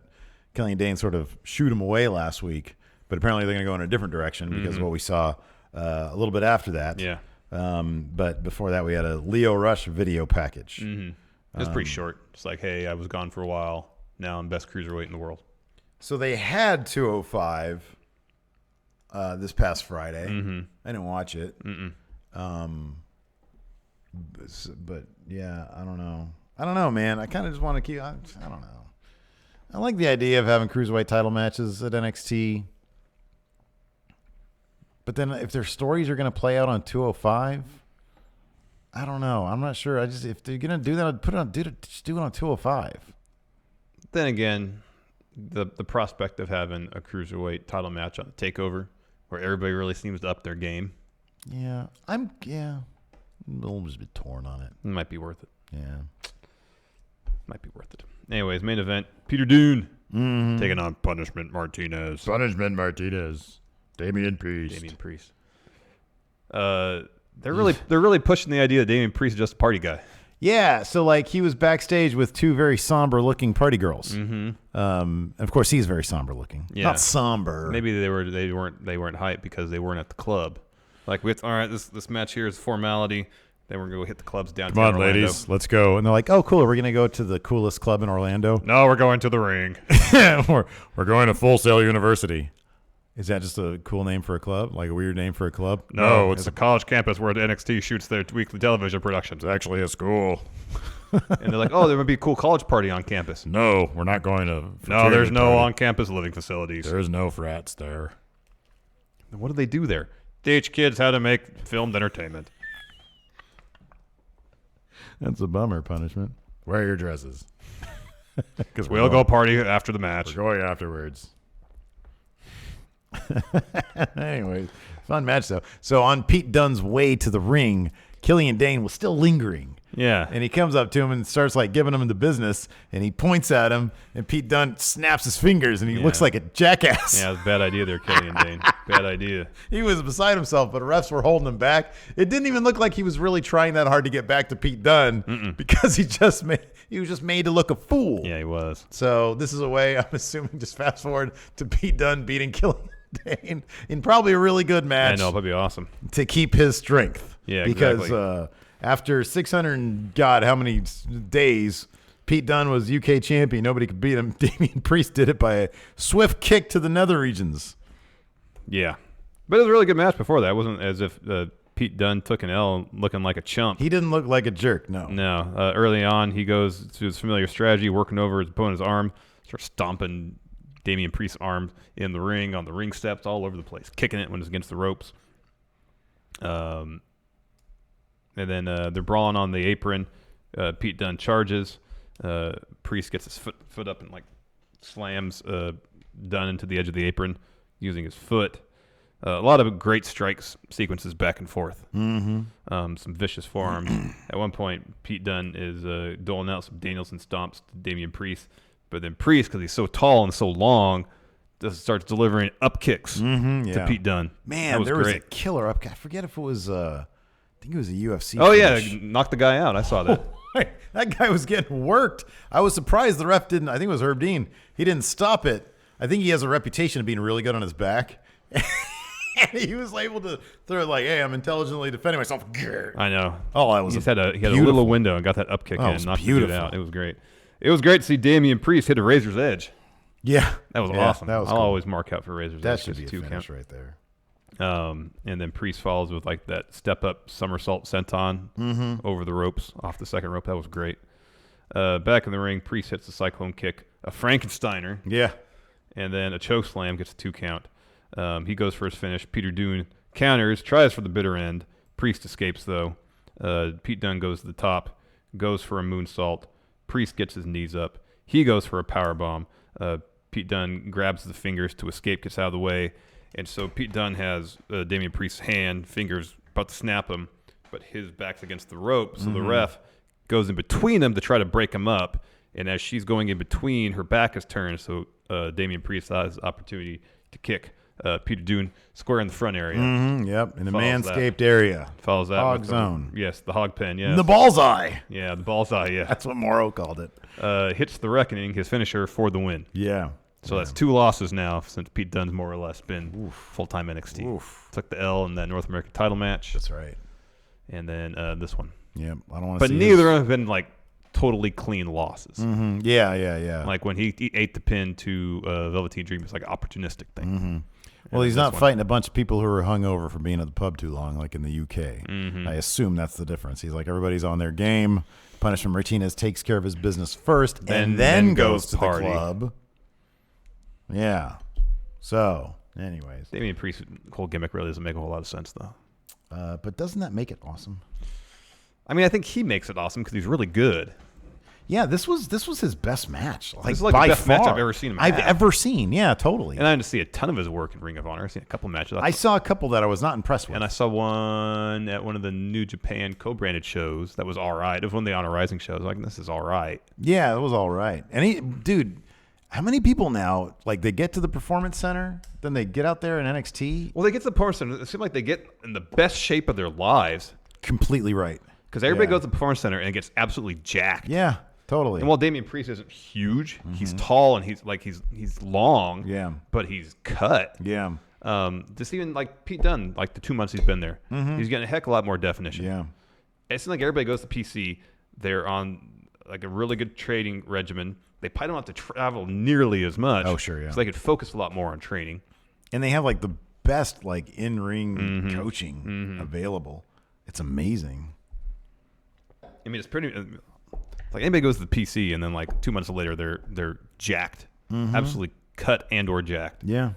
Killian Dane sort of shoot him away last week, but apparently they're going to go in a different direction because of what we saw a little bit after that. Yeah. But before that, we had a Leo Rush video package. It was pretty short. It's like, hey, I was gone for a while. Now I'm best cruiserweight in the world. So they had 205 this past Friday. I didn't watch it. But yeah, I don't know, man. I kind of just want to keep. I don't know. I like the idea of having cruiserweight title matches at NXT. But then if their stories are going to play out on 205, I don't know. I'm not sure. If they're going to do that, just do it on 205. Then again, the prospect of having a cruiserweight title match on the Takeover, where everybody really seems to up their game. Yeah, I'm a little bit torn on it. It might be worth it. Yeah. Might be worth it. Anyways, main event, Peter Dune taking on Punishment Martinez. Damian Priest. They're really pushing the idea that Damian Priest is just a party guy. Yeah, so like he was backstage with 2 very somber looking party girls. Of course, he's very somber looking. Yeah. Not somber. Maybe they weren't hyped because they weren't at the club. Like all right, this match here is formality. Then we're going to go hit the clubs downtown. Come on, Orlando. ladies, let's go. And they're like, oh, cool. We're going to go to the coolest club in Orlando. No, we're going to the ring. we're going to Full Sail University. Is that just a cool name for a club? Like a weird name for a club? No, it's a college campus where the NXT shoots their weekly television productions. It's actually a school. And they're like, oh, there might be a cool college party on campus. No, we're not going to. No, there's no party. on-campus living facilities. There's no frats there. What do they do there? Teach kids how to make filmed entertainment. That's a bummer punishment. Wear your dresses. Because We'll go party after the match. We're going afterwards. Anyways, fun match though. So on Pete Dunne's way to the ring, Killian Dane was still lingering. Yeah. And he comes up to him and starts like giving him the business, and he points at him, and Pete Dunne snaps his fingers, and he looks like a jackass. Yeah, it was a bad idea there, Killian Dane. Bad idea. He was beside himself, but refs were holding him back. It didn't even look like he was really trying that hard to get back to Pete Dunne because he was just made to look a fool. Yeah, he was. So this is a way, I'm assuming, just fast forward to Pete Dunne beating Killian Dane in probably a really good match. I know, that'd be awesome. To keep his strength. Yeah, because exactly. After 600 and God, how many days, Pete Dunne was UK champion. Nobody could beat him. Damian Priest did it by a swift kick to the nether regions. Yeah. But it was a really good match before that. It wasn't as if Pete Dunne took an L looking like a chump. He didn't look like a jerk, no. No. Early on, he goes to his familiar strategy, working over his opponent's arm, starts stomping Damian Priest's arm in the ring, on the ring steps, all over the place, kicking it when it's against the ropes. And then they're brawling on the apron. Pete Dunne charges. Priest gets his foot up and like slams Dunne into the edge of the apron using his foot. A lot of great strikes sequences back and forth. Some vicious forearms. At one point, Pete Dunne is doling out some Danielson stomps to Damian Priest. But then Priest, because he's so tall and so long, just starts delivering up kicks to Pete Dunne. Man, there was a killer up kick. I forget if it was, I think it was a UFC finish. Yeah, knocked the guy out. I saw that. That guy was getting worked. I was surprised the ref didn't. I think it was Herb Dean. He didn't stop it. I think he has a reputation of being really good on his back. And he was able to throw it like, hey, I'm intelligently defending myself. I know. Oh, that was he had a little window and got that up kick in and knocked it out. It was great. It was great to see Damian Priest hit a Razor's Edge. Yeah. That was awesome. That was I'll cool. always mark out for Razor's Edge. That should be a finish right there. And then Priest follows with like that step-up somersault senton over the ropes, off the second rope. That was great. Back in the ring, Priest hits the cyclone kick, a Frankensteiner. Yeah. And then a choke slam, gets a 2 count. He goes for his finish. Peter Dunne counters, tries for the bitter end. Priest escapes, though. Pete Dunne goes to the top, goes for a moonsault. Priest gets his knees up. He goes for a powerbomb. Pete Dunne grabs the fingers to escape, gets out of the way. And so Pete Dunne has Damian Priest's hand, fingers about to snap him, but his back's against the rope. So the ref goes in between them to try to break him up. And as she's going in between, her back is turned. So Damian Priest has the opportunity to kick Peter Dunne square in the front area. Yep, in the manscaped area. Follows that. Hog zone. Yes, the hog pen, yes. The bullseye. Yeah, the bullseye, yeah. That's what Morrow called it. Hits the Reckoning, his finisher, for the win. Yeah. So that's 2 losses now since Pete Dunne's more or less been full-time NXT. Took the L in that North American title match. That's right. And then this one. Yep. I don't want to see But neither of them have been like totally clean losses. Yeah. Like when he ate the pin to Velveteen Dream, it's like an opportunistic thing. Well, he's not fighting a bunch of people who are hungover from being at the pub too long, like in the UK. I assume that's the difference. He's like, everybody's on their game. Punishment Martinez takes care of his business first and then goes to party. the club. Yeah. So, anyways. Damian Priest's whole gimmick really doesn't make a whole lot of sense, though. But doesn't that make it awesome? I mean, I think he makes it awesome because he's really good. Yeah, this was his best match. This is like by the best far. match I've ever seen him I've have. ever seen. Yeah, totally. And I didn't see a ton of his work in Ring of Honor. I've seen a couple matches. I saw a couple that I was not impressed with. And I saw one at one of the New Japan co-branded shows that was all right. It was one of the Honor Rising shows. Like, this is all right. Yeah, it was all right. And dude, how many people now, like, they get to the Performance Center, then they get out there in NXT? Well, they get to the Performance Center. It seems like they get in the best shape of their lives. Completely right. Because everybody goes to the Performance Center and gets absolutely jacked. Yeah, totally. And while Damian Priest isn't huge, he's tall and he's long. Yeah. But he's cut. Yeah. Just even like Pete Dunne, like the 2 months he's been there, he's getting a heck of a lot more definition. Yeah. It seems like everybody goes to PC. They're on like a really good training regimen. They probably don't have to travel nearly as much. Oh, sure, yeah. So they could focus a lot more on training. And they have like the best like in-ring coaching available. It's amazing. I mean, it's pretty. Like anybody goes to the PC and then like 2 months later they're jacked, absolutely cut and/or jacked. Yeah.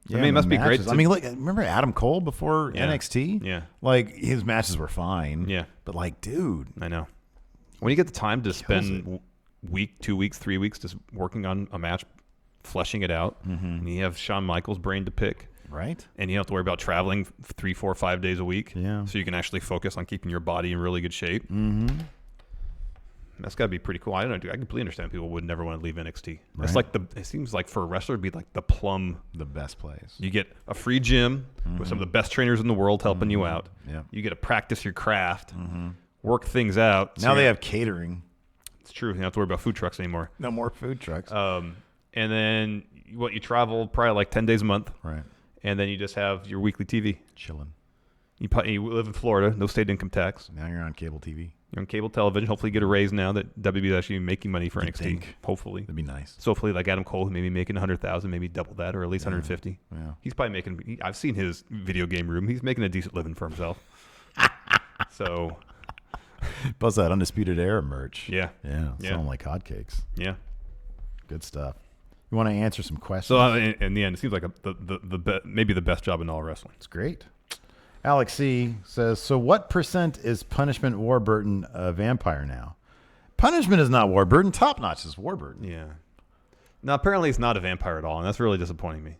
I mean, it must be great. I mean, like, remember Adam Cole before NXT? Yeah. Like, his matches were fine. Yeah. But, like, dude. I know. When you get the time to spend week, 2 weeks, 3 weeks just working on a match, fleshing it out, and you have Shawn Michaels' brain to pick. Right. And you don't have to worry about traveling 3, 4, 5 days a week. Yeah. So you can actually focus on keeping your body in really good shape. Mm-hmm. That's got to be pretty cool. I completely understand people would never want to leave NXT. Right. It's like it seems like for a wrestler it'd be like the plum. The best place. You get a free gym with some of the best trainers in the world helping you out. Yeah. You get to practice your craft, work things out. Now they have catering. It's true. You don't have to worry about food trucks anymore. No more food trucks. And then you travel probably like 10 days a month. Right. And then you just have your weekly TV. Chilling. You live in Florida, no state income tax. Now you're on cable TV. You're on cable television. Hopefully you get a raise now that WB is actually making money for NXT. Think. Hopefully. That'd be nice. So hopefully like Adam Cole, maybe making 100,000, maybe double that or at least 150. Yeah. He's probably making, I've seen his video game room. He's making a decent living for himself. So. Plus that Undisputed Era merch. Yeah. Yeah. Selling like hotcakes. Yeah. Good stuff. You want to answer some questions? So in the end, it seems like maybe the best job in all wrestling. It's great. Alex C. says, so what percent is Punishment Warburton a vampire now? Punishment is not Warburton. Top Notch is Warburton. Yeah. Now, apparently he's not a vampire at all, and that's really disappointing me.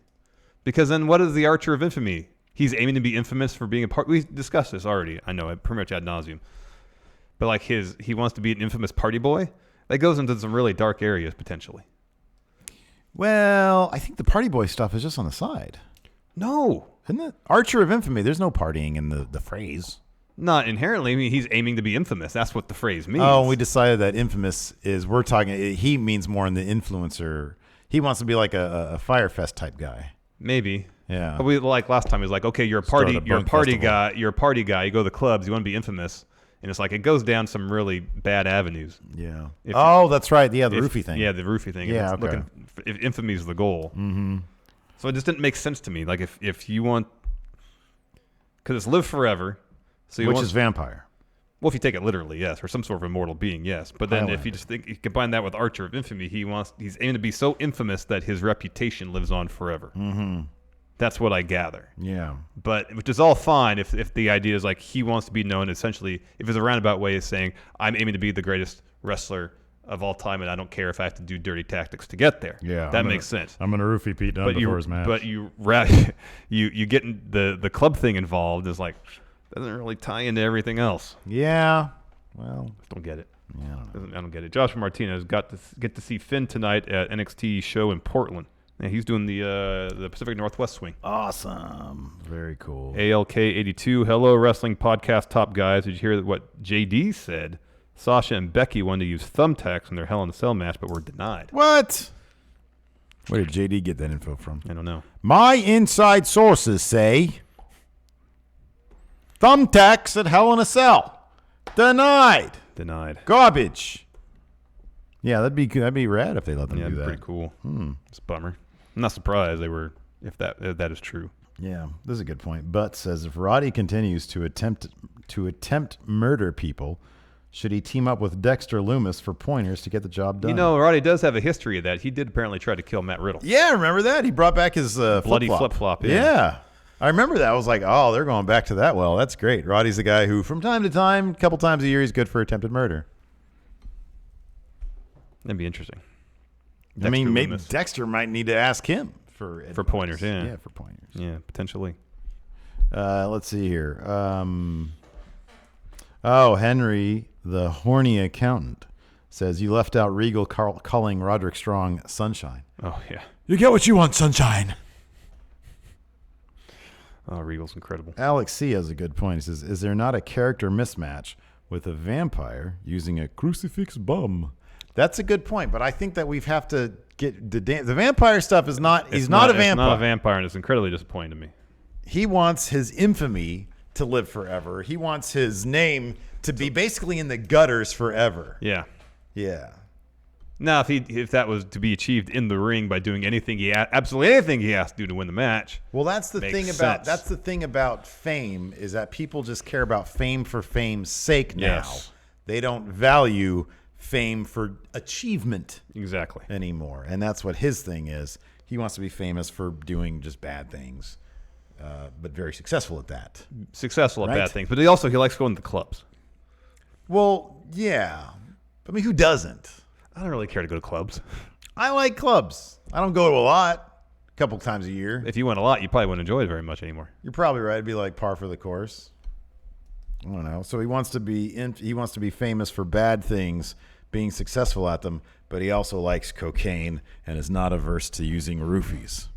Because then what is the Archer of Infamy? He's aiming to be infamous for being a part. We discussed this already. I know, pretty much ad nauseum. But like he wants to be an infamous party boy. That goes into some really dark areas, potentially. Well, I think the party boy stuff is just on the side. No. Isn't it? Archer of Infamy, there's no partying in the phrase. Not inherently. I mean, he's aiming to be infamous. That's what the phrase means. Oh, we decided that infamous is, he means more in the influencer. He wants to be like a Firefest type guy. Maybe. Yeah. But we like last time, he was like, okay, you're a party guy. You're a party guy. You go to the clubs. You want to be infamous. And it's like, it goes down some really bad avenues. Yeah. That's right. Yeah, the roofie thing. Yeah, the roofie thing. Yeah, okay. If infamy is the goal. Mm-hmm. So it just didn't make sense to me. Like, if you want... Because it's live forever. So Which is vampire. Well, if you take it literally, yes. Or some sort of immortal being, yes. But then if you just think... You combine that with Archer of Infamy, he's aiming to be so infamous that his reputation lives on forever. Mm-hmm. That's what I gather. Yeah. But which is all fine if the idea is like he wants to be known, essentially, if it's a roundabout way of saying, I'm aiming to be the greatest wrestler of all time, and I don't care if I have to do dirty tactics to get there. Yeah. That makes sense. I'm going to roofie Pete Dunne before his match. But you get the club thing involved is like, doesn't really tie into everything else. Yeah. Well. Don't get it. Yeah, I don't get it. Joshua Martinez got to get to see Finn tonight at NXT show in Portland. Yeah, he's doing the Pacific Northwest swing. Awesome. Very cool. ALK82. Hello, wrestling podcast top guys. Did you hear what JD said? Sasha and Becky wanted to use thumbtacks in their Hell in a Cell match, but were denied. What? Where did JD get that info from? I don't know. My inside sources say thumbtacks at Hell in a Cell. Denied. Garbage. Yeah, that'd be rad if they let them do that. Yeah, pretty cool. It's a bummer. I'm not surprised they were, if that is true. Yeah, this is a good point. But says if Roddy continues to attempt murder people, should he team up with Dexter Loomis for pointers to get the job done? You know, Roddy does have a history of that. He did apparently try to kill Matt Riddle. Yeah, remember that? He brought back his bloody flip-flop. Yeah. I remember that. I was like, oh, they're going back to that. Well, that's great. Roddy's the guy who, from time to time, a couple times a year, he's good for attempted murder. That'd be interesting. I mean, maybe Dexter might need to ask him for pointers. Yeah. Yeah, for pointers. Yeah, potentially. Let's see here. Henry, the horny accountant, says you left out Regal calling Roderick Strong Sunshine. Oh, yeah. You get what you want, Sunshine. Oh, Regal's incredible. Alex C. has a good point. He says, is there not a character mismatch with a vampire using a crucifix bum? That's a good point, but I think that we have to get the vampire stuff is not. He's not a vampire. It's not a vampire, and it's incredibly disappointing to me. He wants his infamy to live forever. He wants his name to be basically in the gutters forever. Yeah. Yeah. Now, if that was to be achieved in the ring by doing absolutely anything he has to do to win the match. Well, that's the thing about fame is that people just care about fame for fame's sake now. Yes. They don't value fame for achievement Exactly. anymore. And that's what his thing is. He wants to be famous for doing just bad things, but very successful at that. Successful at Right. bad things, but he likes going to the clubs. Well, yeah. I mean, who doesn't? I don't really care to go to clubs. I like clubs. I don't go to a lot, a couple times a year. If you went a lot, you probably wouldn't enjoy it very much anymore. You're probably right. It'd be like par for the course. I don't know. So he wants to be famous for bad things, being successful at them, but he also likes cocaine and is not averse to using roofies.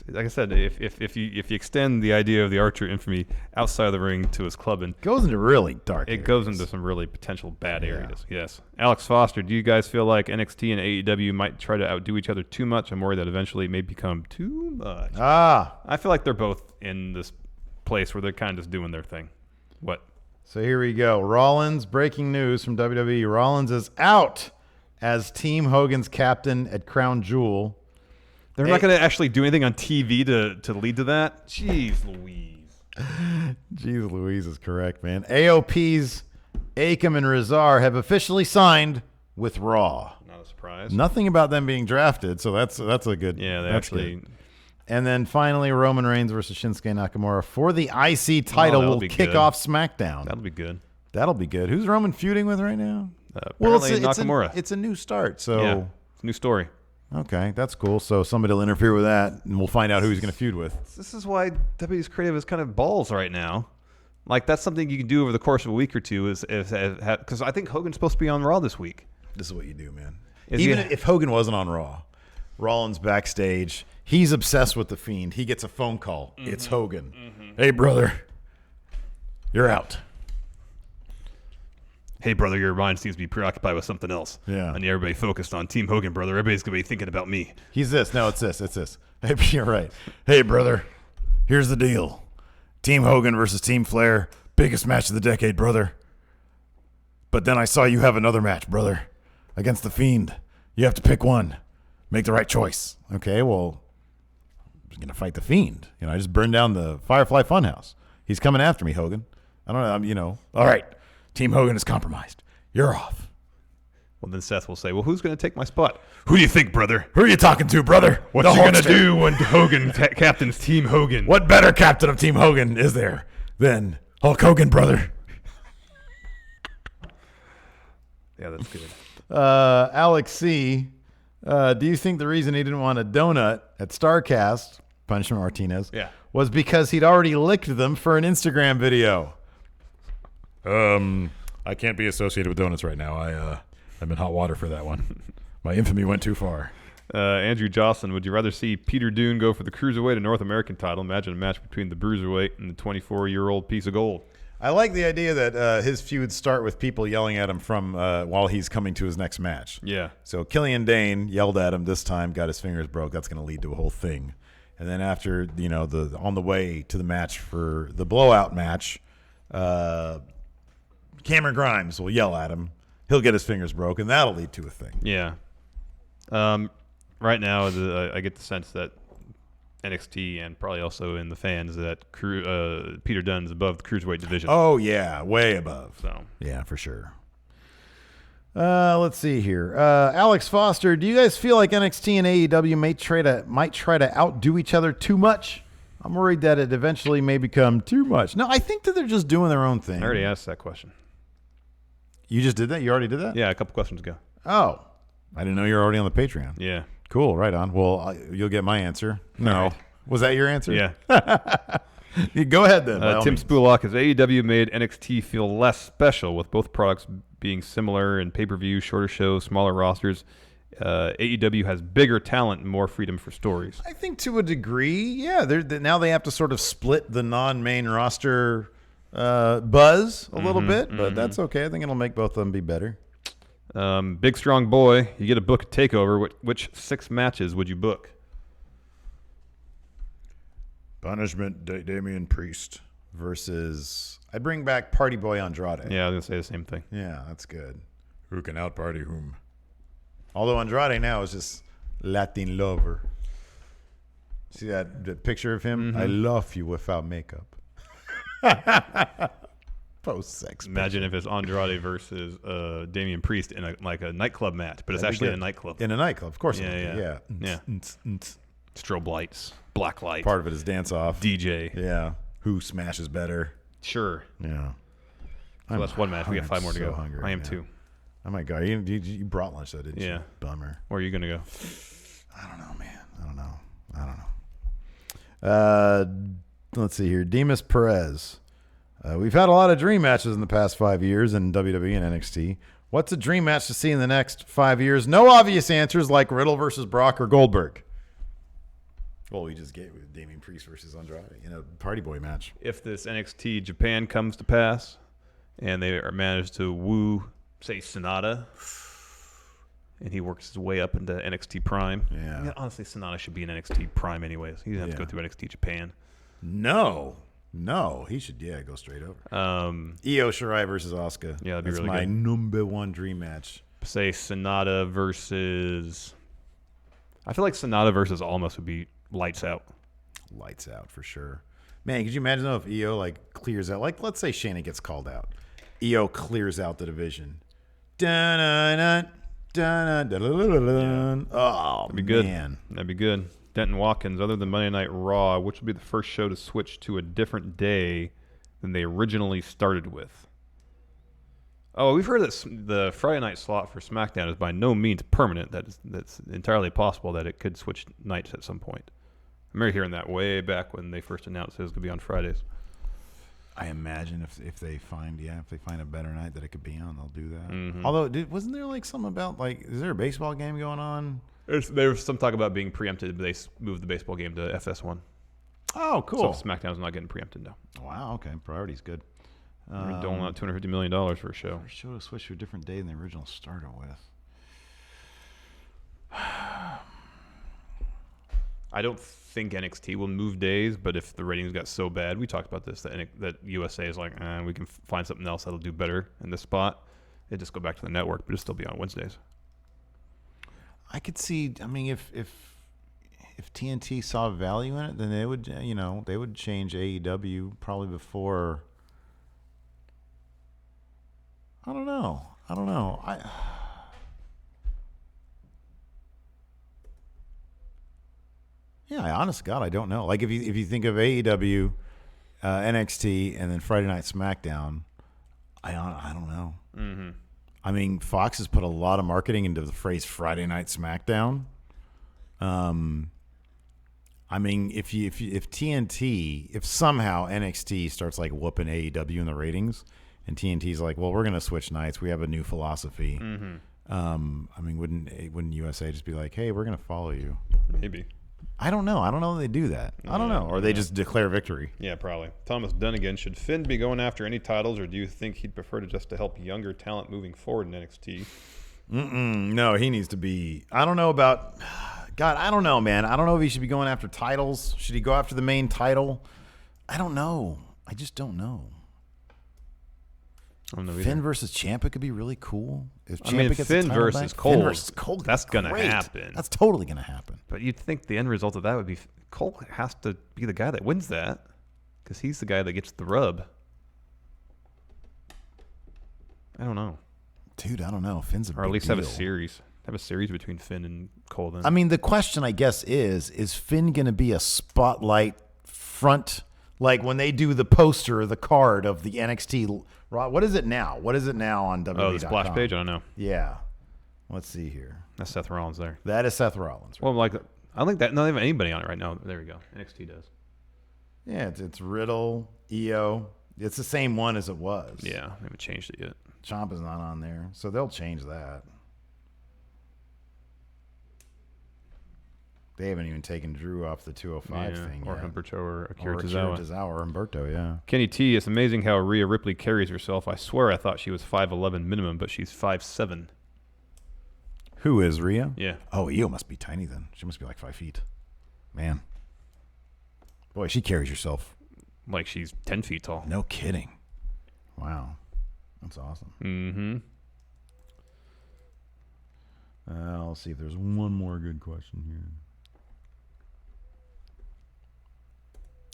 Like I said, if you extend the idea of the Archer infamy outside of the ring to his club, and Goes into really dark it areas. goes into some really potential bad areas. Yes. Alex Foster, do you guys feel like NXT and AEW might try to outdo each other too much? I'm worried that eventually it may become too much. I feel like they're both in this place where they're kind of just doing their thing. What? So here we go. Rollins, breaking news from WWE. Rollins is out as Team Hogan's captain at Crown Jewel. They're not going to actually do anything on TV to lead to that? Jeez Louise. Jeez Louise is correct, man. AOP's Akam and Razar have officially signed with Raw. Not a surprise. Nothing about them being drafted, so that's a good. Yeah, they that's actually. good. And then finally, Roman Reigns versus Shinsuke Nakamura for the IC title will kick off SmackDown. That'll be good. That'll be good. Who's Roman feuding with right now? Apparently Nakamura. It's a new start, so Yeah, it's a new story. Okay, that's cool. So somebody will interfere with that, and we'll find out who he's going to feud with. This is why WWE's creative is kind of balls right now. Like, that's something you can do over the course of a week or two, is because I think Hogan's supposed to be on Raw this week. This is what you do, man. Is Even he- if Hogan wasn't on Raw, Rollins backstage, he's obsessed with The Fiend. He gets a phone call. It's Hogan. Hey, brother, you're out. Hey, brother, your mind seems to be preoccupied with something else. Yeah. I need everybody focused on Team Hogan, brother. Everybody's going to be thinking about me. He's this. No, it's this. It's this. Hey, you're right. Hey, brother, here's the deal. Team Hogan versus Team Flair. Biggest match of the decade, brother. But then I saw you have another match, brother, against The Fiend. You have to pick one. Make the right choice. Okay, well, I'm going to fight The Fiend. I just burned down the Firefly Funhouse. He's coming after me, Hogan. I don't know. All right. Team Hogan is compromised. You're off. Well, then Seth will say, well, who's going to take my spot? Who do you think, brother? Who are you talking to, brother? What's The he going to Hulkster. do when Hogan captains Team Hogan? What better captain of Team Hogan is there than Hulk Hogan, brother? Yeah, that's good. Alex C., do you think the reason he didn't want a donut at StarCast, Punishment Martinez, was because he'd already licked them for an Instagram video? I can't be associated with donuts right now. I'm in hot water for that one. My infamy went too far. Andrew Jocelyn, would you rather see Peter Dune go for the Cruiserweight and North American title? Imagine a match between the Bruiserweight and the 24-year-old piece of gold. I like the idea that his feuds start with people yelling at him from while he's coming to his next match. Yeah. So Killian Dane yelled at him this time, got his fingers broke. That's going to lead to a whole thing. And then after, on the way to the match for the blowout match, Cameron Grimes will yell at him. He'll get his fingers broken. That'll lead to a thing. Yeah. Right now, I get the sense that NXT and probably also in the fans that Peter Dunne's above the Cruiserweight division. Oh, yeah. Way above. So yeah, for sure. Let's see here. Alex Foster, do you guys feel like NXT and AEW might try to outdo each other too much? I'm worried that it eventually may become too much. No, I think that they're just doing their own thing. I already asked that question. You just did that? You already did that? Yeah, a couple questions ago. Oh. I didn't know you were already on the Patreon. Yeah. Cool. Right on. Well, you'll get my answer. No. Right. Was that your answer? Yeah. Go ahead then. Tim Spulak, has AEW made NXT feel less special with both products being similar in pay-per-view, shorter shows, smaller rosters? AEW has bigger talent and more freedom for stories. I think to a degree, yeah. Now they have to sort of split the non-main roster buzz a little bit, but that's okay. I think it'll make both of them be better. Big Strong Boy, you get a book at TakeOver. Which 6 matches would you book? Punishment, Damian Priest versus... I'd bring back Party Boy Andrade. Yeah, I was going to say the same thing. Yeah, that's good. Who can out-party whom? Although Andrade now is just Latin lover. See that picture of him? I love you without makeup. Post-sex. Imagine if it's Andrade versus Damian Priest in a nightclub match, but it's That'd be actually good. in a nightclub. In a nightclub, of course. Yeah. Strobe lights, black light. Part of it is dance off. DJ. Yeah. Who smashes better? Sure. Yeah. So that's one match. We got 5 more to so go. hungry, I am man. too. Oh my god! You brought lunch though, didn't you? Yeah. Bummer. Where are you gonna go? I don't know, man. I don't know. Let's see here. Demas Perez. We've had a lot of dream matches in the past 5 years in WWE and NXT. What's a dream match to see in the next 5 years? No obvious answers like Riddle versus Brock or Goldberg. Well, we just gave with Damian Priest versus Andrade in a Party Boy match. If this NXT Japan comes to pass, and they manage to woo, say, Sonata, and he works his way up into NXT Prime. Yeah. Honestly, Sonata should be in NXT Prime anyways. He doesn't have to go through NXT Japan. No, he should go straight over. Io Shirai versus Asuka. Yeah, that'd be That's really my good. number one dream match. Say Sonata versus... I feel like Sonata versus Almas would be lights out. Lights out for sure. Man, could you imagine though if Io clears out? Like, let's say Shayna gets called out. Io clears out the division. Dun-dun-dun, dun-dun-dun-dun-dun. Oh, That'd be good. Man. That'd be good. Denton Watkins, other than Monday Night Raw, which will be the first show to switch to a different day than they originally started with? Oh, we've heard that the Friday night slot for SmackDown is by no means permanent. That's entirely possible that it could switch nights at some point. I remember hearing that way back when they first announced it was going to be on Fridays. I imagine if they find a better night that it could be on, they'll do that. Mm-hmm. Although, wasn't there like something about is there a baseball game going on? There's some talk about being preempted, but they moved the baseball game to FS1. Oh, cool. So SmackDown's not getting preempted now. Wow. Okay. Priority's good. They're doling out $250 million for a show. First show to switch to a different day than the original started with. I don't think NXT will move days, but if the ratings got so bad, we talked about this, that USA is like, we can find something else that'll do better in this spot. It just go back to the network, but it'll still be on Wednesdays. I could see. I mean, if TNT saw value in it, then they would, they would change AEW probably before. I don't know. Honest to God, I don't know. Like if you think of AEW, NXT, and then Friday Night SmackDown, I don't know. Mm-hmm. I mean, Fox has put a lot of marketing into the phrase Friday Night SmackDown. I mean, if somehow NXT starts like whooping AEW in the ratings, and TNT's like, well, we're going to switch nights. We have a new philosophy. Mm-hmm. I mean, wouldn't USA just be like, hey, we're going to follow you? Maybe. I don't know. I don't know that they do that. I don't know. Or they just declare victory. Yeah, probably. Thomas Dunnigan, should Finn be going after any titles, or do you think he'd prefer to help younger talent moving forward in NXT? No, he needs to be. I don't know about. God, I don't know, man. I don't know if he should be going after titles. Should he go after the main title? I don't know. I just don't know. I don't know either. Finn versus Ciampa could be really cool. If I mean, Ciampa gets the Finn title versus back, Cole. Finn versus Cole, That's going to great. happen. That's totally going to happen. But you'd think the end result of that would be Cole has to be the guy that wins that, because he's the guy that gets the rub. I don't know. Dude, I don't know. Finn's a Or at big least deal. have a series. Have a series between Finn and Cole then. I mean, the question, I guess, is Finn going to be a spotlight front? Like when they do the poster or the card of the NXT Raw. What is it now? What is it now on WWE.com? Oh, the splash page? I don't know. Yeah. Let's see here. That's Seth Rollins there. That is Seth Rollins. Right? Well, like, I don't think that, not even anybody on it right now. There we go. NXT does. Yeah, it's Riddle, Io. It's the same one as it was. Yeah, they haven't changed it yet. Ciampa's not on there, so they'll change that. They haven't even taken Drew off the 205 thing or yet. Humberto or Akira Or Tozawa. Tozawa or Humberto, yeah. Kenny T, it's amazing how Rhea Ripley carries herself. I swear I thought she was 5'11 minimum, but she's 5'7". Who is Rhea? Yeah. Oh, Io must be tiny then. She must be like 5 feet. Man. Boy, she carries herself. Like she's 10 feet tall. No kidding. Wow. That's awesome. Mm-hmm. I'll see if there's one more good question here.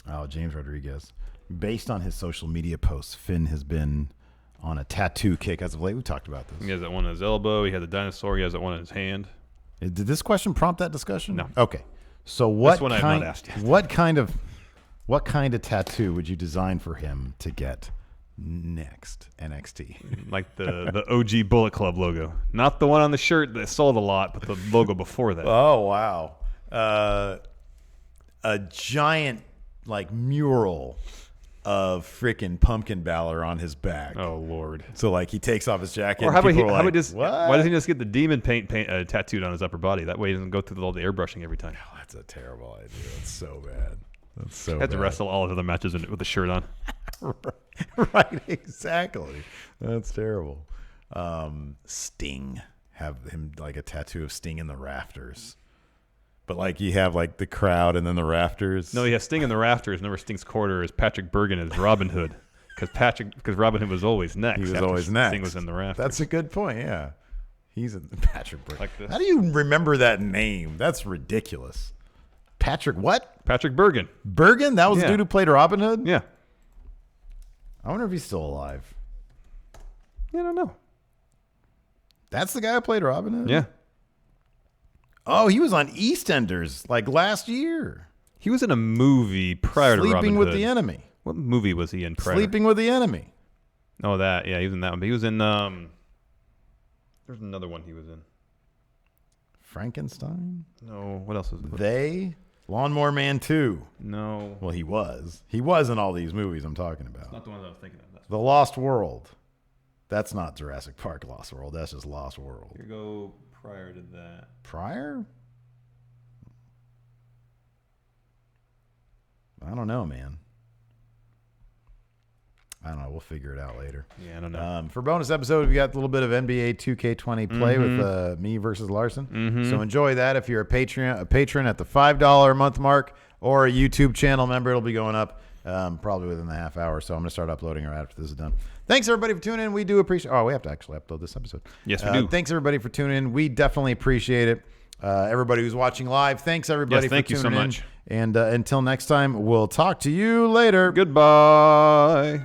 Oh, James Rodriguez. Based on his social media posts, Finn has been on a tattoo kick as of late. We talked about this. He has that one on his elbow. He had the dinosaur. He has that one in his hand. Did this question prompt that discussion? No. Okay. So what This one I have kind? not asked yet. What kind of tattoo would you design for him to get next NXT? Like the OG Bullet Club logo. Not the one on the shirt that sold a lot, but the logo before that. Oh, wow. A giant, like, mural of freaking Pumpkin Balor on his back. Oh, Lord. So, like, he takes off his jacket. Or how about why why doesn't he just get the demon paint tattooed on his upper body? That way he doesn't go through all the airbrushing every time. Oh, that's a terrible idea. That's so bad. That's so Had to bad. wrestle all of the matches with the shirt on. Right, exactly. That's terrible. Sting. Have him, like, a tattoo of Sting in the rafters. But, like, you have, like, the crowd and then the rafters. No, he has Sting in the rafters. Never Sting's quarter is Patrick Bergen as Robin Hood. Because Robin Hood was always next. He was after always next. Sting was in the rafters. That's a good point, yeah. He's in Patrick Bergen. Like this. How do you remember that name? That's ridiculous. Patrick what? Patrick Bergen. Bergen? That was the Yeah. dude who played Robin Hood? Yeah. I wonder if he's still alive. Yeah, I don't know. That's the guy who played Robin Hood? Yeah. Oh, he was on EastEnders like last year. He was in a movie prior to Robin Hood. Sleeping with the Enemy. What movie was he in prior? Sleeping with the Enemy. Oh, that. Yeah, he was in that one. But he was in there's another one he was in. Frankenstein? No, what else was it? They? Lawnmower Man 2. No. Well, he was. He was in all these movies I'm talking about. Not the one I was thinking of. That's The Lost World. That's not Jurassic Park Lost World. That's just Lost World. Here go prior to that. Prior? I don't know, man. I don't know. We'll figure it out later. Yeah, I don't know. For bonus episode, we got a little bit of NBA 2K20 play with me versus Larson. So enjoy that. If you're a patron at the $5 a month mark or a YouTube channel member, it'll be going up probably within the half hour. So I'm going to start uploading right after this is done. Thanks, everybody, for tuning in. We do appreciate... Oh, we have to actually upload this episode. Yes, we do. Thanks, everybody, for tuning in. We definitely appreciate it. Everybody who's watching live, thanks, everybody, Yes, thank for you tuning so in. much. And until next time, we'll talk to you later. Goodbye.